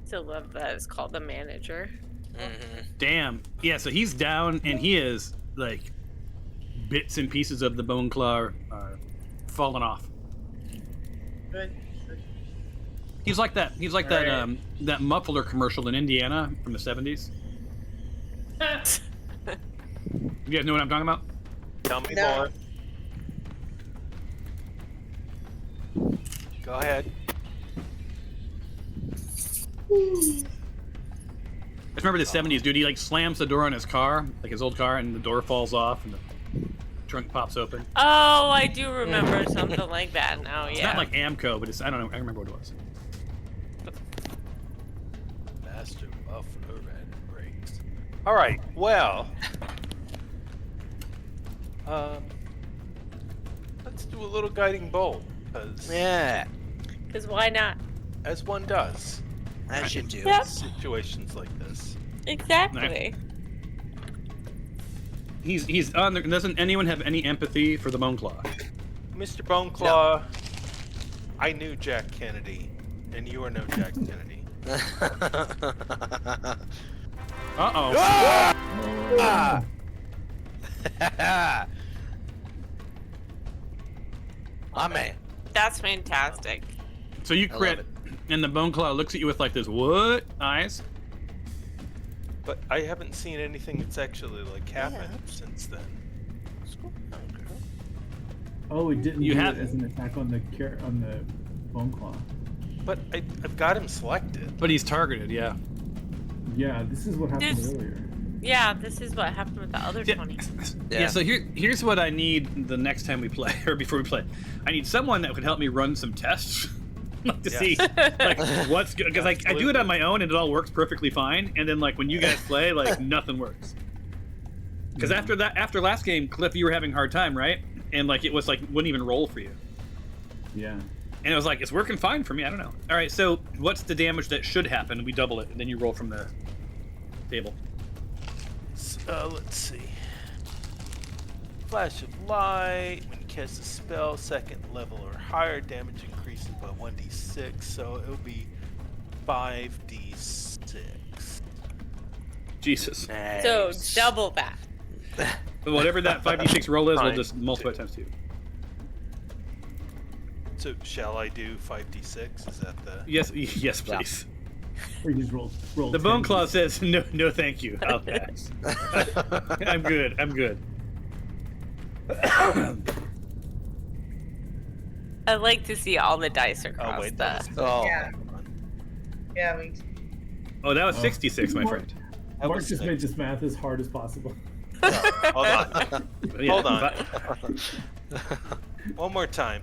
Still love that it's called the manager. Damn. Yeah. So he's down, and he is like bits and pieces of the bone claw are falling off. Good. He's like that. He's like that. That muffler commercial in Indiana from the 70s. You guys know what I'm talking about? Tell me No. more. Go ahead. I remember the 70s, dude. He like slams the door on his car, like his old car, and the door falls off and the trunk pops open. Oh, I do remember something like that now. It's Yeah. not like Amco, but it's I don't know. I remember what it was. Master buff overhead brakes. All right. Well, let's do a little guiding bolt, because Yeah, Because why not? as one does as you do. Yep. in situations like this. Exactly. He's on. Doesn't anyone have any empathy for the Boneclaw? Mr. Boneclaw, I knew Jack Kennedy, and you are no Jack Kennedy. Uh-oh. My man. That's fantastic. So you I crit, love and the Boneclaw looks at you with like this what eyes? But I haven't seen anything that's actually like happened since then. Oh, it didn't You do have- it as an attack on the bone claw. But I've got him selected. But he's targeted, yeah. Yeah, this is what happened This- earlier. Yeah, this is what happened with the other Yeah. 20. Yeah. So here's what I need the next time we play, or before we play. I need someone that could help me run some tests, like to see like what's good, because I do it on my own and it all works perfectly fine, and then like when you guys play, like nothing works. Because after last game, Cliff, you were having a hard time, right? And like it was like wouldn't even roll for you. Yeah. And it was like, it's working fine for me. I don't know. All right, so what's the damage that should happen? We double it, and then you roll from the table. Let's see. Flash of light. When you cast a spell, second level or higher, damage increases by 1d6. So it'll be 5d6. Jesus. So Nice. double that. But whatever that 5d6 roll is, we'll Fine. just multiply it times 2. So shall I do 5d6? Is that the? Yes, yes, please. Or you just roll. The Bone Claw says, no, thank you. I'll pass. I'm good. I like to see all the dice Oh across wait, the. that was Oh. Yeah. Yeah, me too. Oh, that was 66, my friend. That Mark was just six. made this math as hard as possible. Hold on. Yeah, Hold on. but- One more time.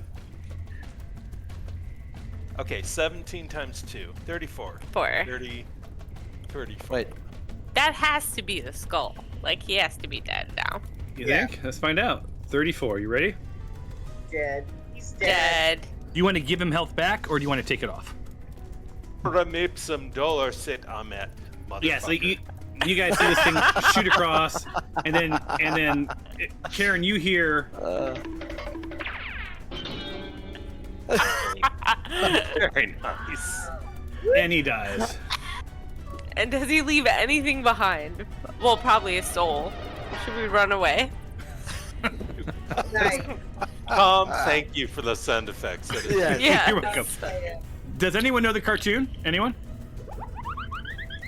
Okay, 17 times 2. 34. 4. 34. Wait. That has to be the skull. Like, he has to be dead now. You Yeah. think? Let's find out. 34. You ready? Dead. He's dead. Dead. You want to give him health back, or do you want to take it off? Ramipsum dollar sit Ahmet. Yeah, so motherfucker. you guys see this thing shoot across, and then Karen, you hear Very nice. and he dies. And does he leave anything behind? Well, probably his soul. Should we run away? Nice. Thank you for the sound effects. That is- Yeah. Yeah. You're welcome. Yeah. Does anyone know the cartoon? Anyone?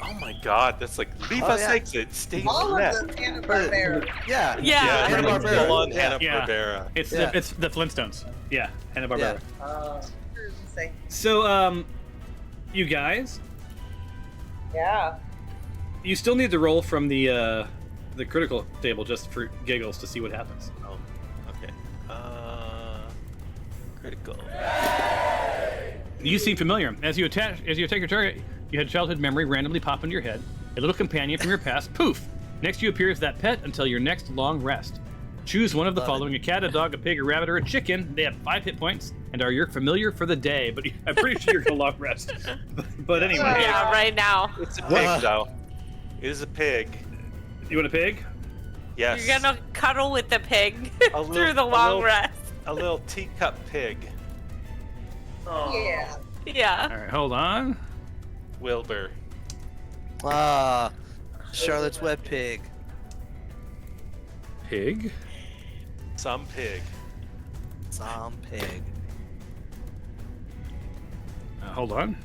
Oh my god, that's like leave Oh, us yeah. exit, stay All left. of them Hanna-Barbera. Yeah. Yeah. Yeah, Hanna-Barbera. full on Yeah. Hanna-Barbera. It's Yeah. it's the Flintstones. Yeah, Hanna-Barbera. Say, So you guys, yeah. you still need to roll from the critical table just for giggles to see what happens. Oh, okay. Critical. You seem familiar. As you attack your target, you had a childhood memory randomly pop into your head. A little companion from your past, poof. Next to you appears that pet until your next long rest. Choose one of the Love following: a cat, a dog, a pig, a rabbit, or a chicken. They have 5 hit points and are your familiar for the day. But I'm pretty sure you're gonna long rest. But anyway, Yeah, right now. It's a pig, though. It is a pig. you want a pig? Yes. You're gonna cuddle with the pig A little- through the a long little- rest. A little teacup pig. Yeah. Yeah. All right, hold on. Wilbur. Charlotte's wet pig. Pig. Some pig. Some pig. Hold on.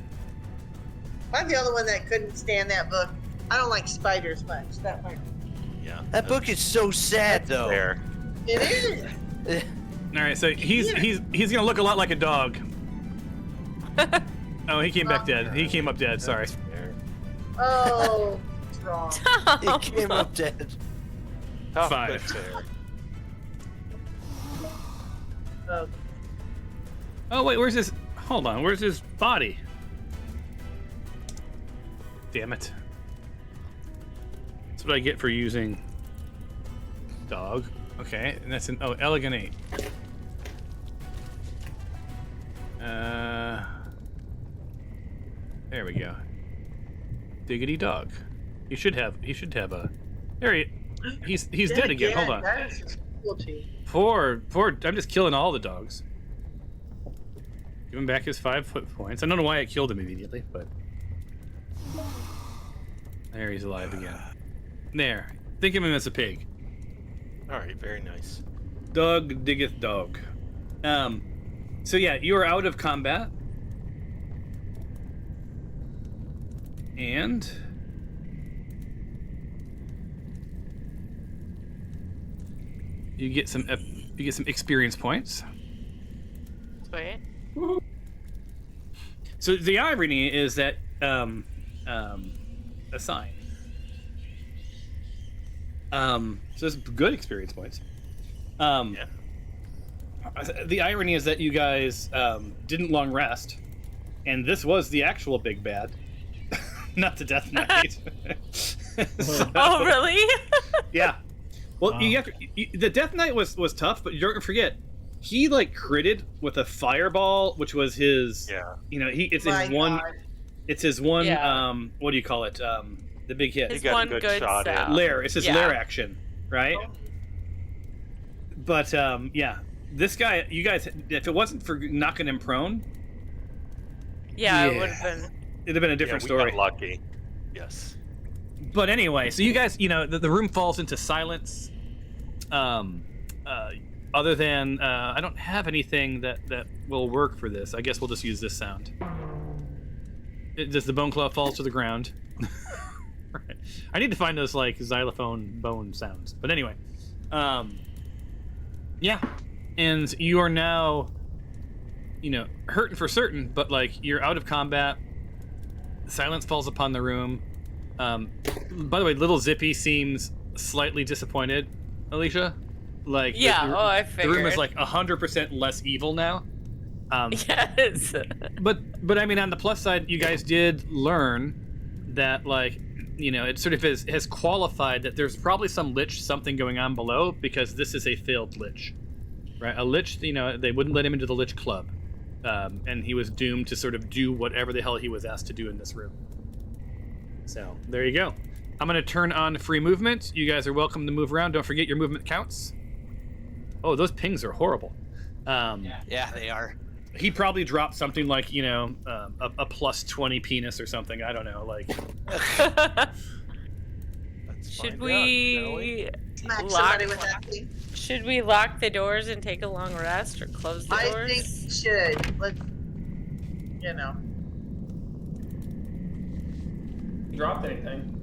I'm the only one that couldn't stand that book. I don't like spiders much. That much. Yeah. That book is so sad, though. There. It is. Eh, All right, so he's gonna look a lot like a dog, Oh, he came back dead. He came up dead. Sorry. That's fair. Oh, it's wrong. It came up dead. Tough, 5. but fair. Oh, Oh wait, where's his? Hold on, where's his body? Damn it! That's what I get for using dog. Okay, and that's an elegant 8. There we go. Diggity dog. He should have a. There he's then dead again. Hold on. That is cruelty. Poor. I'm just killing all the dogs. Give him back his 5 hit points. I don't know why I killed him immediately, but there he's alive again. There. Think of him as a pig. All right, very nice. Dog diggeth dog. So yeah, you are out of combat, and you get some experience points. Sweet. So the irony is that assign. So it's good experience points. Yeah. The irony is that you guys didn't long rest, and this was the actual big bad, not the Death Knight. So- Oh, really? Yeah. Well, Wow. you have to, the Death Knight was tough, but you don't forget, he like critted with a fireball, which was his. Yeah. You know, it's My his one. God. It's his one. Yeah. What do you call it? The big hit. His got a one good good shot in. stuff. Lair. It's his Yeah. lair action, right? But yeah, this guy, you guys, if it wasn't for knocking him prone, Yeah, it Yeah. would have been. it'd have been a different We story. got lucky. Yes. But anyway, so you guys, the room falls into silence. Other than I don't have anything that will work for this. I guess we'll just use this sound. Does the bone claw fall to the ground? Right. I need to find those like xylophone bone sounds. But anyway, yeah, and you are now, hurting for certain, but like you're out of combat. Silence falls upon the room. By the way, little Zippy seems slightly disappointed. Alicia, like Yeah. the I room figured. is like 100% less evil now. Yes. But I mean, on the plus side, you guys did learn that, like, it sort of has qualified that there's probably some lich something going on below, because this is a failed lich, right? A lich, they wouldn't let him into the lich club, and he was doomed to sort of do whatever the hell he was asked to do in this room. So there you go. I'm gonna turn on free movement. You guys are welcome to move around. Don't forget your movement counts. Oh, those pings are horrible. Yeah, they are. He probably dropped something like, a plus 20 penis or something. I don't know. Like, Let's Should find out, shall we Smack lock? somebody with that thing. Should we lock the doors and take a long rest, or close the I doors? think we should. Let's, Dropped anything?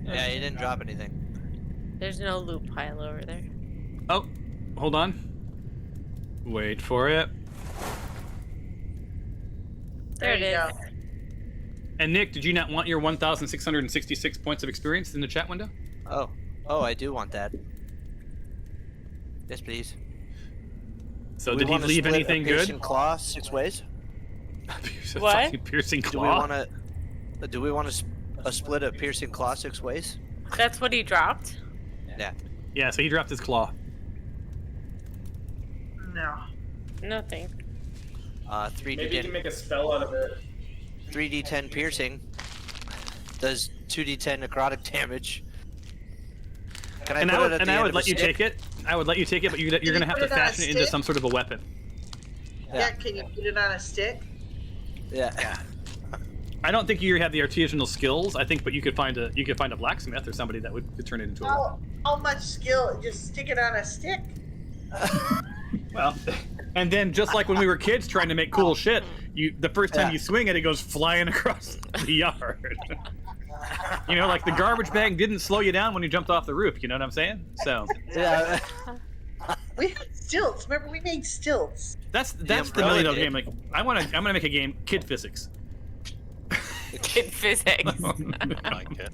Yeah, you didn't drop anything. There's no loot pile over there. oh, hold on. Wait for it. There it you is. go. And Nick, did you not want your 1,666 points of experience in the chat window? Oh, I do want that. Yes, please. So Do we did he wanna leave split a anything piercing good? claw 6 ways? What? Fucking piercing Do claw. we want to split a piercing claw 6 ways? That's what he dropped? Yeah, so he dropped his claw. No. Nothing. 3d10 Maybe you can make a spell out of it. 3d10 piercing does 2d10 necrotic damage. Can I And put I it would, at and the I end would of let a you stick? take it. I would let you take it, but you're you going to have put to it on a fashion it into stick? some sort of a weapon. Yeah, can you put it on a stick? Yeah. I don't think you have the artisanal skills. I think, but you could find a blacksmith or somebody that could turn it into a weapon. How much skill? Just stick it on a stick? Well, and then just like when we were kids trying to make cool shit, the first time Yeah. you swing it, it goes flying across the yard. Like the garbage bag didn't slow you down when you jumped off the roof. You know what I'm saying? So Yeah. We had stilts. Remember, we made stilts. That's the umbrella $1 million did. game. Like I'm gonna make a game, kid physics. Kid physics. I like it.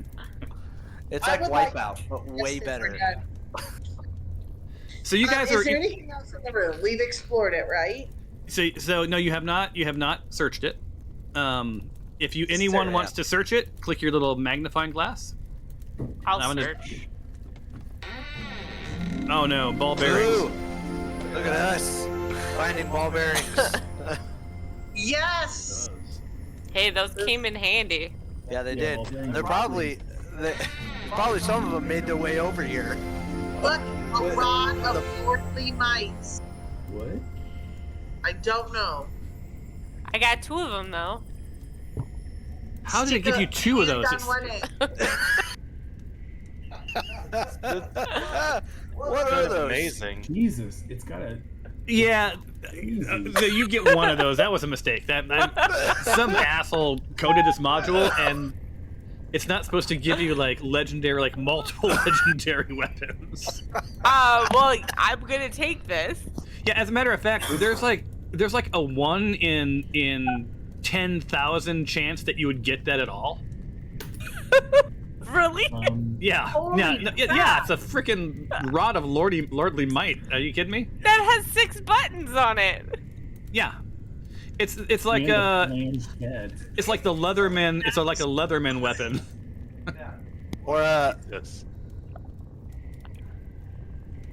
It's I like would like- Wipeout, but way Yes, better. we're done. So you guys are. Is there anything else in the room? We've explored it, right? So no, you have not. You have not searched it. If anyone Sarah, wants to search it, click your little magnifying glass. I'll I'm gonna- search. Oh no, ball bearings. Ooh, look at us finding ball bearings. Yes. Hey, those came in handy. Yeah, they Yeah, did. ball bearings They're are probably some of them made their way over here. Look, a rod of lordly might. What? I don't know. I got 2 of them though. How did it Stick give a you 2 of hand those? on one end. What are That's those? amazing. Jesus, it's got a. Yeah, so you get 1 of those. That was a mistake. Some asshole coded this module, and it's not supposed to give you like legendary, like multiple legendary weapons. Well, I'm gonna take this. Yeah, as a matter of fact, there's like a 1 in 10,000 chance that you would get that at all. Really? Yeah, Holy yeah, it's a freaking rod of lordly might. Are you kidding me? That has 6 buttons on it. Yeah, it's like and a flanged head. it's like the Leatherman. It's like a Leatherman weapon. Or Yes.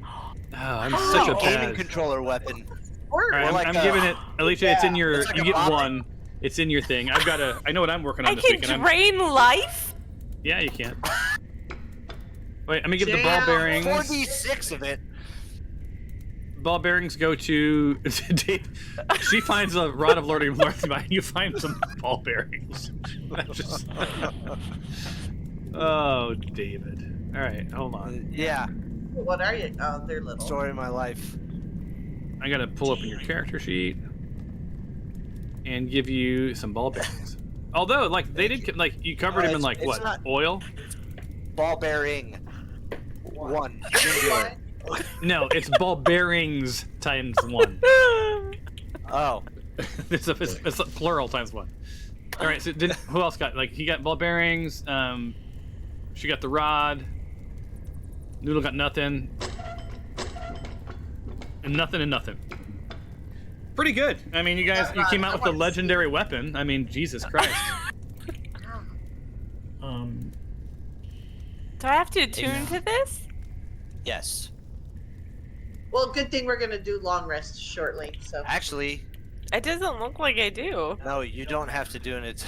Oh, I'm such a gaming bad. controller weapon. All right, Or like I'm a- giving it. Alicia, it's in your. it's like you a get bomb. 1. It's in your thing. I know what I'm working on I this can week. And I'm, drain life. yeah, you can. Wait, I'm gonna give the ball Damn. bearings. 4d6 of it. Ball bearings go to Dave. She finds a rod of lordly might. You find some ball bearings. That's just. Oh, David. All right, hold on. Yeah, What are you? Oh, they're little. story of my life. I gotta pull open your character sheet and give you some ball bearings. Although, like they did, like you covered him in like it's what? not- Oil? Ball bearing. 1. Singular. No, it's ball bearings times 1. Oh. it's a plural times 1. All right. So who else got? Like he got ball bearings. She got the rod. Noodle got nothing. And nothing. Pretty good. I mean, you guys, you came out with the legendary weapon. I mean, Jesus Christ. Do I have to attune to this? Yes. Well, good thing we're gonna do long rest shortly. So Actually, It doesn't look like I do. no, you don't have to do it.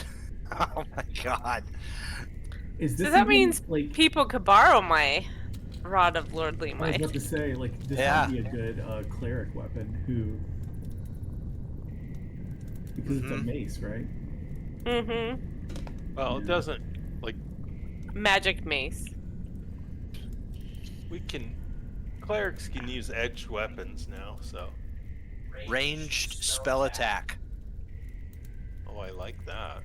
Oh my god. Is this So that even, means like people could borrow my rod of lordly I was might. about to say, like this Yeah. would be a good cleric weapon because it's a Mhm. mace, right? Mm-hmm. Well, it doesn't. Like Magic mace. we can. Clerics can use edged weapons now, so. Ranged spell attack. Oh, I like that.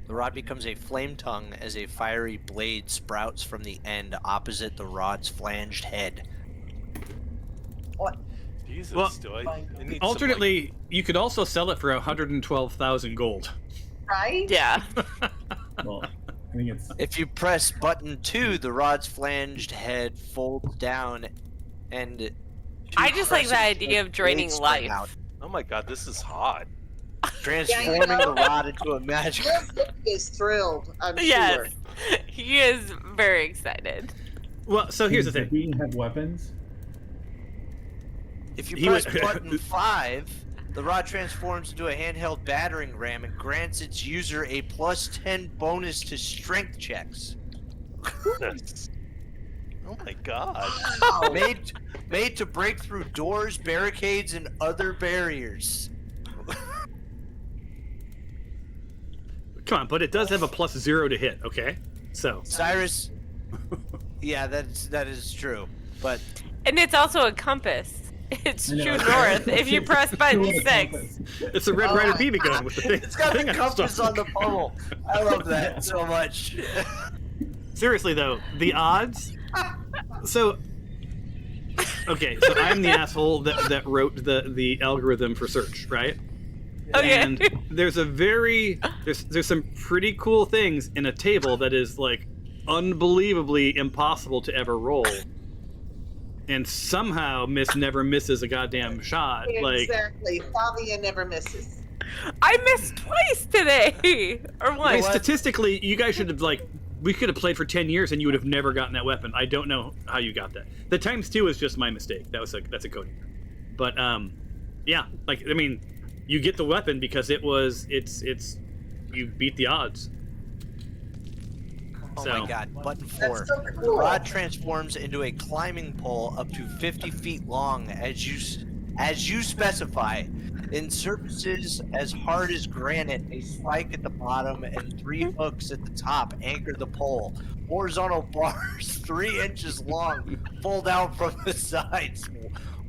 The rod becomes a flame tongue as a fiery blade sprouts from the end opposite the rod's flanged head. Jesus, Well, do I need some, like, Alternately, you could also sell it for 112,000 gold. right? Yeah. Well, I think it's If you press button 2, the rod's flanged head folds down and... I just like the crescent idea of blades draining spring life. out, oh my god, this is hot. transforming Yeah, you know. the rod into a magic... Rick is thrilled. I'm sure. Yes. He is very excited. Well, so here's the does thing. we have weapons? If you He press was- button 5, the rod transforms into a handheld battering ram and grants its user a +10 bonus to strength checks. Goodness. Oh my god. Wow. Made to break through doors, barricades, and other barriers. Come on, but it does have a +0 to hit. Okay, so Cyrus, yeah, that is true. But And it's also a compass. It's I know. true north if you press button Two on a 6. compass. it's a Red Ryder BB gun with the thing. it's got the thing compass top. on the pummel. I love that so much. Seriously though, the odds. So Okay, so I'm the asshole that wrote the algorithm for search, right? Okay. And there's some pretty cool things in a table that is like unbelievably impossible to ever roll. And somehow Miss never misses a goddamn shot. Like, Exactly. Flavia never misses. I missed twice today, or I mean, once. statistically, you guys should have we could have played for 10 years and you would have never gotten that weapon. I don't know how you got that. The ×2 is just my mistake. That's a coding. But yeah, like I mean, you get the weapon because it's you beat the odds. Oh So- my god, button 4. That's so The cool. rod transforms into a climbing pole up to 50 feet long as you specify. In surfaces as hard as granite, a spike at the bottom and 3 hooks at the top anchor the pole. Horizontal bars 3 inches long pull down from the sides,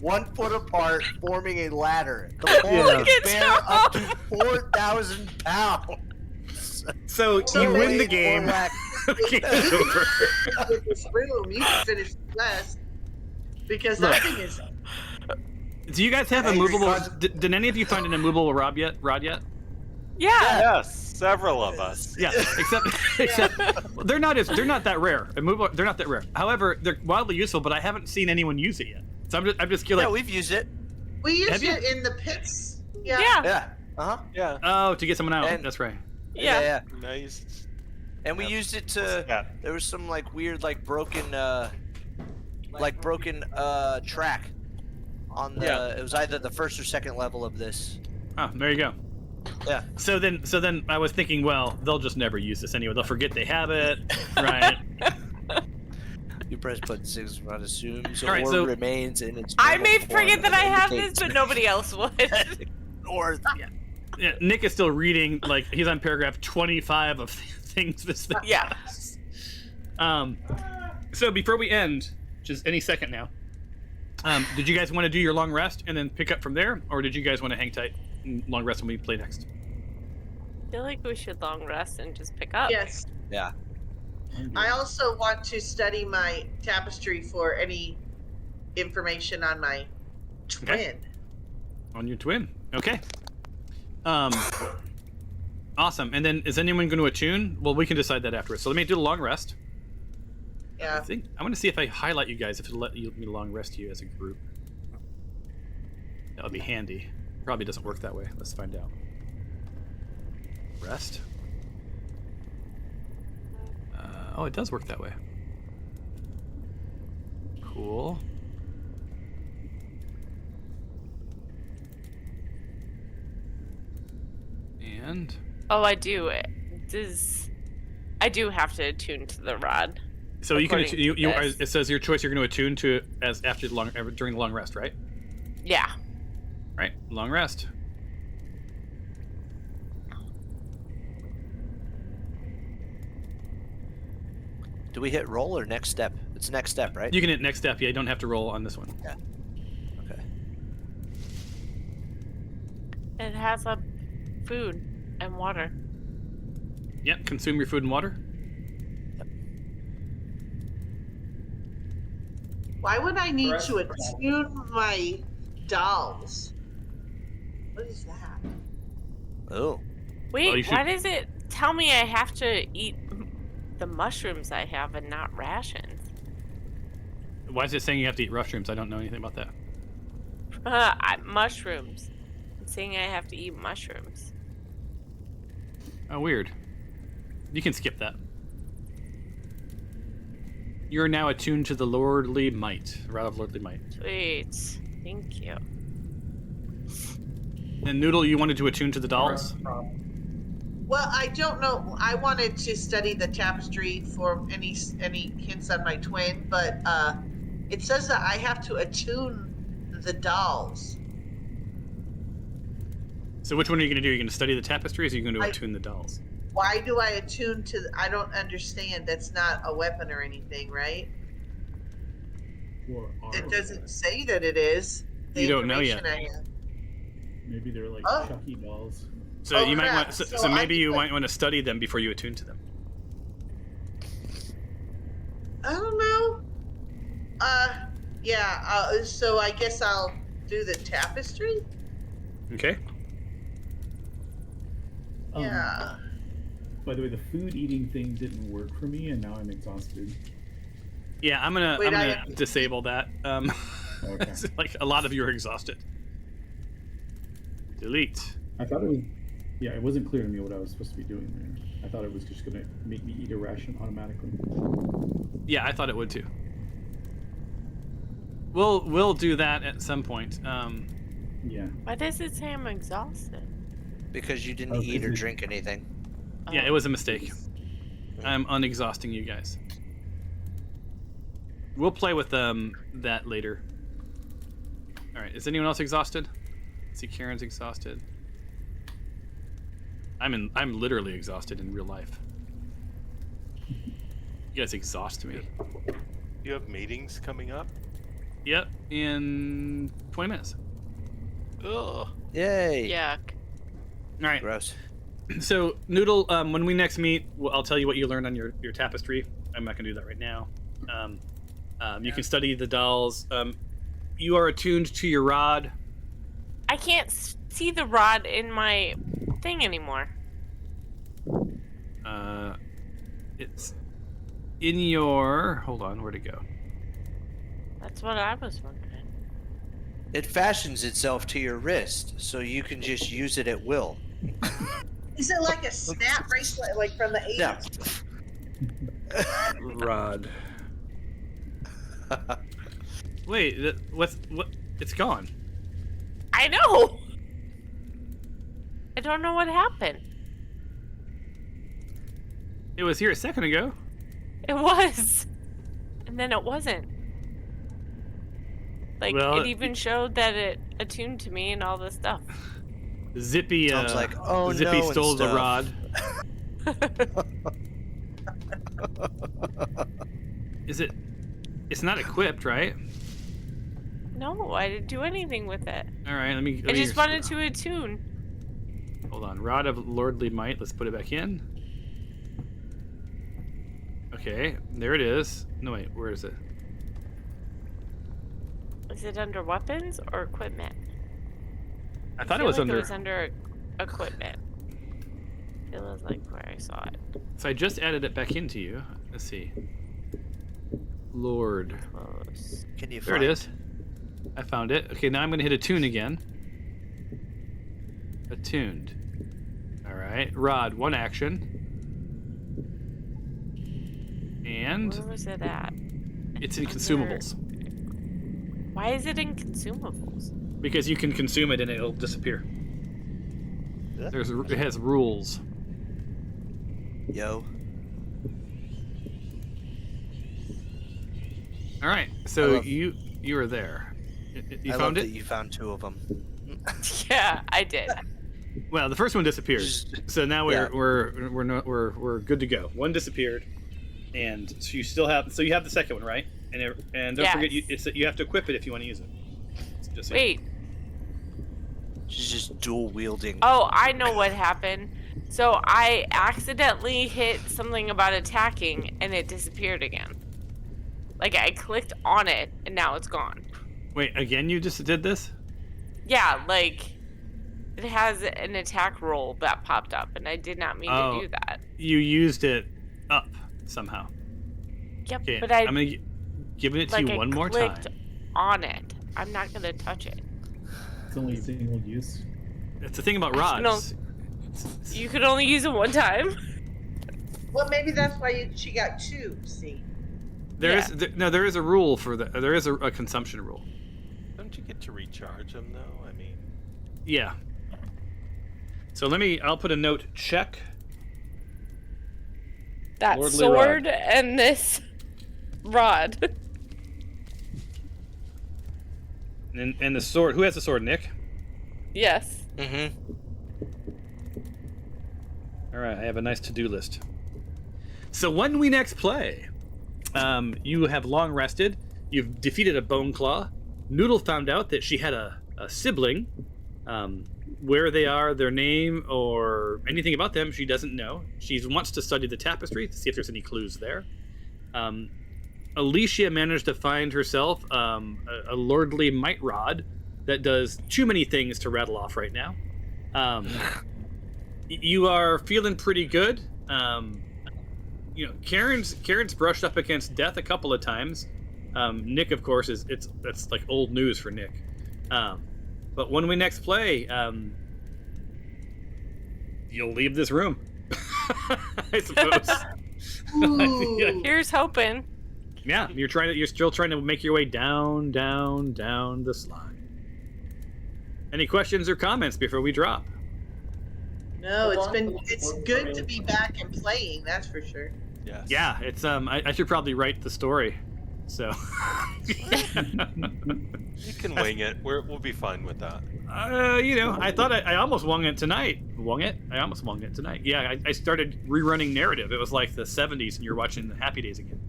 1 foot apart, forming a ladder. The pole Yeah. can bear up to 4,000 pounds. So you So win the Weight or game. lack- Game's over. With this room, you can finish last because Look. that thing is. Do you guys have a Angry movable? cause- Did any of you find an immovable rod yet? Yeah. Yes, several of us. Yeah, except they're not that rare. Immovable, they're not that rare. However, they're wildly useful, but I haven't seen anyone use it yet. So I'm just Yeah, like, we've used it. We Have used you? it in the pits. Yeah. Yeah. Yeah. Uh-huh. Yeah. oh, to get someone out. And- That's right. Yeah. Nice. And we Yep. used it to. Yeah. There was some like weird, like broken track on the. Yeah. It was either the first or second level of this. Oh, there you go. Yeah. So then I was thinking, well, they'll just never use this anyway. They'll forget they have it, right? You press button 6, rod assumes All right, or so- remains in its. I normal may form forget that and I have this, indicates- but nobody else would. Or Yeah, Nick is still reading. Like he's on paragraph 25 of things this thing. Yeah. So before we end, which is any second now, did you guys want to do your long rest and then pick up from there, or did you guys want to hang tight and long rest when we play next? I feel like we should long rest and just pick up. Yes. yeah. I also want to study my tapestry for any information on my twin. Okay. On your twin. Okay. Awesome. And then is anyone going to attune? Well, we can decide that afterwards. So let me do the long rest. I Yeah. think I'm going to see if I highlight you guys, if it'll let me long rest you as a group. That would be handy. Probably doesn't work that way. Let's find out. Rest. Oh, it does work that way. Cool. And Oh, I do. I do have to attune to the rod. so you can According to this. it says your choice. You're going to attune to it as after the during the long rest, right? Yeah. Right. Long rest. Do we hit roll or next step? It's next step, right? You can hit next step. Yeah, you don't have to roll on this one. Okay. It has a food and water. Yep. Consume your food and water. Why would I need Correct. to attune my dolls? What is that? Oh. Wait, Well, you why should- does it tell me I have to eat the mushrooms I have and not rations? Why is it saying you have to eat mushrooms? I don't know anything about that. Mushrooms. It's saying I have to eat mushrooms. Oh, weird. You can skip that. You are now attuned to the lordly might, rod of lordly might. Sweet. Thank you. And Noodle, you wanted to attune to the dolls? Well, I don't know. I wanted to study the tapestry for any hints on my twin, but it says that I have to attune the dolls. So which one are you going to do? Are you going to study the tapestries, or are you going to I- attune the dolls? Why do I attune to? I don't understand. That's not a weapon or anything, right? Or are It doesn't say that it is. The You don't know yet. information I have. Maybe they're like Oh. Chucky dolls. So Oh, you might crap. want. So, So so I maybe you could- might want to study them before you attune to them. I don't know. Yeah, so I guess I'll do the tapestry? Okay. Yeah. By the way, the food eating thing didn't work for me, and now I'm exhausted. Yeah, I'm gonna Wait, I I'm have gonna to disable that. Okay. Like a lot of you are exhausted. Delete. I thought it was. Yeah, it wasn't clear to me what I was supposed to be doing there. I thought it was just gonna make me eat a ration automatically. Yeah, I thought it would too. We'll do that at some point. Yeah. Why does it say I'm exhausted? Because you didn't Oh, eat or is it- drink anything. Yeah, it Oh. was a mistake. I'm unexhausting you guys. We'll play with that later. All right, is anyone else exhausted? See, Karen's exhausted. I'm literally exhausted in real life. You guys exhaust me. You have meetings coming up? Yep, in 20 minutes. Ugh. Yay. Yuck. All right. Gross. So, Noodle, when we next meet, I'll tell you what you learned on your tapestry. I'm not going to do that right now. You can study the dolls. You are attuned to your rod. I can't see the rod in my thing anymore. It's in your... Hold on, where'd it go? That's what I was wondering. It fashions itself to your wrist, so you can just use it at will. Is it like a snap bracelet, like from the 80s? Yeah. Rod. Wait, what? It's gone. I know! I don't know what happened. It was here a second ago. It was. And then it wasn't. Like, Well, it even showed that it attuned to me and all this stuff. Zippy, Tom's like, oh Zippy no, and stole the stuff. rod. Is it? It's not equipped, right? No, I didn't do anything with it. All right, let me. I just wanted to attune. Hold on, Rod of Lordly Might. Let's put it back in. Okay, there it is. No wait, where is it? Is it under weapons or equipment? I thought it feel was like under. It was under equipment. It was like where I saw it. So I just added it back into you. Let's see. Lord. Close. Can you There find it is. I found it. Okay, now I'm gonna hit attune again. Attuned. All right, Rod, one action. And Where was it at? it's in Under- consumables Why is it in consumables? because you can consume it and it'll disappear. Yeah. It has rules. Yo. All right, I so love- you are there. You I found love it. that you found two of them. Yeah, I did. Well, the first one disappeared, so now Yeah. we're good to go. One disappeared, and so you still have you have the second one, right? And don't forget you have to equip it if you want to use it. Just so you know. Wait. She's just dual wielding. Oh, I know what happened. So I accidentally hit something about attacking, and it disappeared again. Like, I clicked on it, and now it's gone. Wait, again? You just did this? Yeah, like, it has an attack roll that popped up, and I did not mean Oh. to do that. You used it up somehow. Yep, Okay, but I I'm gonna give it to like you I one more time. clicked on it. I'm not gonna touch it. It's only single use. It's the thing about I know. rods. You could only use it one time. Well, maybe that's why she got two, see? There Yeah. is there is a rule for that. There is a consumption rule. Don't you get to recharge them though? I mean, Yeah. So I'll put a note. Check. That Lordly sword rod. and this rod. And the sword. Who has the sword? Nick. Yes. Mm-hmm. All right. I have a nice to-do list. So when we next play, you have long rested. You've defeated a bone claw. Noodle found out that she had a sibling. Where they are, their name, or anything about them, she doesn't know. She wants to study the tapestry to see if there's any clues there. Alicia managed to find herself a lordly might rod that does too many things to rattle off right now. You are feeling pretty good. Karen's brushed up against death a couple of times. Nick, of course, that's like old news for Nick. But when we next play, you'll leave this room, I suppose. Ooh. Here's hoping. Yeah, you're still trying to make your way down the slide. Any questions or comments before we drop? No, it's good to be back and playing, that's for sure. Yes. Yeah, it's I should probably write the story. So You can wing it. We'll be fine with that. I thought I almost wung it tonight. I almost wung it tonight. Yeah, I started rerunning narrative. It was like the 70s and you're watching the Happy Days again.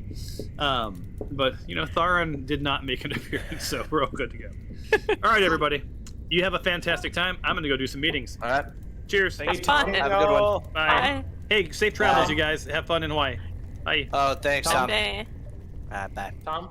But Tharon did not make an appearance, so we're all good to go. All right, everybody. You have a fantastic time. I'm going to go do some meetings. All right. Cheers. Thanks, Fun. Tom. Have a good one. Bye. Bye. Hey, safe travels, Bye. you guys. Have fun in Hawaii. Bye. Oh, thanks, Tom. Someday. Bye. Tom?